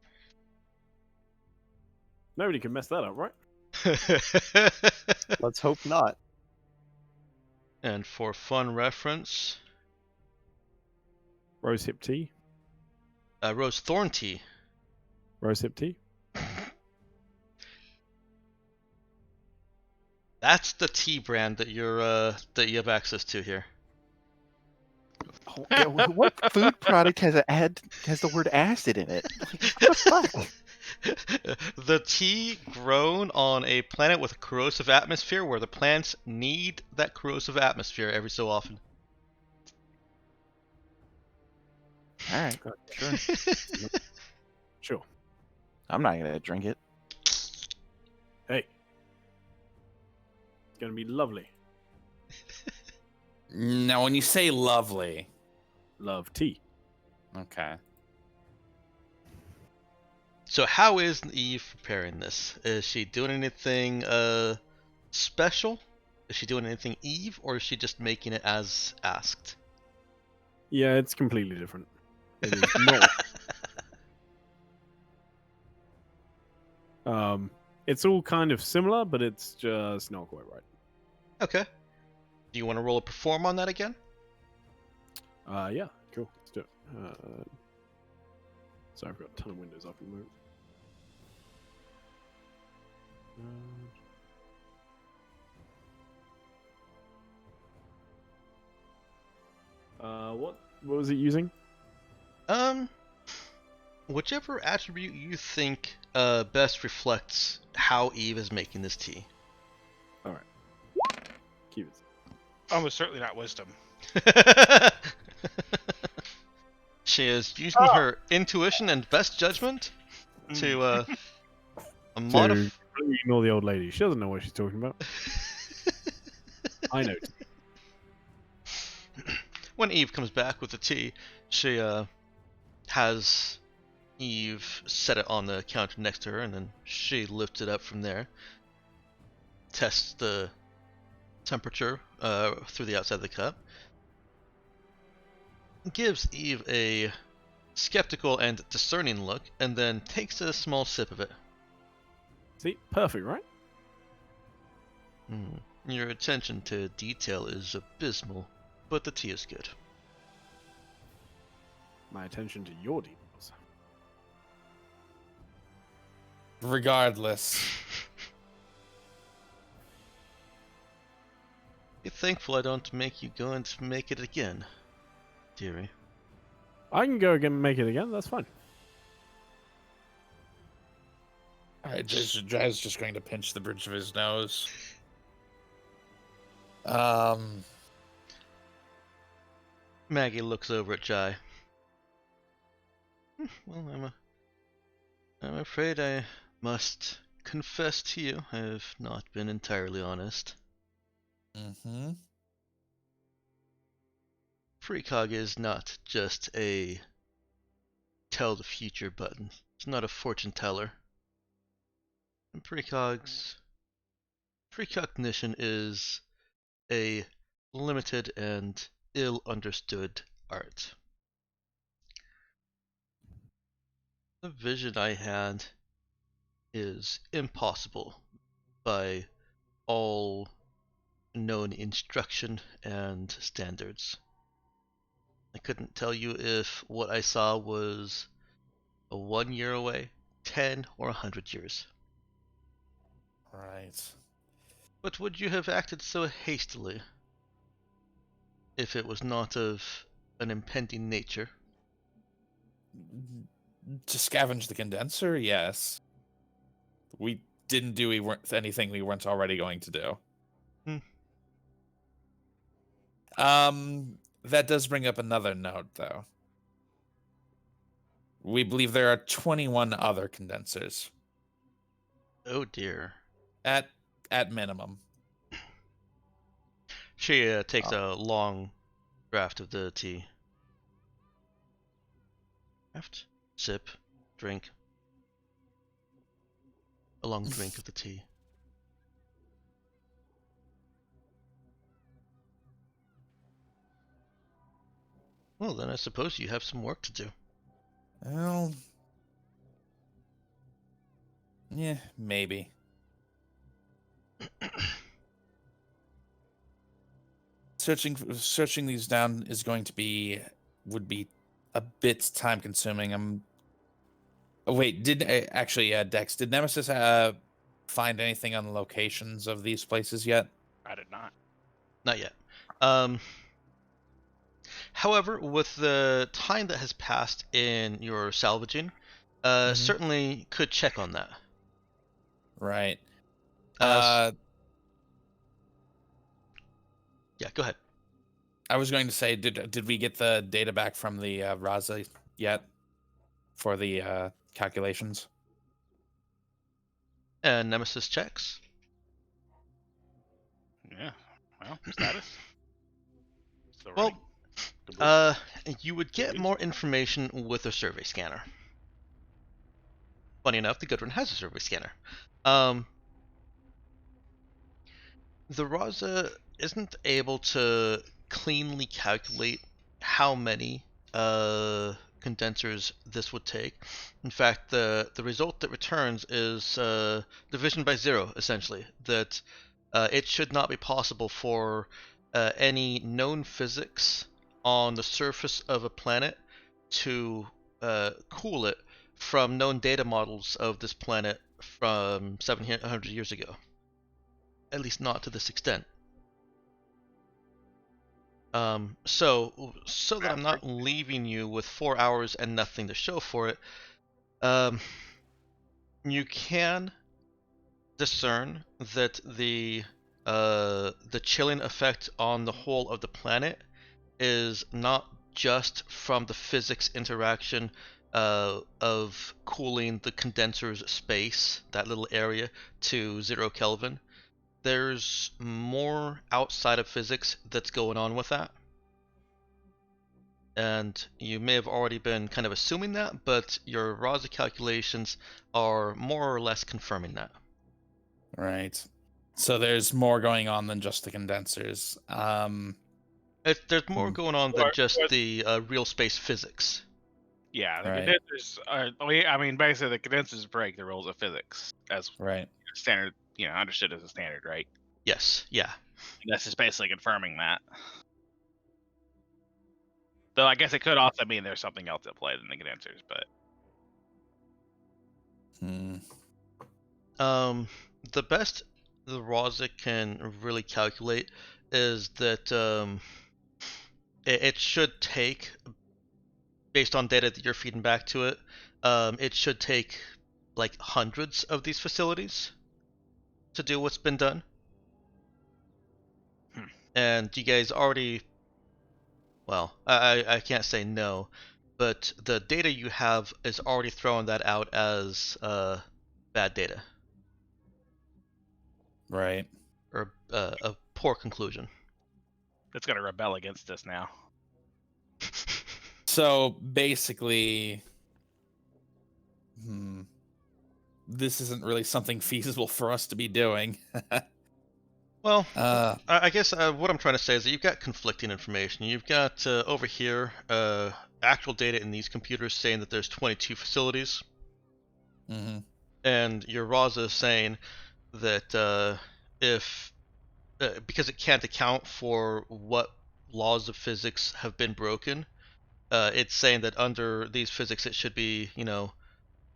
Nobody can mess that up, right? Let's hope not. And for fun reference, Rosehip tea. rose thorn tea. Rosehip tea. That's the tea brand that that you have access to here. Oh, yeah, what food product has the word acid in it? Like, what the fuck? The tea grown on a planet with a corrosive atmosphere where the plants need that corrosive atmosphere every so often. All right, sure. Sure. I'm not gonna drink it. Hey. It's gonna be lovely. Now, when you say lovely, Love tea. okay. So how is Eve preparing this? Is she doing anything special? Is she doing anything Eve, or is she just making it as asked? Yeah, it's completely different. It is not. It's all kind of similar, but it's just not quite right. Okay. Do you want to roll a perform on that again? Yeah, cool. Let's do it. Sorry, I've got a ton of windows up at the moment. What was it using? Whichever attribute you think best reflects how Eve is making this tea. Keep it. Almost certainly not wisdom. She is using her intuition and best judgment to modify. Ignore the old lady. She doesn't know what she's talking about. I know. When Eve comes back with the tea, she has Eve set it on the counter next to her, and then she lifts it up from there, tests the temperature through the outside of the cup, gives Eve a skeptical and discerning look, and then takes a small sip of it. See, perfect, right? Your attention to detail is abysmal, but the tea is good. My attention to your details. Regardless. Be thankful I don't make you go and make it again, dearie. I can go again and make it again. That's fine. Alright, Jazz just going to pinch the bridge of his nose. Maggie looks over at Jai. Well, I'm afraid I must confess to you, I have not been entirely honest. Mm-hmm. Precog is not just a tell the future button. It's not a fortune teller. Precognition is a limited and ill-understood art. The vision I had is impossible by all known instruction and standards. I couldn't tell you if what I saw was 1 year away, 10 or 100 years. Right. But would you have acted so hastily if it was not of an impending nature? To scavenge the condenser, yes. We didn't do anything we weren't already going to do. That does bring up another note, though. We believe there are 21 other condensers. Oh dear. At minimum. She takes a long draught of the tea. Draft, sip, drink. A long drink of the tea. Well, then I suppose you have some work to do. Well, yeah, maybe. Searching these down is would be a bit time consuming. Oh, wait, Dex, did Nemesis find anything on the locations of these places yet? I did not. Not yet. However, with the time that has passed in your salvaging, certainly could check on that. Right. Yeah, go ahead. I was going to say, did we get the data back from the Raza yet for the calculations? And Nemesis checks. Yeah. Well, status. Still Well, running. you would get more information with a survey scanner. Funny enough, the good one has a survey scanner. The Raza isn't able to cleanly calculate how many condensers this would take. In fact, the result that returns is division by 0, essentially. That it should not be possible for any known physics on the surface of a planet to cool it from known data models of this planet from 700 years ago. At least not to this extent. So that I'm not leaving you with 4 hours and nothing to show for it, you can discern that the chilling effect on the whole of the planet is not just from the physics interaction of cooling the condenser's space, that little area, to 0 Kelvin. There's more outside of physics that's going on with that. And you may have already been kind of assuming that, but your Raza calculations are more or less confirming that. Right. So there's more going on than just the condensers. There's more going on than just the real space physics. Yeah, the condensers are. I mean, basically, the condensers break the rules of physics as standard. Understood as a standard, right? Yes. Yeah. And that's just basically confirming that. Though I guess it could also mean there's something else at play than the condensers, but. The best the Raza can really calculate is that it should take, based on data that you're feeding back to it, it should take like hundreds of these facilities to do what's been done. And you guys already, well, I can't say no, but the data you have is already throwing that out as bad data. Right. Or a poor conclusion. It's going to rebel against us now. So basically, this isn't really something feasible for us to be doing. Well, I guess what I'm trying to say is that you've got conflicting information. You've got over here actual data in these computers saying that there's 22 facilities, and your Raza is saying that if because it can't account for what laws of physics have been broken, it's saying that under these physics it should be,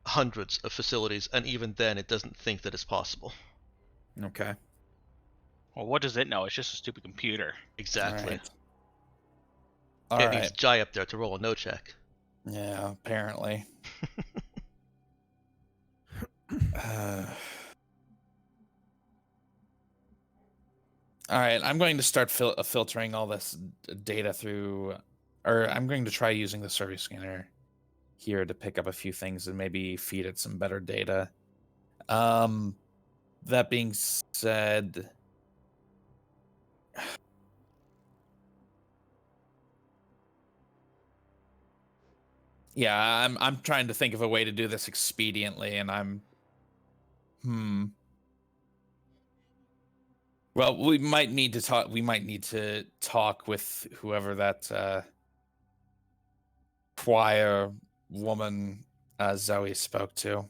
hundreds of facilities, and even then it doesn't think that it's possible. Okay. Well, what does it know? It's just a stupid computer. Exactly. All It right. needs Jai up there to roll a no check. Yeah, apparently. All right, I'm going to start filtering all this data through, or I'm going to try using the survey scanner here to pick up a few things and maybe feed it some better data. That being said, yeah, I'm trying to think of a way to do this expediently, and I'm Well, we might need to talk. We might need to talk with whoever that choir woman Zoe spoke to.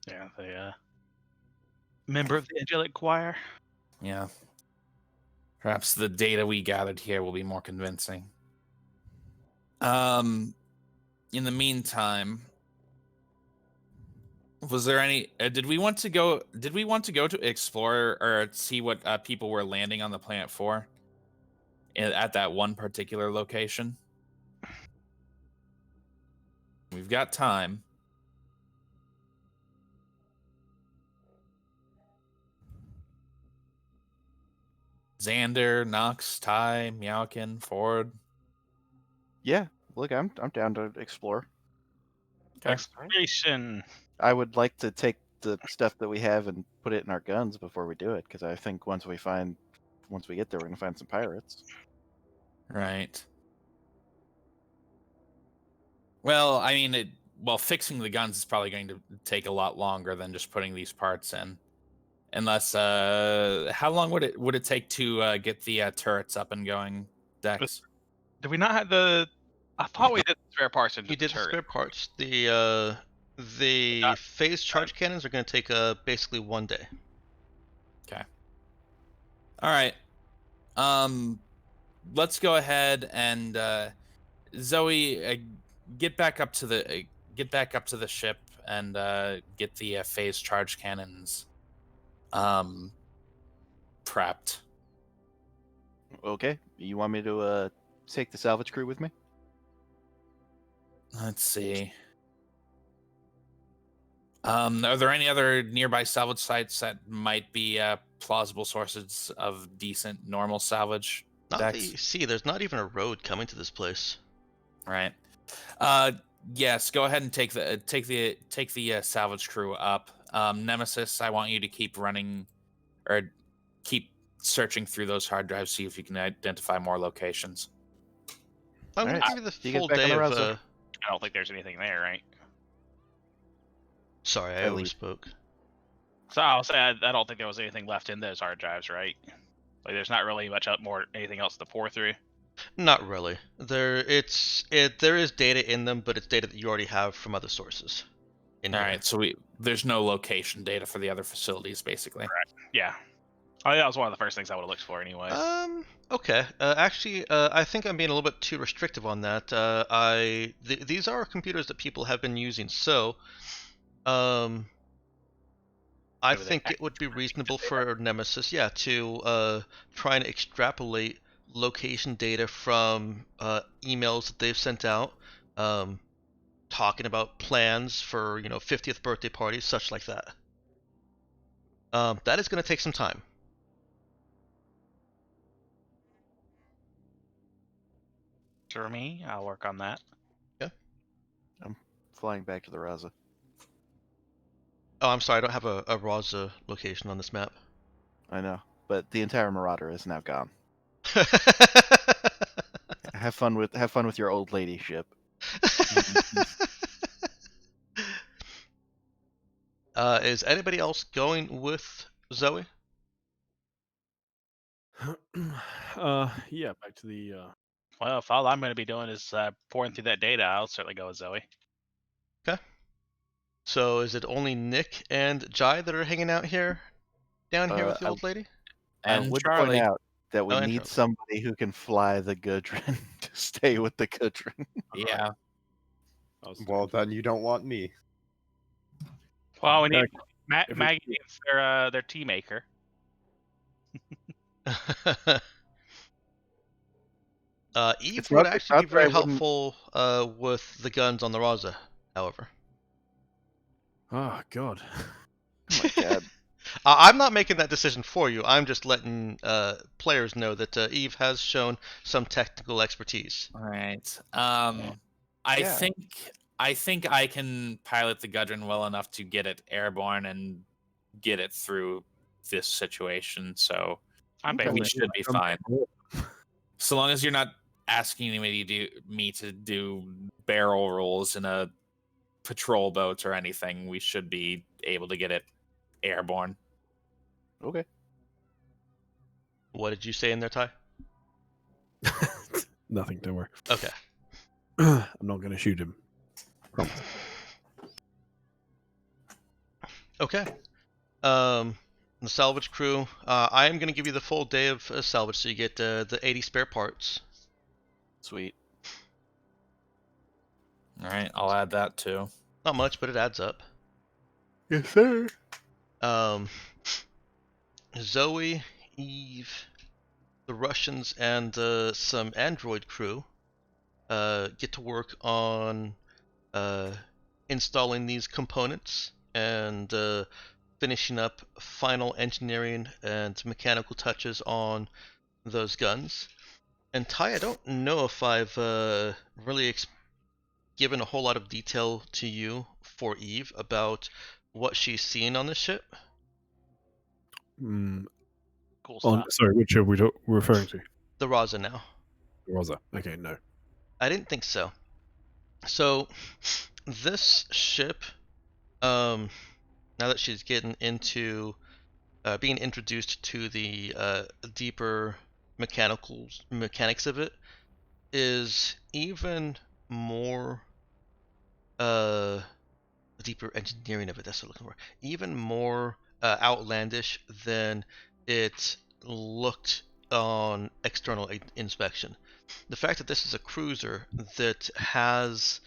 Yeah, the member of the angelic choir. Yeah. Perhaps the data we gathered here will be more convincing. In the meantime, was there any? Did we want to go to explore or see what people were landing on the planet for? At that one particular location. We've got time. Xander, Knox, Ty, Meowkin, Ford. Yeah, look, I'm down to explore. Exploration. I would like to take the stuff that we have and put it in our guns before we do it, because I think once we get there, we're gonna find some pirates. Right. Well, I mean, fixing the guns is probably going to take a lot longer than just putting these parts in. Unless, how long would it take to get the turrets up and going, Dex? Did we not have the? I thought we did the spare parts into You the did the turret. spare parts. The phase charge cannons are going to take basically 1 day. Okay. All right. Let's go ahead and Zoe, get back up to the ship and get the phase charge cannons prepped. Okay, you want me to take the salvage crew with me? Let's see. Are there any other nearby salvage sites that might be plausible sources of decent normal salvage? Not Dex? that you see, there's not even a road coming to this place. Right. Yes. Go ahead and take the salvage crew up. Nemesis, I want you to keep running, or keep searching through those hard drives, see if you can identify more locations. I'm going to Alright, give you the you get full back on day the of. Raza. I don't think there's anything there, right? Sorry, I At least. overspoke. So I'll say I don't think there was anything left in those hard drives, right? Like, there's not really much anything else to pour through. Not really. There is data in them, but it's data that you already have from other sources. All right, so there's no location data for the other facilities, basically. Right. Yeah. Oh, that was one of the first things I would have looked for, anyways. Okay. Actually, I think I'm being a little bit too restrictive on that. These are computers that people have been using, so, I think it would be reasonable for Nemesis, to try and extrapolate location data from emails that they've sent out, talking about plans for 50th birthday parties, such like that. That is going to take some time. For me, I'll work on that. Yeah. I'm flying back to the Raza. Oh, I'm sorry, I don't have a Raza location on this map. I know, but the entire Marauder is now gone. Have fun with your old lady ship. Is anybody else going with Zoe? Yeah, back to the. Well, if all I'm going to be doing is pouring through that data, I'll certainly go with Zoe. Okay. So is it only Nick and Jai that are hanging out here, down here with the old lady? I And would Charlie. point out that we Oh, and need Charlie. somebody who can fly the Gudrun to stay with the Gudrun. Yeah. Well, then you don't want me. Well, we need if it's- Maggie needs their tea maker. Eve It's would not- it's actually be not that I very wouldn't- helpful with the guns on the Raza, however. Oh God. Oh my god. I'm not making that decision for you. I'm just letting players know that Eve has shown some technical expertise. All right. Yeah. I think I can pilot the Gudrun well enough to get it airborne and get it through this situation. So I'm we basically should be fine. So long as you're not asking me to do barrel rolls in a patrol boat or anything, we should be able to get it airborne. Okay. What did you say in there, Ty? Nothing. Don't worry. Okay. I'm not going to shoot him. Okay. The salvage crew. I am going to give you the full day of salvage, so you get the 80 spare parts. Sweet. All right, I'll add that too. Not much, but it adds up. Yes, sir. Zoe, Eve, the Russians, and some android crew get to work on installing these components and finishing up final engineering and mechanical touches on those guns. And Ty, I don't know if I've really given a whole lot of detail to you for Eve about what she's seen on the ship. cool stuff. Sorry, which are we referring to? The Raza now. Raza. Okay, no. I didn't think so. So, this ship, now that she's getting into being introduced to the deeper mechanics of it, is even more deeper engineering of it. That's what I'm looking for. Even more outlandish than it looked on external inspection. The fact that this is a cruiser that has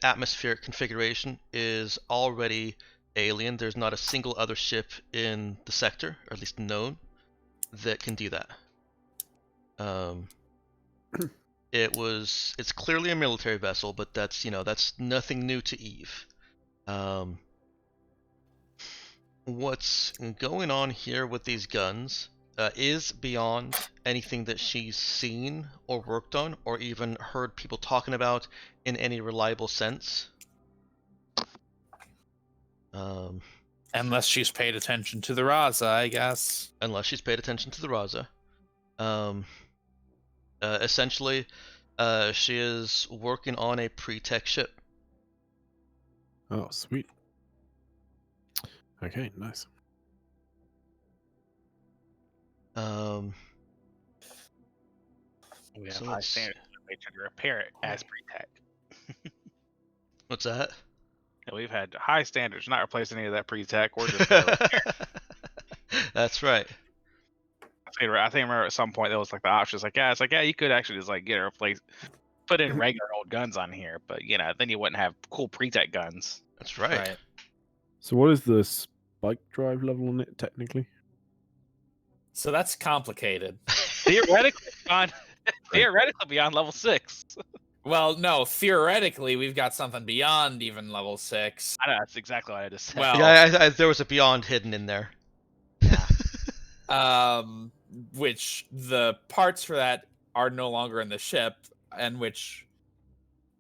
atmospheric configuration is already alien. There's not a single other ship in the sector, or at least known, that can do that. It's clearly a military vessel, but that's nothing new to Eve. What's going on here with these guns is beyond anything that she's seen or worked on or even heard people talking about in any reliable sense. Unless she's paid attention to the Raza, I guess. Unless she's paid attention to the Raza. Essentially, she is working on a pre-tech ship. Oh, sweet. Okay, nice. We have So high let's- standards to make sure to repair it as pre-tech. What's that? And we've had high standards, not replace any of that pre-tech. We're just gonna repair. That's right. I remember at some point there was like the option. It's like, yeah, you could actually just like get a replace, put in regular old guns on here, but then you wouldn't have cool pre-tech guns. That's right. So what is the spike drive level on it technically? So that's complicated. Theoretically beyond level 6. Well, no, theoretically, we've got something beyond even level 6. I know that's exactly what I just said. Well, Yeah, there was a beyond hidden in there. Which the parts for that are no longer in the ship, and which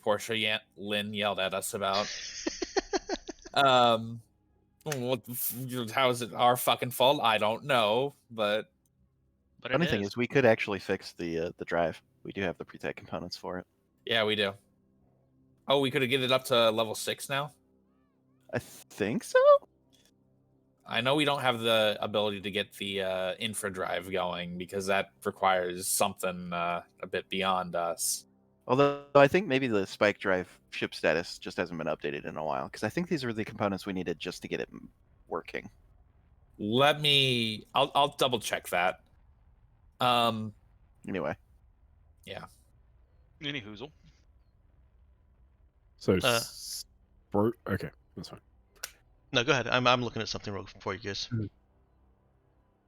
Portia Lynn yelled at us about. How is it our fucking fault? I don't know, but Funny thing is, we could actually fix the drive. We do have the pre-tech components for it. yeah, we do. Oh, we could have get it up to level 6 now. I think so. I know we don't have the ability to get the infra drive going because that requires something a bit beyond us. Although I think maybe the spike drive ship status just hasn't been updated in a while, because I think these are the components we needed just to get it working. I'll double check that. Anyway. Yeah. Any hoozle. So, okay, that's fine. No, go ahead. I'm looking at something real for you guys.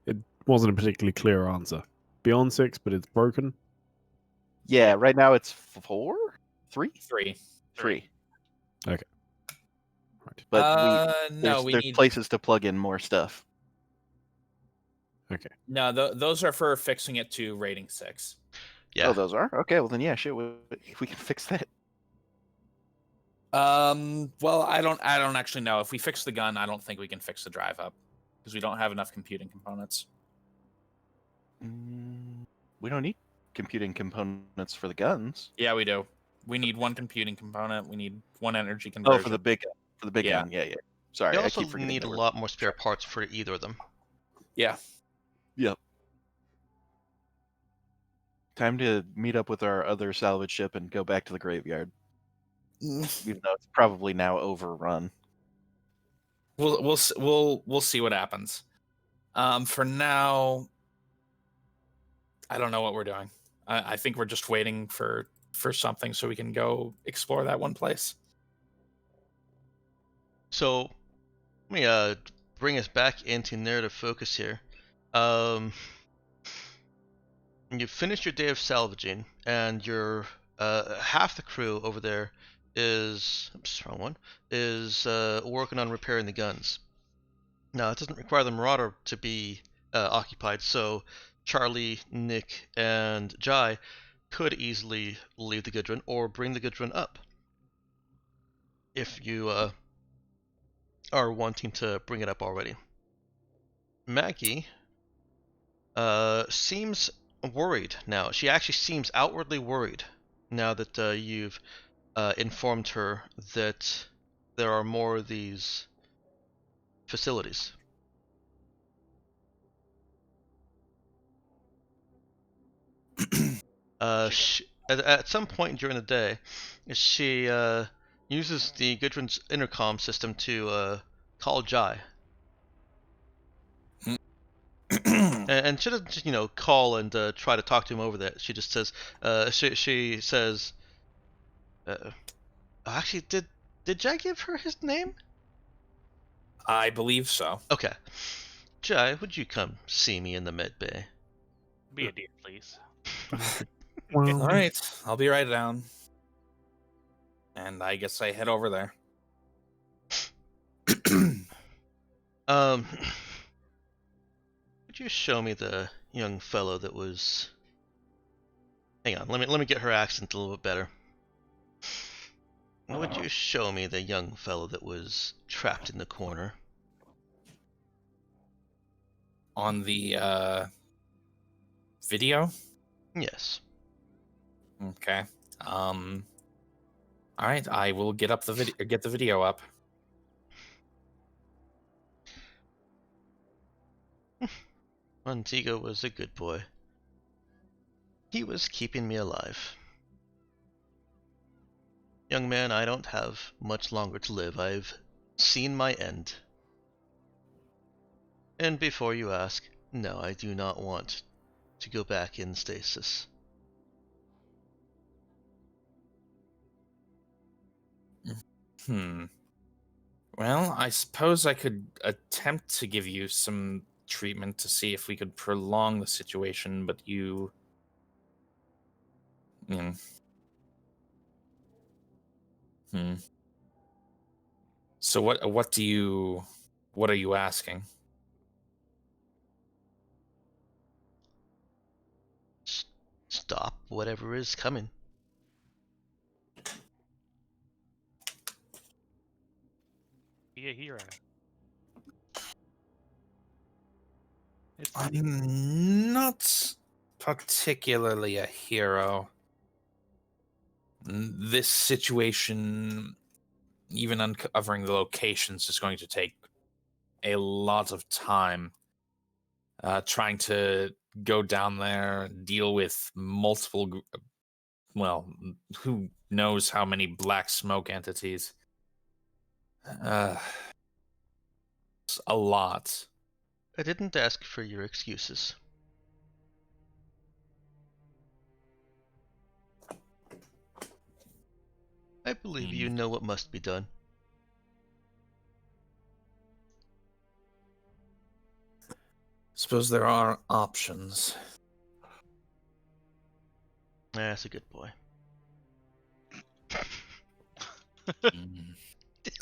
It wasn't a particularly clear answer. Beyond 6, but it's broken. Yeah, right now it's 4? 3? 3. 3. Okay. Right. But no, we there's need places to plug in more stuff. Okay. No, those are for fixing it to rating 6. Yeah. Oh, those are? Okay, well then yeah, shit, if we can fix that. Well, I don't actually know. If we fix the gun, I don't think we can fix the drive up because we don't have enough computing components. We don't need computing components for the guns. Yeah, we do. We need 1 computing component. We need 1 energy conversion. Oh, for the big gun. Yeah. Sorry, You I also keep forgetting need a that lot more spare parts for either of them. Yeah. Yep. Time to meet up with our other salvage ship and go back to the graveyard. Even though it's probably now overrun. We'll see what happens. For now, I don't know what we're doing. I think we're just waiting for something so we can go explore that one place. So, let me bring us back into narrative focus here. You finished your day of salvaging, and your half the crew over there is wrong one is working on repairing the guns. Now, it doesn't require the Marauder to be occupied, so Charlie, Nick, and Jai could easily leave the Gudrun or bring the Gudrun up if you are wanting to bring it up already. Maggie seems worried now. She actually seems outwardly worried now that you've informed her that there are more of these facilities. At some point during the day, she uses the Gudrun's intercom system to call Jai. And she doesn't just, call and try to talk to him over that. She just says, she says, actually, did Jai give her his name? I believe so. Okay. Jai, would you come see me in the med bay? Be a dear, please. All right, I'll be right down. And I guess I head over there. Would you show me the young fellow that was... Hang on, let me get her accent a little bit better. Would you show me the young fellow that was trapped in the corner? On the video? Yes. Okay. All right, I will get the video up. Montego was a good boy. He was keeping me alive. Young man, I don't have much longer to live. I've seen my end. And before you ask, no, I do not want to go back in stasis. Well, I suppose I could attempt to give you some treatment to see if we could prolong the situation, but you... So what are you asking? Stop whatever is coming. Be a hero. I'm not particularly a hero. This situation even uncovering the locations is going to take a lot of time. Trying to go down there, deal with multiple, well, who knows how many black smoke entities. It's a lot. I didn't ask for your excuses. I believe you know what must be done. Suppose there are options. That's a good boy.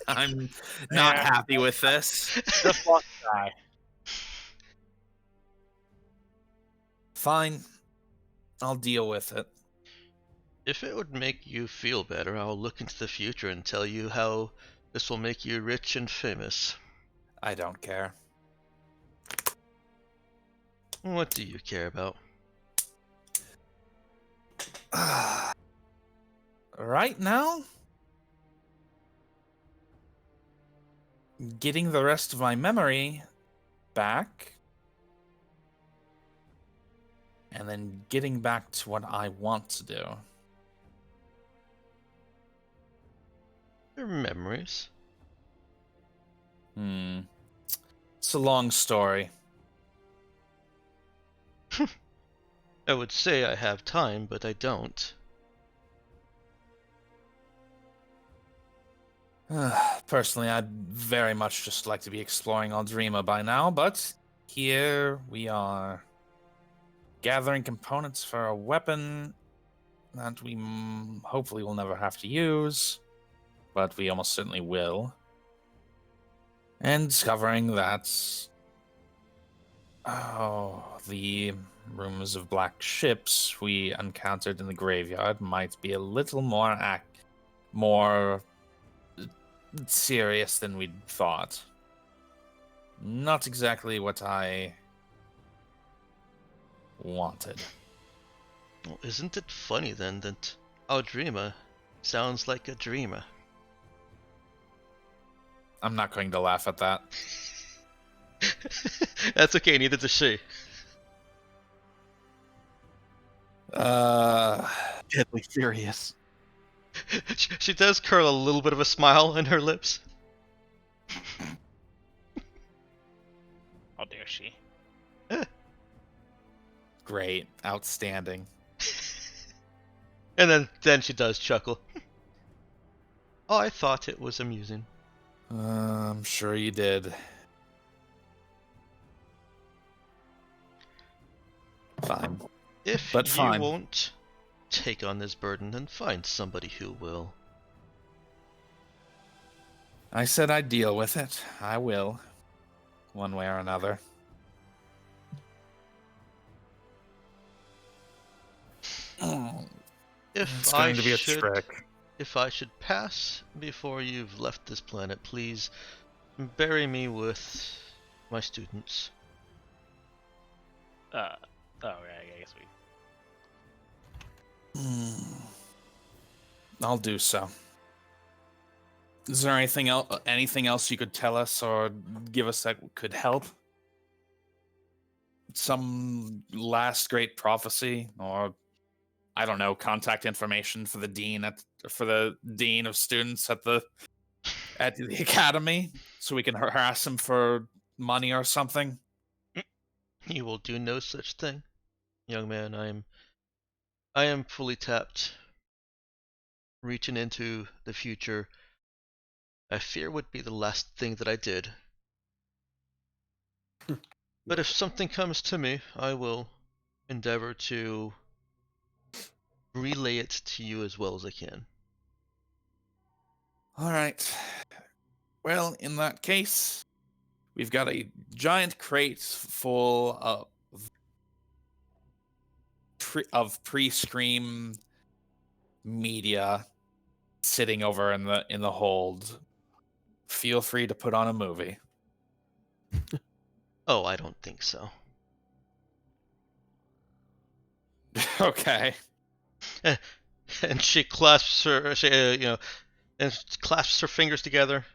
I'm not happy with this. Just walk by. Fine. I'll deal with it. If it would make you feel better, I'll look into the future and tell you how this will make you rich and famous. I don't care. What do you care about? Right now? Getting the rest of my memory back. And then getting back to what I want to do. Your memories? It's a long story. I would say I have time, but I don't. Personally, I'd very much just like to be exploring Aldrima by now, but here we are. Gathering components for a weapon that we hopefully will never have to use, but we almost certainly will. And discovering that the rumors of black ships we encountered in the graveyard might be a little more serious than we'd thought. Not exactly what I wanted. Well, isn't it funny then that Aldrima sounds like a dreamer? I'm not going to laugh at that. That's okay, neither does she. Deadly serious. She does curl a little bit of a smile in her lips. How dare she? Great. Outstanding. And then she does chuckle. Oh, I thought it was amusing. I'm sure you did. Fine. If But you fine. won't take on this burden, then find somebody who will. I said I'd deal with it. I will. One way or another. It's going to be a trick. If I should pass before you've left this planet, please bury me with my students. Oh, yeah, I guess we. I'll do so. Is there anything else you could tell us or give us that could help? Some last great prophecy, or I don't know, contact information for the dean of students at the academy, so we can harass him for money or something. You will do no such thing, young man. I am fully tapped. Reaching into the future, I fear would be the last thing that I did. But if something comes to me, I will endeavor to relay it to you as well as I can. All right. Well, in that case, we've got a giant crate full of pre-scream media sitting over in the hold. Feel free to put on a movie. Oh, I don't think so. Okay. And she clasps her, and clasps her fingers together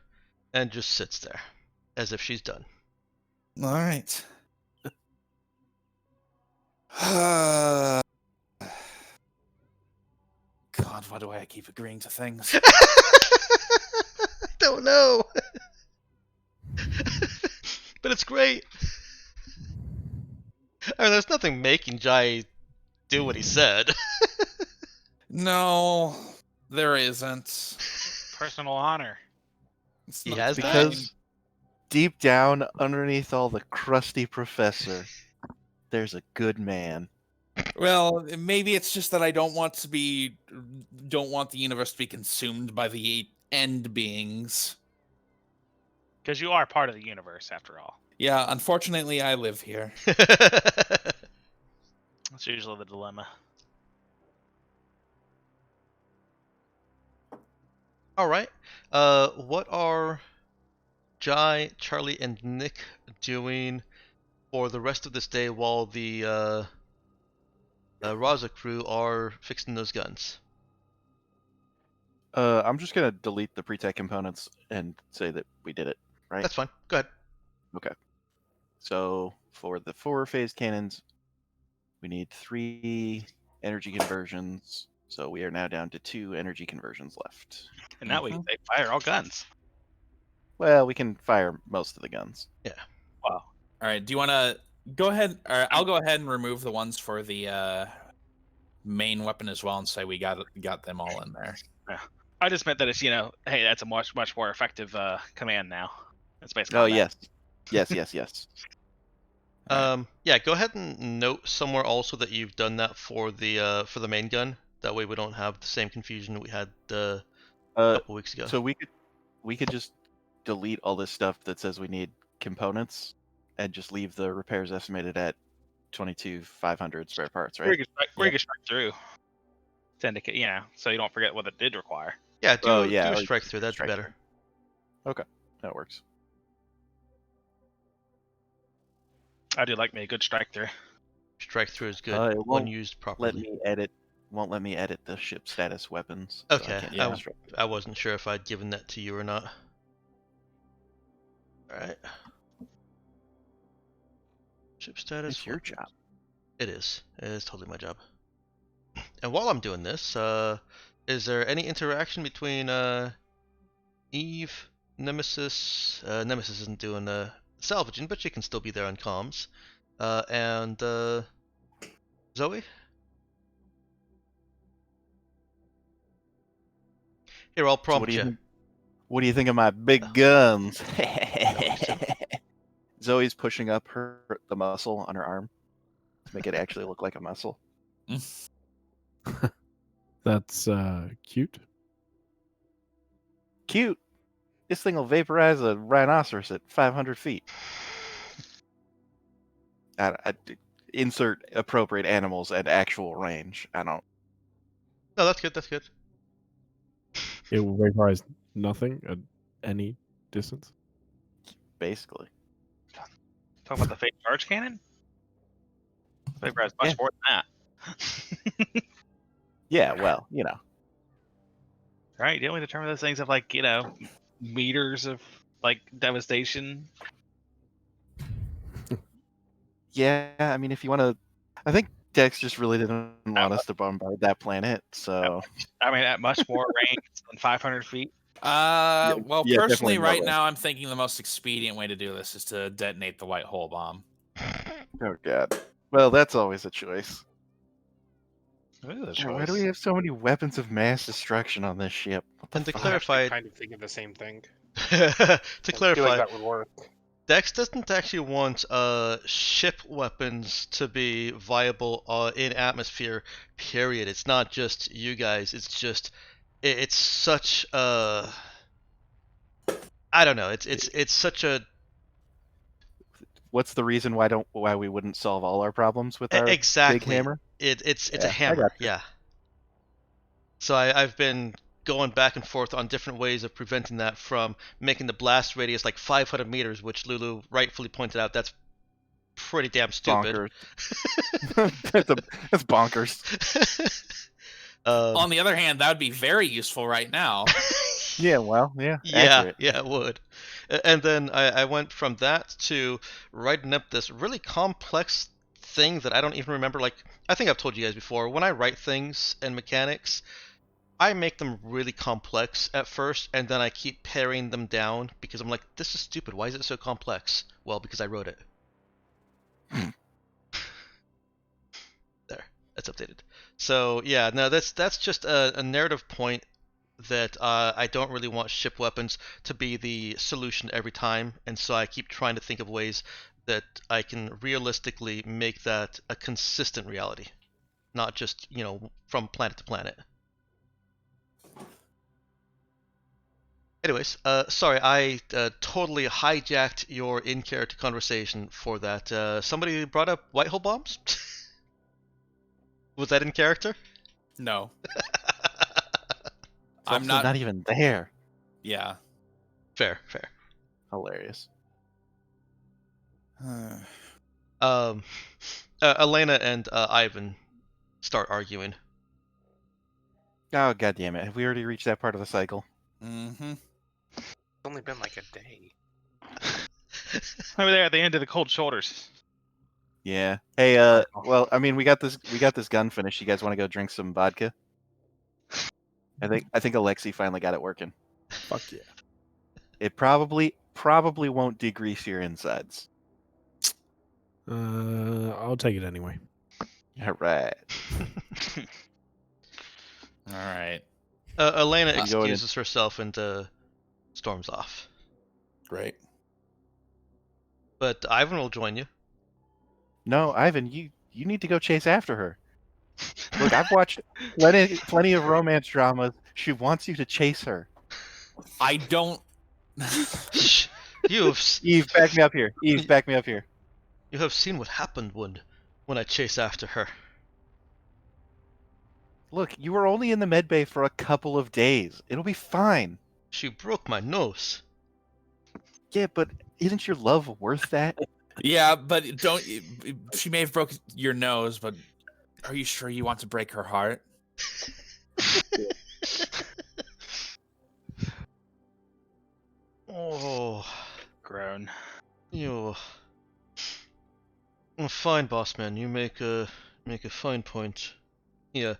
and just sits there as if she's done. All right. God, why do I keep agreeing to things? I don't know. But it's great. I mean, there's nothing making Jai do what he said. No, there isn't. Personal honor. It's He not has that? Because deep down, underneath all the crusty professor, there's a good man. Well, maybe it's just that I don't want the universe to be consumed by the end beings. Because you are part of the universe, after all. Yeah, unfortunately, I live here. That's usually the dilemma. All right. What are Jai, Charlie, and Nick doing for the rest of this day while the Raza crew are fixing those guns? I'm just gonna delete the pre-tech components and say that we did it, right? That's fine. Go ahead. Okay. So for the 4-phase cannons, we need 3 energy conversions. So we are now down to 2 energy conversions left. And now they fire all guns. Well, we can fire most of the guns. Yeah. Wow. All right. Do you want to go ahead? Or I'll go ahead and remove the ones for the main weapon as well, and say we got them all in there. Yeah. I just meant that it's hey, that's a much more effective command now. It's basically. Oh yes, yes. Yeah. Go ahead and note somewhere also that you've done that for the main gun. That way we don't have the same confusion we had a couple weeks ago. So we could just delete all this stuff that says we need components and just leave the repairs estimated at 22,500 spare parts, right? Where you can strike through to indicate, so you don't forget what it did require. Yeah, do yeah, a strike through. That'd be strike better. Okay, that works. I do like me a good strike through. Strike through is good It when won't used properly. Won't let me edit the ship status weapons. Okay, So I can't yeah. use strike. I wasn't sure if I'd given that to you or not. Alright. Ship status. It's your job. It is. It is totally my job. And while I'm doing this, is there any interaction between Eve, Nemesis? Nemesis isn't doing salvaging, but she can still be there on comms. And Zoe? Here, I'll prompt you. What do you think of my big guns? Zoe's pushing up the muscle on her arm to make it actually look like a muscle. That's cute. Cute. This thing will vaporize a rhinoceros at 500 feet. I insert appropriate animals at actual range. I don't. No, that's good. That's good. It will vaporize nothing at any distance. Basically. Talking about the fake charge cannon? Vaporize much more than that. Yeah, well, Right? Didn't we determine those things have meters of devastation? Yeah, I mean, if you want to, I think Dex just really didn't want us to bombard that planet, so. I mean, at much more range than 500 feet. Well, yeah, personally, definitely right more. now, I'm thinking the most expedient way to do this is to detonate the white hole bomb. Oh god. Well, that's always a choice. It is a God, why choice. do we have so many weapons of mass destruction on this ship? What the And to fuck? clarify, Kind of thinking the same thing. to I feel like clarify, that would work. Dex doesn't actually want ship weapons to be viable in atmosphere. Period. It's not just you guys. It's just it's such a I don't know. It's such a What's the reason why we wouldn't solve all our problems with our exactly. big hammer? It's Yeah, a I hammer. gotcha. Yeah. So I've been going back and forth on different ways of preventing that from making the blast radius like 500 meters, which Lulu rightfully pointed out that's pretty damn stupid. Bonkers. That's bonkers. On the other hand, that would be very useful right now. Yeah, well, yeah, Yeah, accurate. yeah, it would. And then I went from that to writing up this really complex thing that I don't even remember. Like, I think I've told you guys before, when I write things and mechanics, I make them really complex at first, and then I keep paring them down because I'm like, this is stupid. Why is it so complex? Well, because I wrote it. There, that's updated. So yeah, no, that's just a narrative point that I don't really want ship weapons to be the solution every time, and so I keep trying to think of ways that I can realistically make that a consistent reality, not just, from planet to planet. Anyways, sorry, I totally hijacked your in-character conversation for that. Somebody brought up white hole bombs? Was that in character? No. It's also not even there. Yeah. Fair. Hilarious. Elena and Ivan start arguing. Oh, god damn it. Have we already reached that part of the cycle? Mm-hmm. It's only been like a day. Over there at the end of the cold shoulders. Yeah. Hey, well, I mean, we got this gun finished. You guys want to go drink some vodka? I think Alexi finally got it working. Fuck yeah. It probably won't degrease your insides. I'll take it anyway. All right. All right. Elena I'm going excuses herself and storms off. Great. But Ivan will join you. No, Ivan, you need to go chase after her. Look, I've watched plenty of romance dramas. She wants you to chase her. I don't. Shh. Eve, back me up here. Eve, back me up here. You have seen what happened when I chase after her. Look, you were only in the med bay for a couple of days. It'll be fine. She broke my nose. Yeah, but isn't your love worth that? Yeah, but don't. She may have broken your nose, but are you sure you want to break her heart? Oh, Groan. you. Fine, boss man. You make a fine point. Yeah.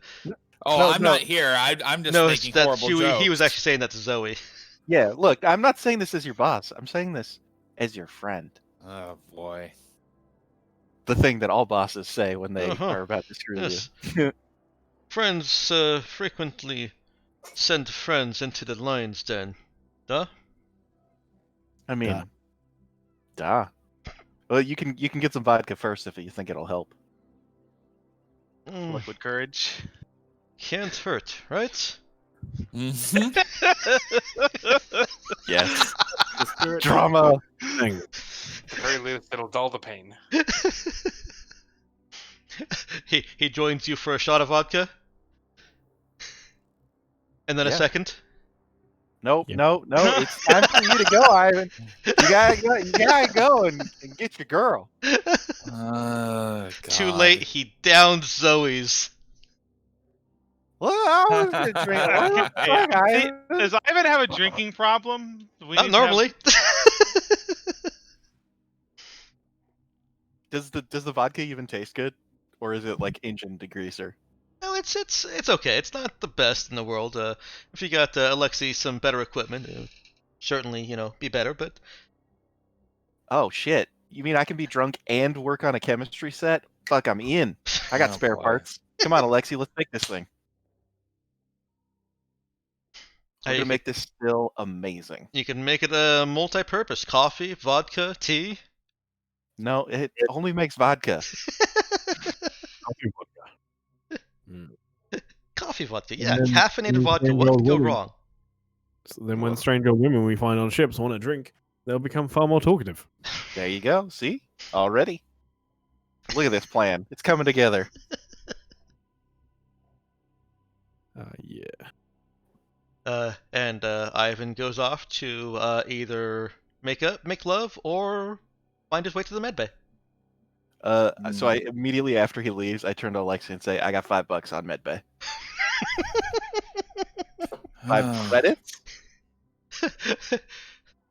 Oh, No, I'm no. not here. I'm just No, making that's horrible jokes. he was actually saying that to Zoe. Yeah, look, I'm not saying this as your boss. I'm saying this as your friend. Oh boy. The thing that all bosses say when they Uh-huh. are about to screw Yes. you. Friends frequently send friends into the lion's den. Duh? I mean, duh. Well, you can get some vodka first if you think it'll help. Liquid courage. Can't hurt, right? Mm-hmm. Yes. The spirit Drama. thing. At the very least, it'll dull the pain. he joins you for a shot of vodka? And then a Yeah. second? Nope, Yeah. no. It's time for you to go, Ivan. You gotta go and get your girl. Too late, he downed Zoe's. Well, I was gonna drink. What the fuck, Ivan? Does Ivan have a drinking problem? We Not need to have- normally. Does the vodka even taste good, or is it like engine degreaser? No, it's okay. It's not the best in the world. If you got Alexi some better equipment, it would certainly be better. But Oh shit! You mean I can be drunk and work on a chemistry set? Fuck, I'm in. I got Oh, spare boy. parts. Come on, Alexi, let's make this thing. We're Hey, gonna make this still amazing. you can make it a multi-purpose: coffee, vodka, tea. No, it only makes vodka. Coffee vodka. Coffee vodka, And yeah, then caffeinated you vodka. can What roll could go women. wrong? So then when stranger women we find on ships want a drink, they'll become far more talkative. There you go. See? Already. Look at this plan. It's coming together. Yeah. And Ivan goes off to either make love, or find his way to the medbay. So I immediately after he leaves, I turn to Alexi and say, I got $5 on MedBay. 5 credits?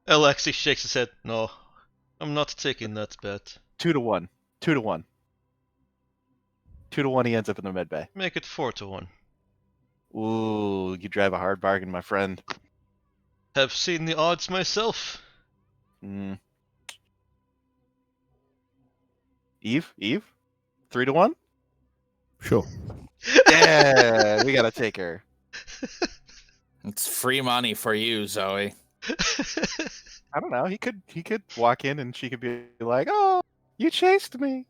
Alexei shakes his head. No, I'm not taking that bet. 2-1. 2-1. 2-1. He ends up in the med bay. Make it 4-1. Ooh, you drive a hard bargain, my friend. Have seen the odds myself. Mm. Eve, 3-1. Sure. Yeah, we gotta take her. It's free money for you, Zoe. I don't know. He could walk in and she could be like, "Oh, you chased me."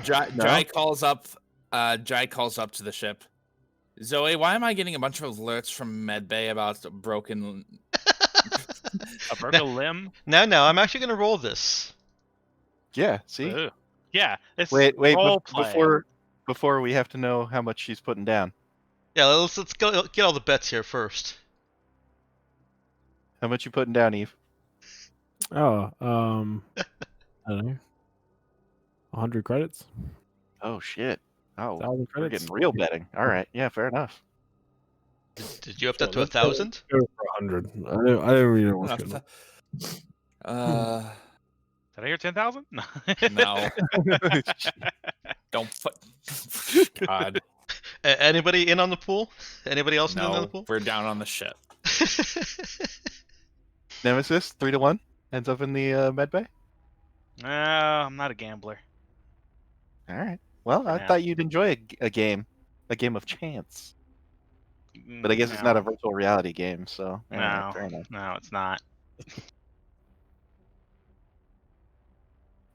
Jai calls up. Jai calls up to the ship. Zoe, why am I getting a bunch of alerts from Medbay about a broken limb? No, I'm actually gonna roll this. Yeah. See. Ooh. Yeah. It's Wait. role play. Before we have to know how much she's putting down. Yeah, let's go get all the bets here first. How much you putting down, Eve? Oh, I don't know. 100 credits. Oh shit. Oh, 1,000 we're credits. getting real betting. All right. Yeah, fair enough. Did you up that to Let's 1,000? Go for 100. I don't really know what's going on. Did I hear 10,000? No. Don't put. God. Anybody in on the pool? Anybody else in on the No, pool? we're down on the ship. Nemesis 3-1 ends up in the med bay. No, I'm not a gambler. All right. Well, I thought you'd enjoy a game of chance. But I guess it's not a virtual reality game, so No, fair enough. no, it's not.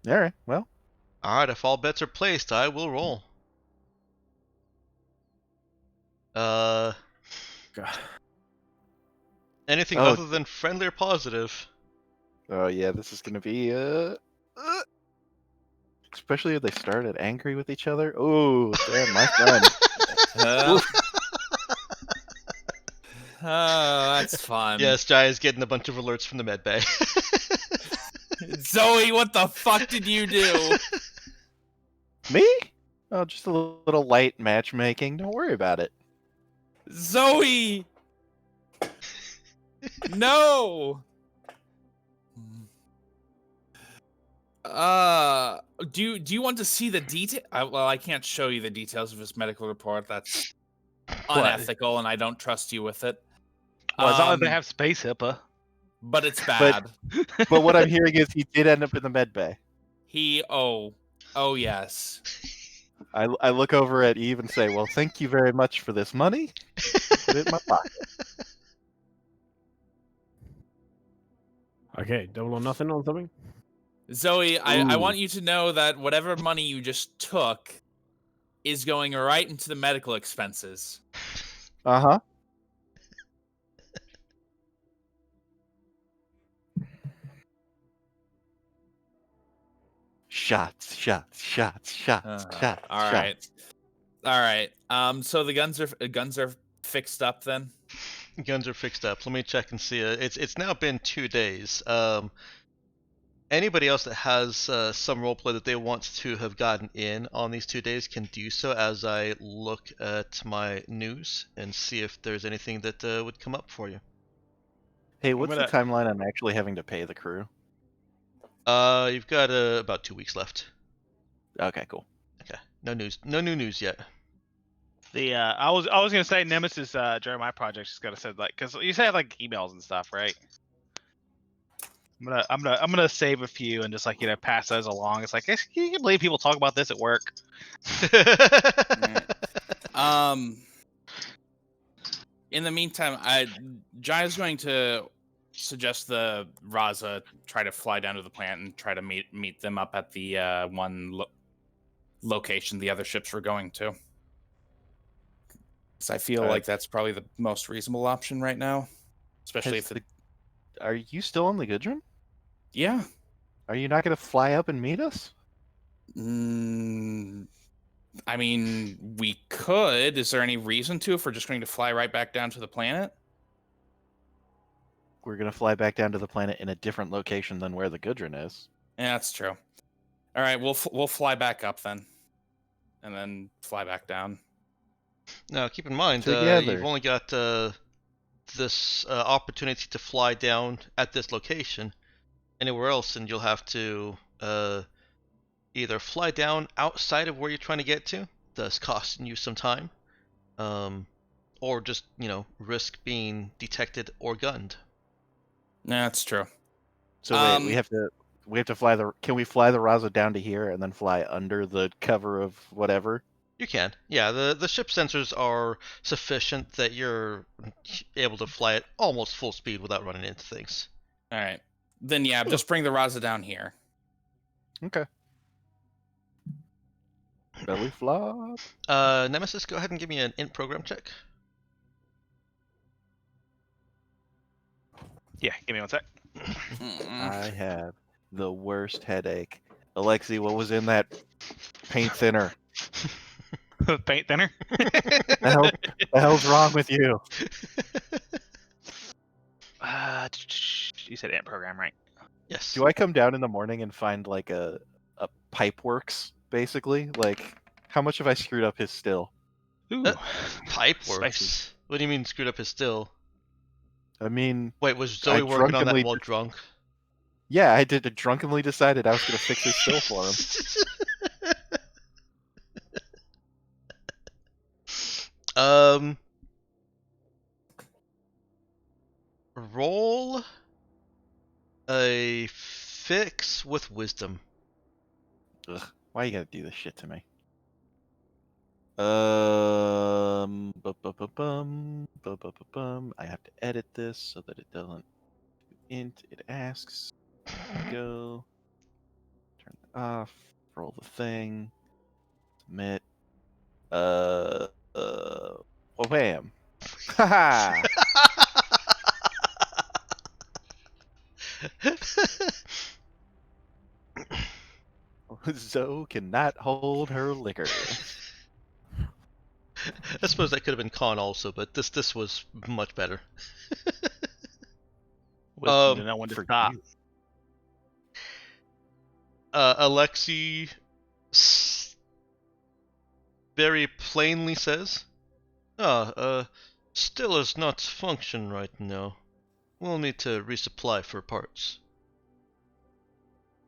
All right. Well, All right. If all bets are placed, I will roll. Anything other than friendly or positive? Oh yeah, this is gonna be especially if they started angry with each other. Oh, damn, my friend. Oh, that's fun. Yes, Jai is getting a bunch of alerts from the med bay. Zoe, what the fuck did you do? Me? Oh, just a little light matchmaking. Don't worry about it. Zoe! No! Do you want to see the detail? Well, I can't show you the details of his medical report. That's unethical, and I don't trust you with it. Well, as long as they have space HIPAA. But it's bad. But what I'm hearing is he did end up in the med bay. Oh yes. I look over at Eve and say, "Well, thank you very much for this money. Put it in my pocket." Okay, double or nothing on something? Zoe, I want you to know that whatever money you just took is going right into the medical expenses. Uh-huh. Shots. All right. So the guns are fixed up then. Guns are fixed up. Let me check and see. It's now been 2 days. Anybody else that has some roleplay that they want to have gotten in on these 2 days can do so as I look at my news and see if there's anything that would come up for you. Hey, what's the timeline on actually having to pay the crew? You've got about 2 weeks left. Okay, cool. Okay, no new news yet. I was gonna say Nemesis during my project just gotta said because you said like emails and stuff, right? I'm gonna save a few and just pass those along. It's like, you can believe people talk about this at work. In the meantime, Jai's going to suggest the Raza try to fly down to the plant and try to meet them up at the one location the other ships were going to. Because I feel like that's probably the most reasonable option right now, especially if Are you still on the Gudrun? Yeah. Are you not going to fly up and meet us? I mean, we could. Is there any reason to if we're just going to fly right back down to the planet? We're going to fly back down to the planet in a different location than where the Gudrun is. Yeah, that's true. All right, we'll fly back up then, and then fly back down. Now, keep in mind, Together. you've only got this opportunity to fly down at this location. Anywhere else, and you'll have to either fly down outside of where you're trying to get to, thus costing you some time, or just risk being detected or gunned. No, that's true. So wait, we have to fly the. Can we fly the Raza down to here and then fly under the cover of whatever? You can. Yeah, the ship sensors are sufficient that you're able to fly at almost full speed without running into things. All right. Then yeah, just bring the Raza down here. Okay. Belly flop. Nemesis, go ahead and give me an int program check. Yeah, give me one sec. I have the worst headache. Alexi, what was in that paint thinner? Paint thinner? The hell's wrong with you? You said int program, right? Yes. Do I come down in the morning and find like a pipe works, basically? Like, how much have I screwed up his still? Ooh, Pipe spicy. works. What do you mean screwed up his still? I mean, Wait, was Zoe working on that while drunk? Yeah, I did. Drunkenly decided I was going to fix his still for him. Roll a fix with wisdom. Ugh, why you gotta do this shit to me? I have to edit this so that it doesn't int. It asks. Go. Turn it off. Roll the thing. Submit. Well, bam. Haha. Zoe cannot hold her liquor. I suppose that could have been con also, but this was much better. Wisdom to know when to stop. Alexi very plainly says, still does not function right now. We'll need to resupply for parts.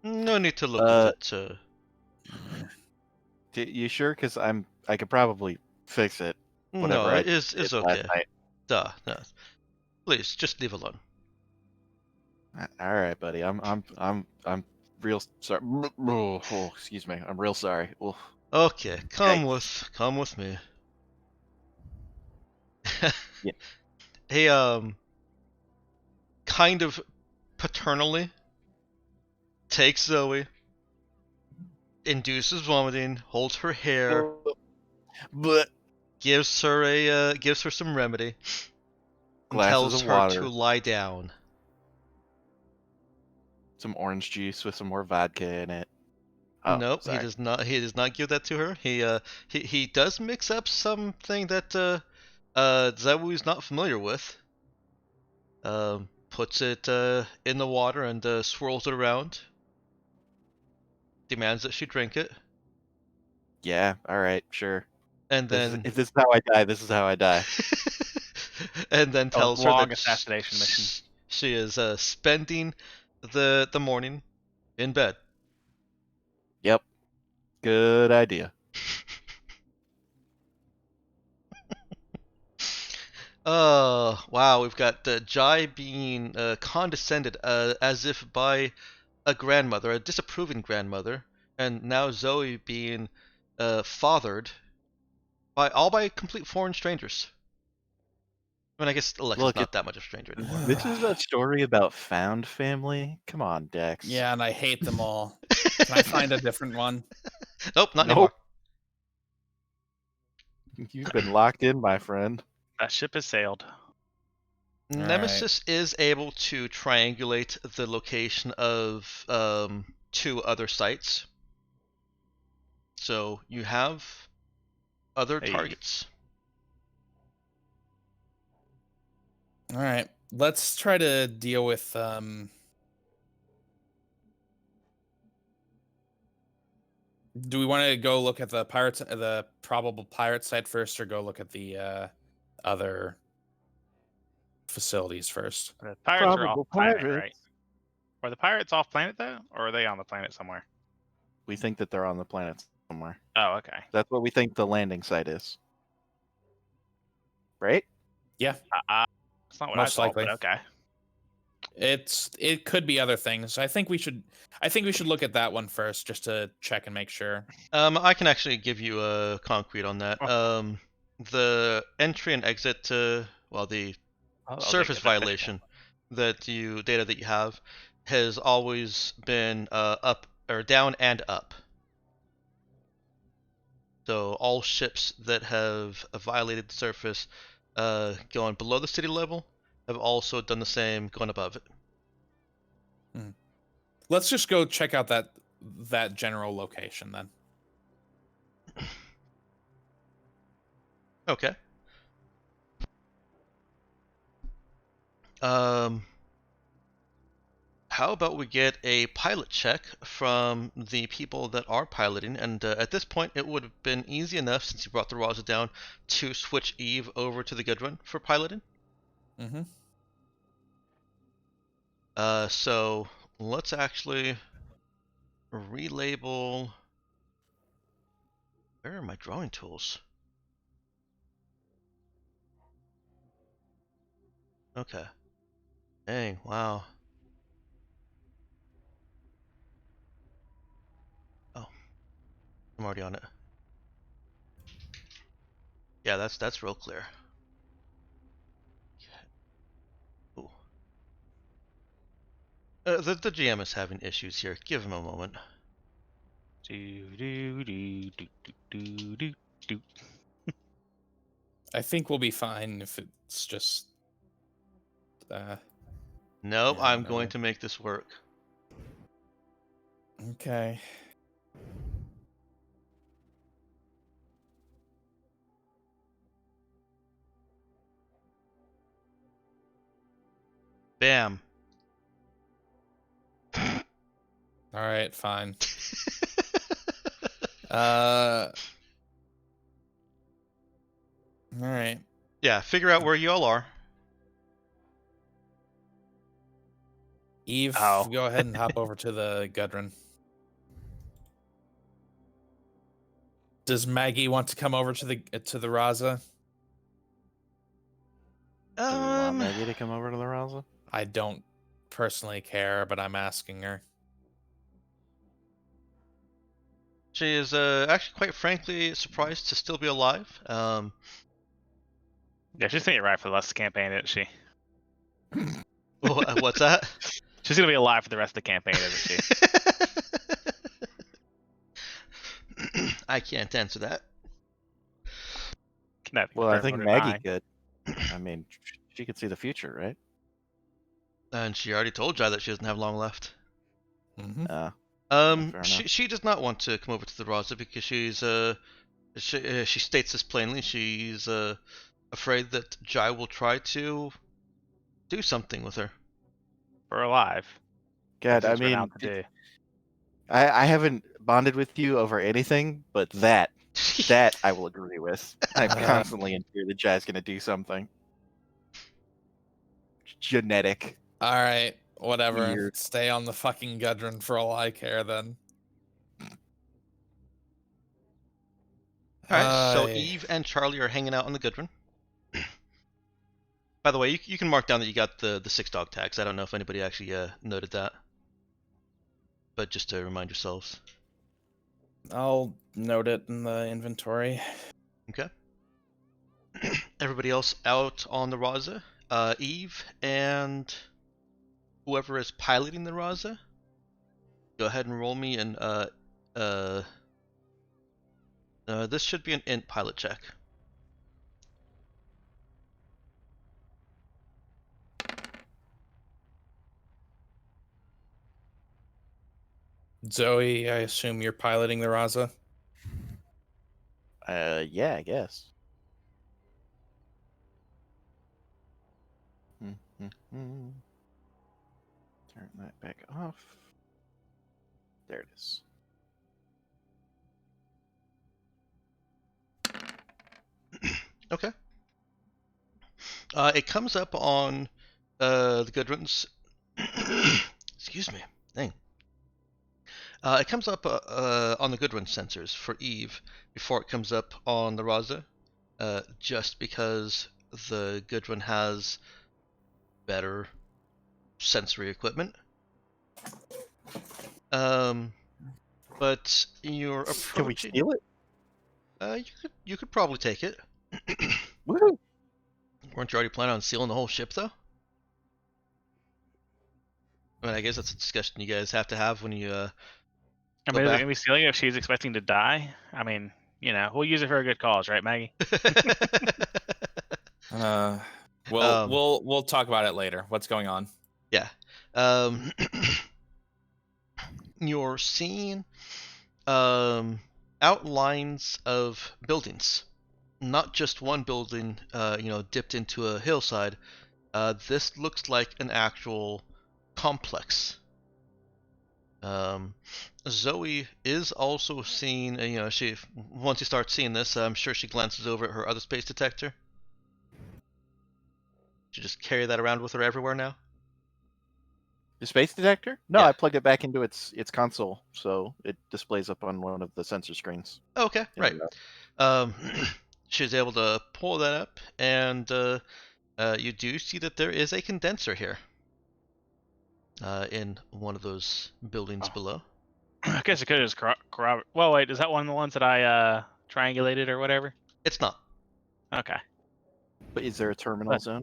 No need to look at it. You sure? Because I could probably fix it. No, it's okay. Duh, no. Please, just leave alone. All right, buddy. I'm real sorry. Oh, excuse me. I'm real sorry. Oh. Okay, come with me. Yeah. He kind of paternally takes Zoe, induces vomiting, holds her hair, but gives her some remedy, and tells her water. to lie down. Some orange juice with some more vodka in it. Oh, nope, sorry. He does not. He does not give that to her. He does mix up something that Zoe is not familiar with. Puts it in the water and swirls it around. Demands that she drink it. Yeah. All right. Sure. And then, if this is how I die, this is how I die. And then tells her that assassination mission. She is spending the morning in bed. Yep. Good idea. Wow, we've got Jai being condescended as if by a grandmother, a disapproving grandmother, and now Zoe being fathered by complete foreign strangers. I mean, I guess Alexa's not that much of a stranger anymore. This is a story about found family. Come on, Dex. Yeah, and I hate them all. Can I find a different one? Nope, not anymore. You've been locked in, my friend. That ship has sailed. Nemesis is able to triangulate the location of 2 other sites. So you have other targets. All right, let's try to deal with. Do we want to go look at the probable pirate site first, or go look at the other facilities first. The pirates are off Probable planet, pirates. right? Are the pirates off planet though, or are they on the planet somewhere? We think that they're on the planet somewhere. Oh, okay. That's what we think the landing site is. Right? Yeah, It's not what Most I thought, likely. but okay. it could be other things. I think we should look at that one first just to check and make sure. I can actually give you a concrete on that. The entry and exit to the I'll surface take that. violation data that you have has always been up or down and up. So all ships that have violated the surface going below the city level have also done the same going above it. Let's just go check out that general location then. Okay. How about we get a pilot check from the people that are piloting? And at this point, it would have been easy enough, since you brought the Raza down, to switch Eve over to the good run for piloting. Mm-hmm. So let's actually relabel. Where are my drawing tools? Okay. Dang, wow. Oh, I'm already on it. Yeah, that's real clear. Ooh. The GM is having issues here. Give him a moment. I think we'll be fine if it's just. Nope, Yeah, I'm whatever. going to make this work. Okay. Bam. All right, fine. All right. Yeah, figure out where y'all are. Eve, Oh. go ahead and hop over to the Gudrun. Does Maggie want to come over to the Raza? Do we want Maggie to come over to the Raza? I don't personally care, but I'm asking her. She is actually, quite frankly, surprised to still be alive. Yeah, she's gonna get right for the rest of the campaign, isn't she? What's that? She's gonna be alive for the rest of the campaign, isn't she? I can't answer that. Well, I think Maggie could. I mean, she could see the future, right? And she already told Jai that she doesn't have long left. Mm-hmm. She does not want to come over to the Raza because she states this plainly. She's afraid that Jai will try to do something with her. We're alive. God, I mean, I haven't bonded with you over anything, but that I will agree with. I'm constantly in fear that Jai's gonna do something. Genetic. All right, whatever. Weird. Stay on the fucking Gudrun for all I care, then. Alright, so Eve and Charlie are hanging out on the Gudrun. By the way, you can mark down that you got the 6 dog tags. I don't know if anybody actually noted that. But just to remind yourselves. I'll note it in the inventory. Okay. Everybody else out on the Raza. Eve and whoever is piloting the Raza, go ahead and roll me an this should be an int pilot check. Zoe, I assume you're piloting the Raza? Yeah, I guess. Turn that back off. There it is. Okay. It comes up on the good ones. Excuse me. Dang. It comes up on the good one sensors for Eve before it comes up on the Raza, just because the good one has better sensory equipment. But you're approaching. Can we steal it? You could probably take it. Woohoo! Weren't you already planning on sealing the whole ship, though? I mean, I guess that's a discussion you guys have to have when you. I Go mean, is it back. gonna be silly if she's expecting to die? I mean, we'll use it for a good cause, right, Maggie? We'll talk about it later. What's going on? Yeah. You're seeing outlines of buildings. Not just one building, dipped into a hillside. This looks like an actual complex. Zoe is also seeing, she once you start seeing this, I'm sure she glances over at her other space detector. She just carry that around with her everywhere now. The space detector? No, Yeah. I plugged it back into its console, so it displays up on one of the sensor screens. Okay, right. She's able to pull that up, and you do see that there is a condenser here in one of those buildings below. I guess it could have just corroborate. Well, wait, is that one of the ones that I triangulated or whatever? It's not. Okay. But is there a terminal zone?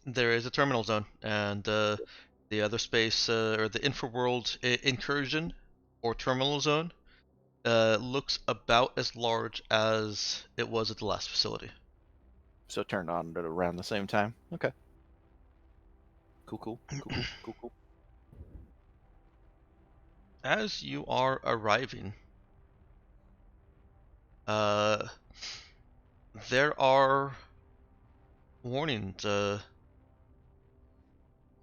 There is a terminal zone, and the other space, or the infraworld incursion or terminal zone, looks about as large as it was at the last facility. So turned on at around the same time? Okay. Cool. As you are arriving, there are warnings,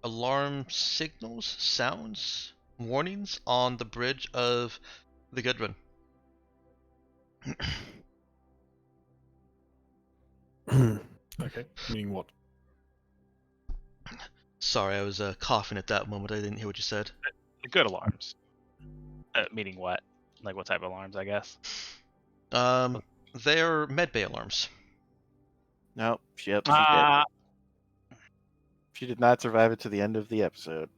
alarm signals, sounds, warnings on the bridge of the Goodwin. Okay. Meaning what? Sorry, I was coughing at that moment. I didn't hear what you said. The good alarms. Meaning what? Like what type of alarms, I guess? They're medbay alarms. No, she's dead. She did not survive it to the end of the episode.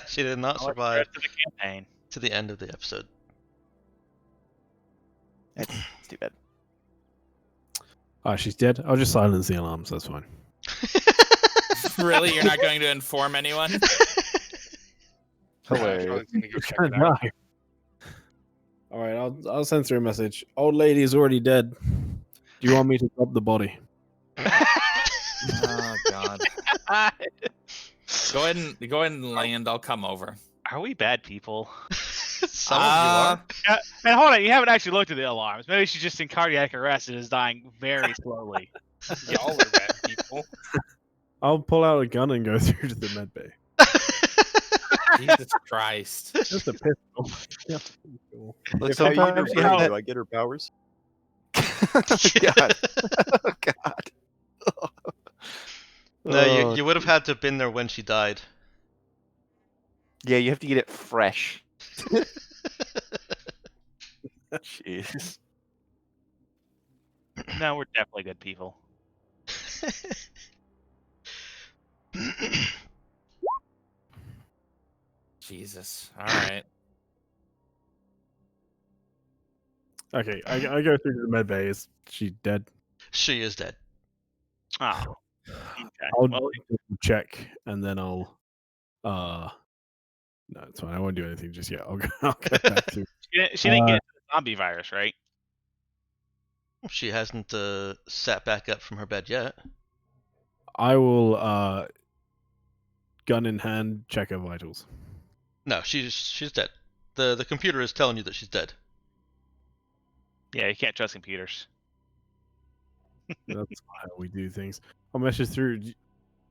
She did not survive the campaign. to the end of the episode. It's too bad. She's dead. I'll just silence the alarms. That's fine. Really? You're not going to inform anyone? Hilarious. No. All right, I'll send through a message. Old lady is already dead. Do you want me to drop the body? Oh God. Go ahead and land. I'll come over. Are we bad people? Some of you are. Man, hold on. You haven't actually looked at the alarms. Maybe she's just in cardiac arrest and is dying very slowly. Y'all are bad people. I'll pull out a gun and go through to the med bay. Jesus Christ. Just a pistol. Yeah. Cool. If I eat her Sometimes you brain, have do I get her powers? God. Oh, God. No, you would have had to have been there when she died. Yeah, you have to get it fresh. Jeez. No, we're definitely good people. Jesus. All right. Okay, I go through to the med bay. Is she dead? She is dead. Oh. Okay. I'll Well, check and then I'll. No, it's fine. I won't do anything just yet. I'll go back to. she didn't get the zombie virus, right? She hasn't sat back up from her bed yet. I will gun in hand check her vitals. No, she's dead. The computer is telling you that she's dead. Yeah, you can't trust computers. That's how we do things. I'll message through. Do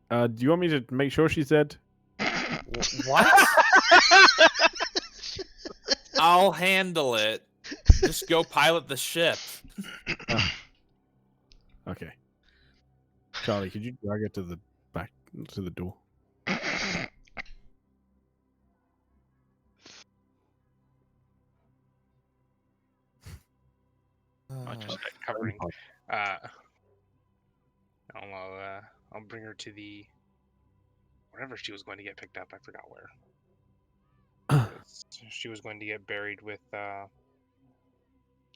you want me to make sure she's dead? What? I'll handle it. Just go pilot the ship. Okay. Charlie, could you drag it to the back to the door? Just Covering. I'll bring her to the wherever she was going to get picked up. I forgot where. She was going to get buried with.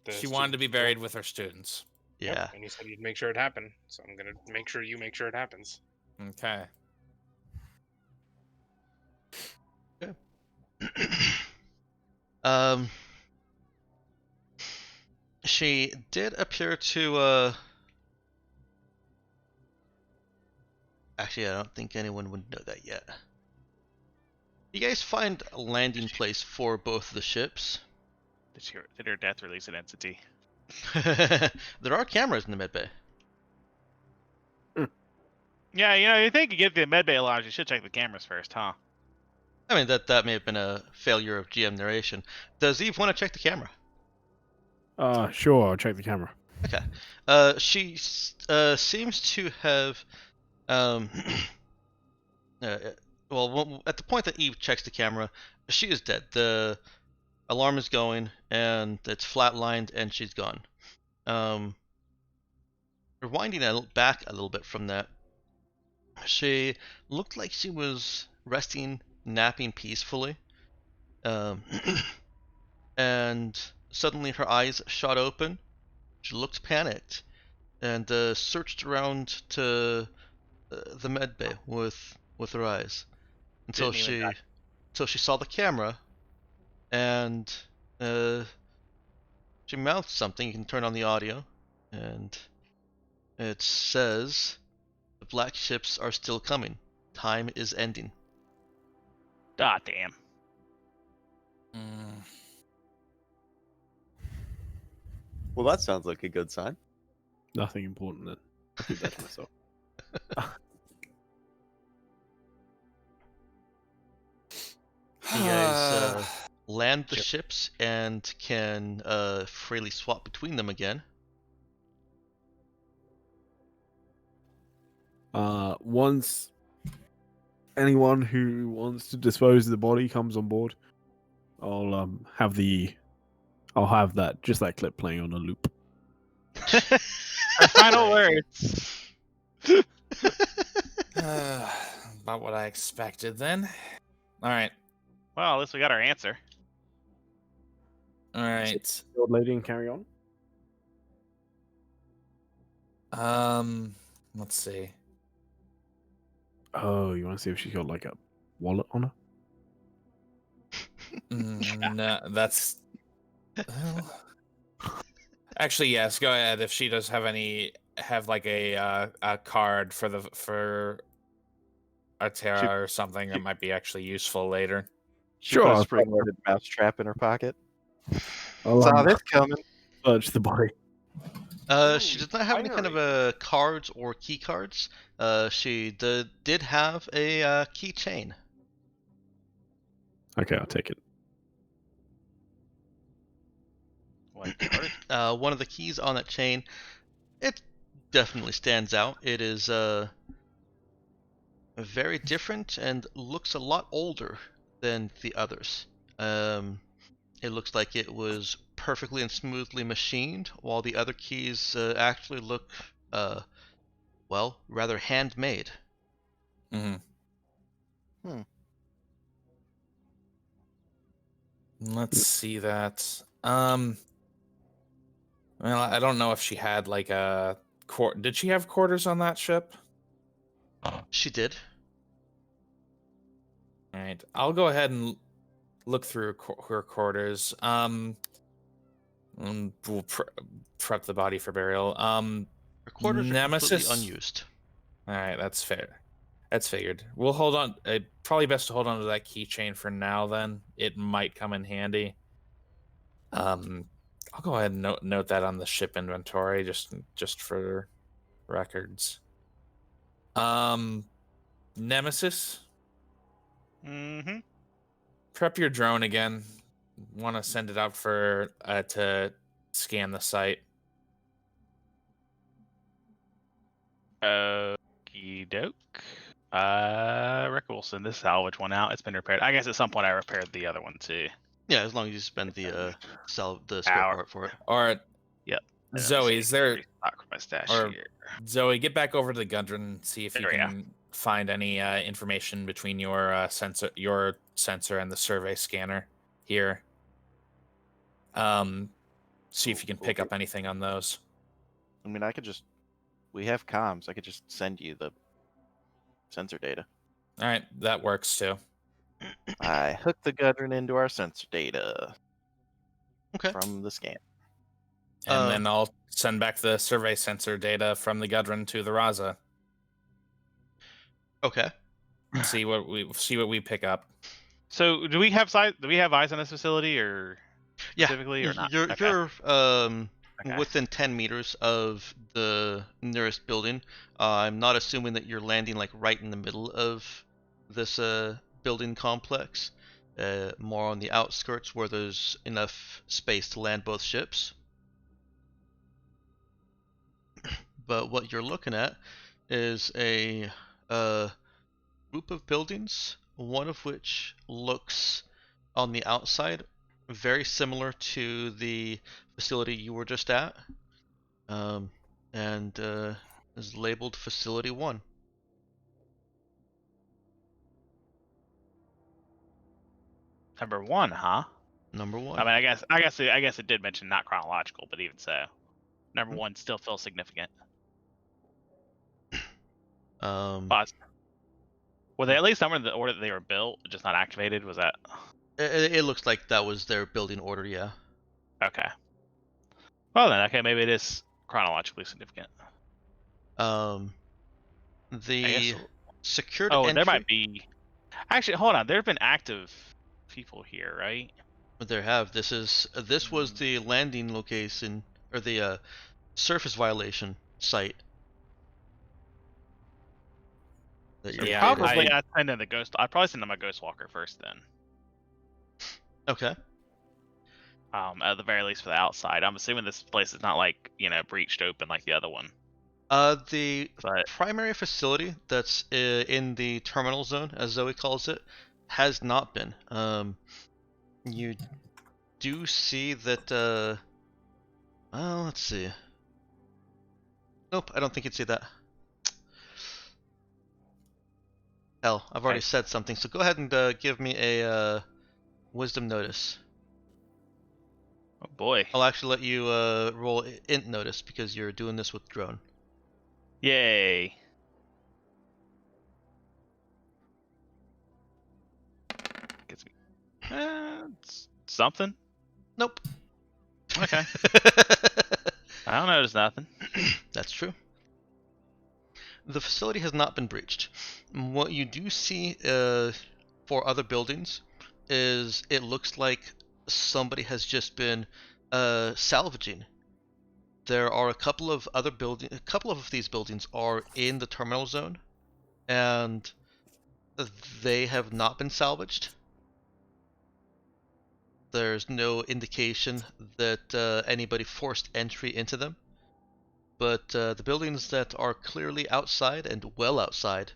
She wanted to be buried with her students. Yeah. Yep, and you said you'd make sure it happened, so I'm gonna make sure you make sure it happens. Okay. She did appear to actually, I don't think anyone would know that yet. You guys find a landing place for both the ships. Did her death release an entity? There are cameras in the medbay. Yeah, you think you get the medbay alarms, you should check the cameras first, huh? I mean, that may have been a failure of GM narration. Does Eve want to check the camera? Sure, I'll check the camera. Okay. She seems to have well, at the point that Eve checks the camera, she is dead. The alarm is going, and it's flatlined, and she's gone. Rewinding back a little bit from that, she looked like she was resting, napping peacefully, and suddenly her eyes shot open. She looked panicked, and searched around to the medbay with her eyes until she saw the camera, and she mouthed something. You can turn on the audio, and it says, "The black ships are still coming. Time is ending." Ah, damn. Well, that sounds like a good sign. Nothing important then. I'll keep that to myself. You guys land the ships and can freely swap between them again. Once anyone who wants to dispose of the body comes on board, I'll have that clip playing on a loop. Our final words. About what I expected then. All right. Well, at least we got our answer. All right. The old lady and carry on. Let's see. Oh, you want to see if she's got like a wallet on her? No, that's. Well, actually, yes. Go ahead. If she does have a card for Atera or something that might be actually useful later. She put a spring-loaded mousetrap in her pocket. Saw this coming. Search the body. She does not have any kind of cards or key cards. She did have a keychain. Okay, I'll take it. What card? One of the keys on that chain, it definitely stands out. It is very different and looks a lot older than the others. It looks like it was perfectly and smoothly machined, while the other keys actually look, rather handmade. Let's see that. Well, I don't know if she had like a did she have quarters on that ship? She did. All right, I'll go ahead and look through her quarters. We'll prep the body for burial. Her quarters are completely unused. All right, that's fair. That's figured. We'll hold on. Probably best to hold on to that keychain for now. Then it might come in handy. I'll go ahead and note that on the ship inventory, just for records. Nemesis. Mm-hmm. Prep your drone again. Want to send it out for to scan the site. Okie doke. Rick will send this salvage one out. It's been repaired. I guess at some point I repaired the other one too. Yeah, as long as you spend the spare Hour. part for it. Or Yep. And let me Zoe, see. is there Restock my stash or- here. Zoe, get back over to the Gundren and see if you There we can find any information between your sensor and the survey scanner here. See if you can pick up anything on those. I mean, we have comms. I could just send you the sensor data. All right, that works too. I hooked the Gudrun into our sensor data Okay. from the scan. And then I'll send back the survey sensor data from the Gudrun to the Raza. Okay. See what we pick up. So, do we have eyes on this facility, or Yeah. specifically, or not? You're Okay. Okay. within 10 meters of the nearest building. I'm not assuming that you're landing like right in the middle of this building complex. More on the outskirts where there's enough space to land both ships. But what you're looking at is a group of buildings, one of which looks on the outside very similar to the facility you were just at, and is labeled Facility 1. Number 1, huh? Number 1. I mean, I guess it did mention not chronological, but even so, number 1 still feels significant. Pause. Were they at least somewhere in the order that they were built, just not activated? Was that? It looks like that was their building order, yeah. Okay. Well then, okay, maybe it is chronologically significant. The secured Oh, entry... there might be. Actually, hold on. There have been active people here, right? There have. This was the landing location, or the surface violation site. Yeah, probably I'd send in the ghost. I'd probably send in my ghost walker first, then. Okay. At the very least for the outside. I'm assuming this place is not like breached open like the other one. The primary facility that's in the terminal zone, as Zoe calls it, has not been. You do see that. Well, let's see. Nope, I don't think you'd see that. Hell, I've already said something, so go ahead and give me a wisdom notice. Oh boy. I'll actually let you roll int notice because you're doing this with drone. Yay. Gets me. Something? Nope. Okay. I don't notice nothing. That's true. The facility has not been breached. What you do see for other buildings is it looks like somebody has just been salvaging. There are a couple of these buildings are in the terminal zone, and they have not been salvaged. There's no indication that anybody forced entry into them. But the buildings that are clearly outside and well outside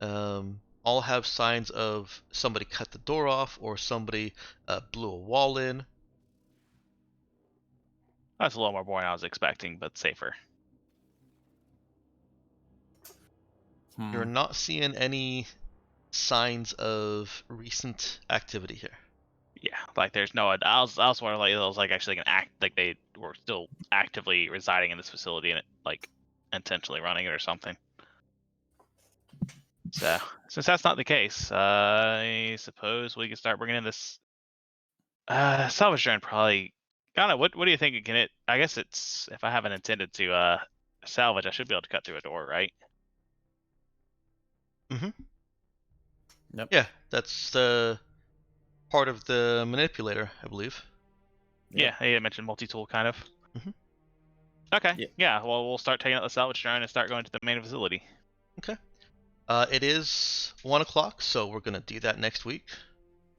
all have signs of somebody cut the door off or somebody blew a wall in. That's a little more boring than I was expecting, but safer. You're not seeing any signs of recent activity here. Yeah, like there's no. I was wondering like it was like actually gonna act like they were still actively residing in this facility and like intentionally running it or something. So since that's not the case, I suppose we can start bringing in this salvage drone. Probably. I don't know. What do you think? Can it? I guess it's if I haven't intended to salvage, I should be able to cut through a door, right? Mm-hmm. Yep. Yeah, that's part of the manipulator, I believe. Yeah, you mentioned multi-tool kind of. Mm-hmm. Okay. Yeah. Well, we'll start taking out the salvage drone and start going to the main facility. Okay. It is 1 o'clock, so we're gonna do that next week.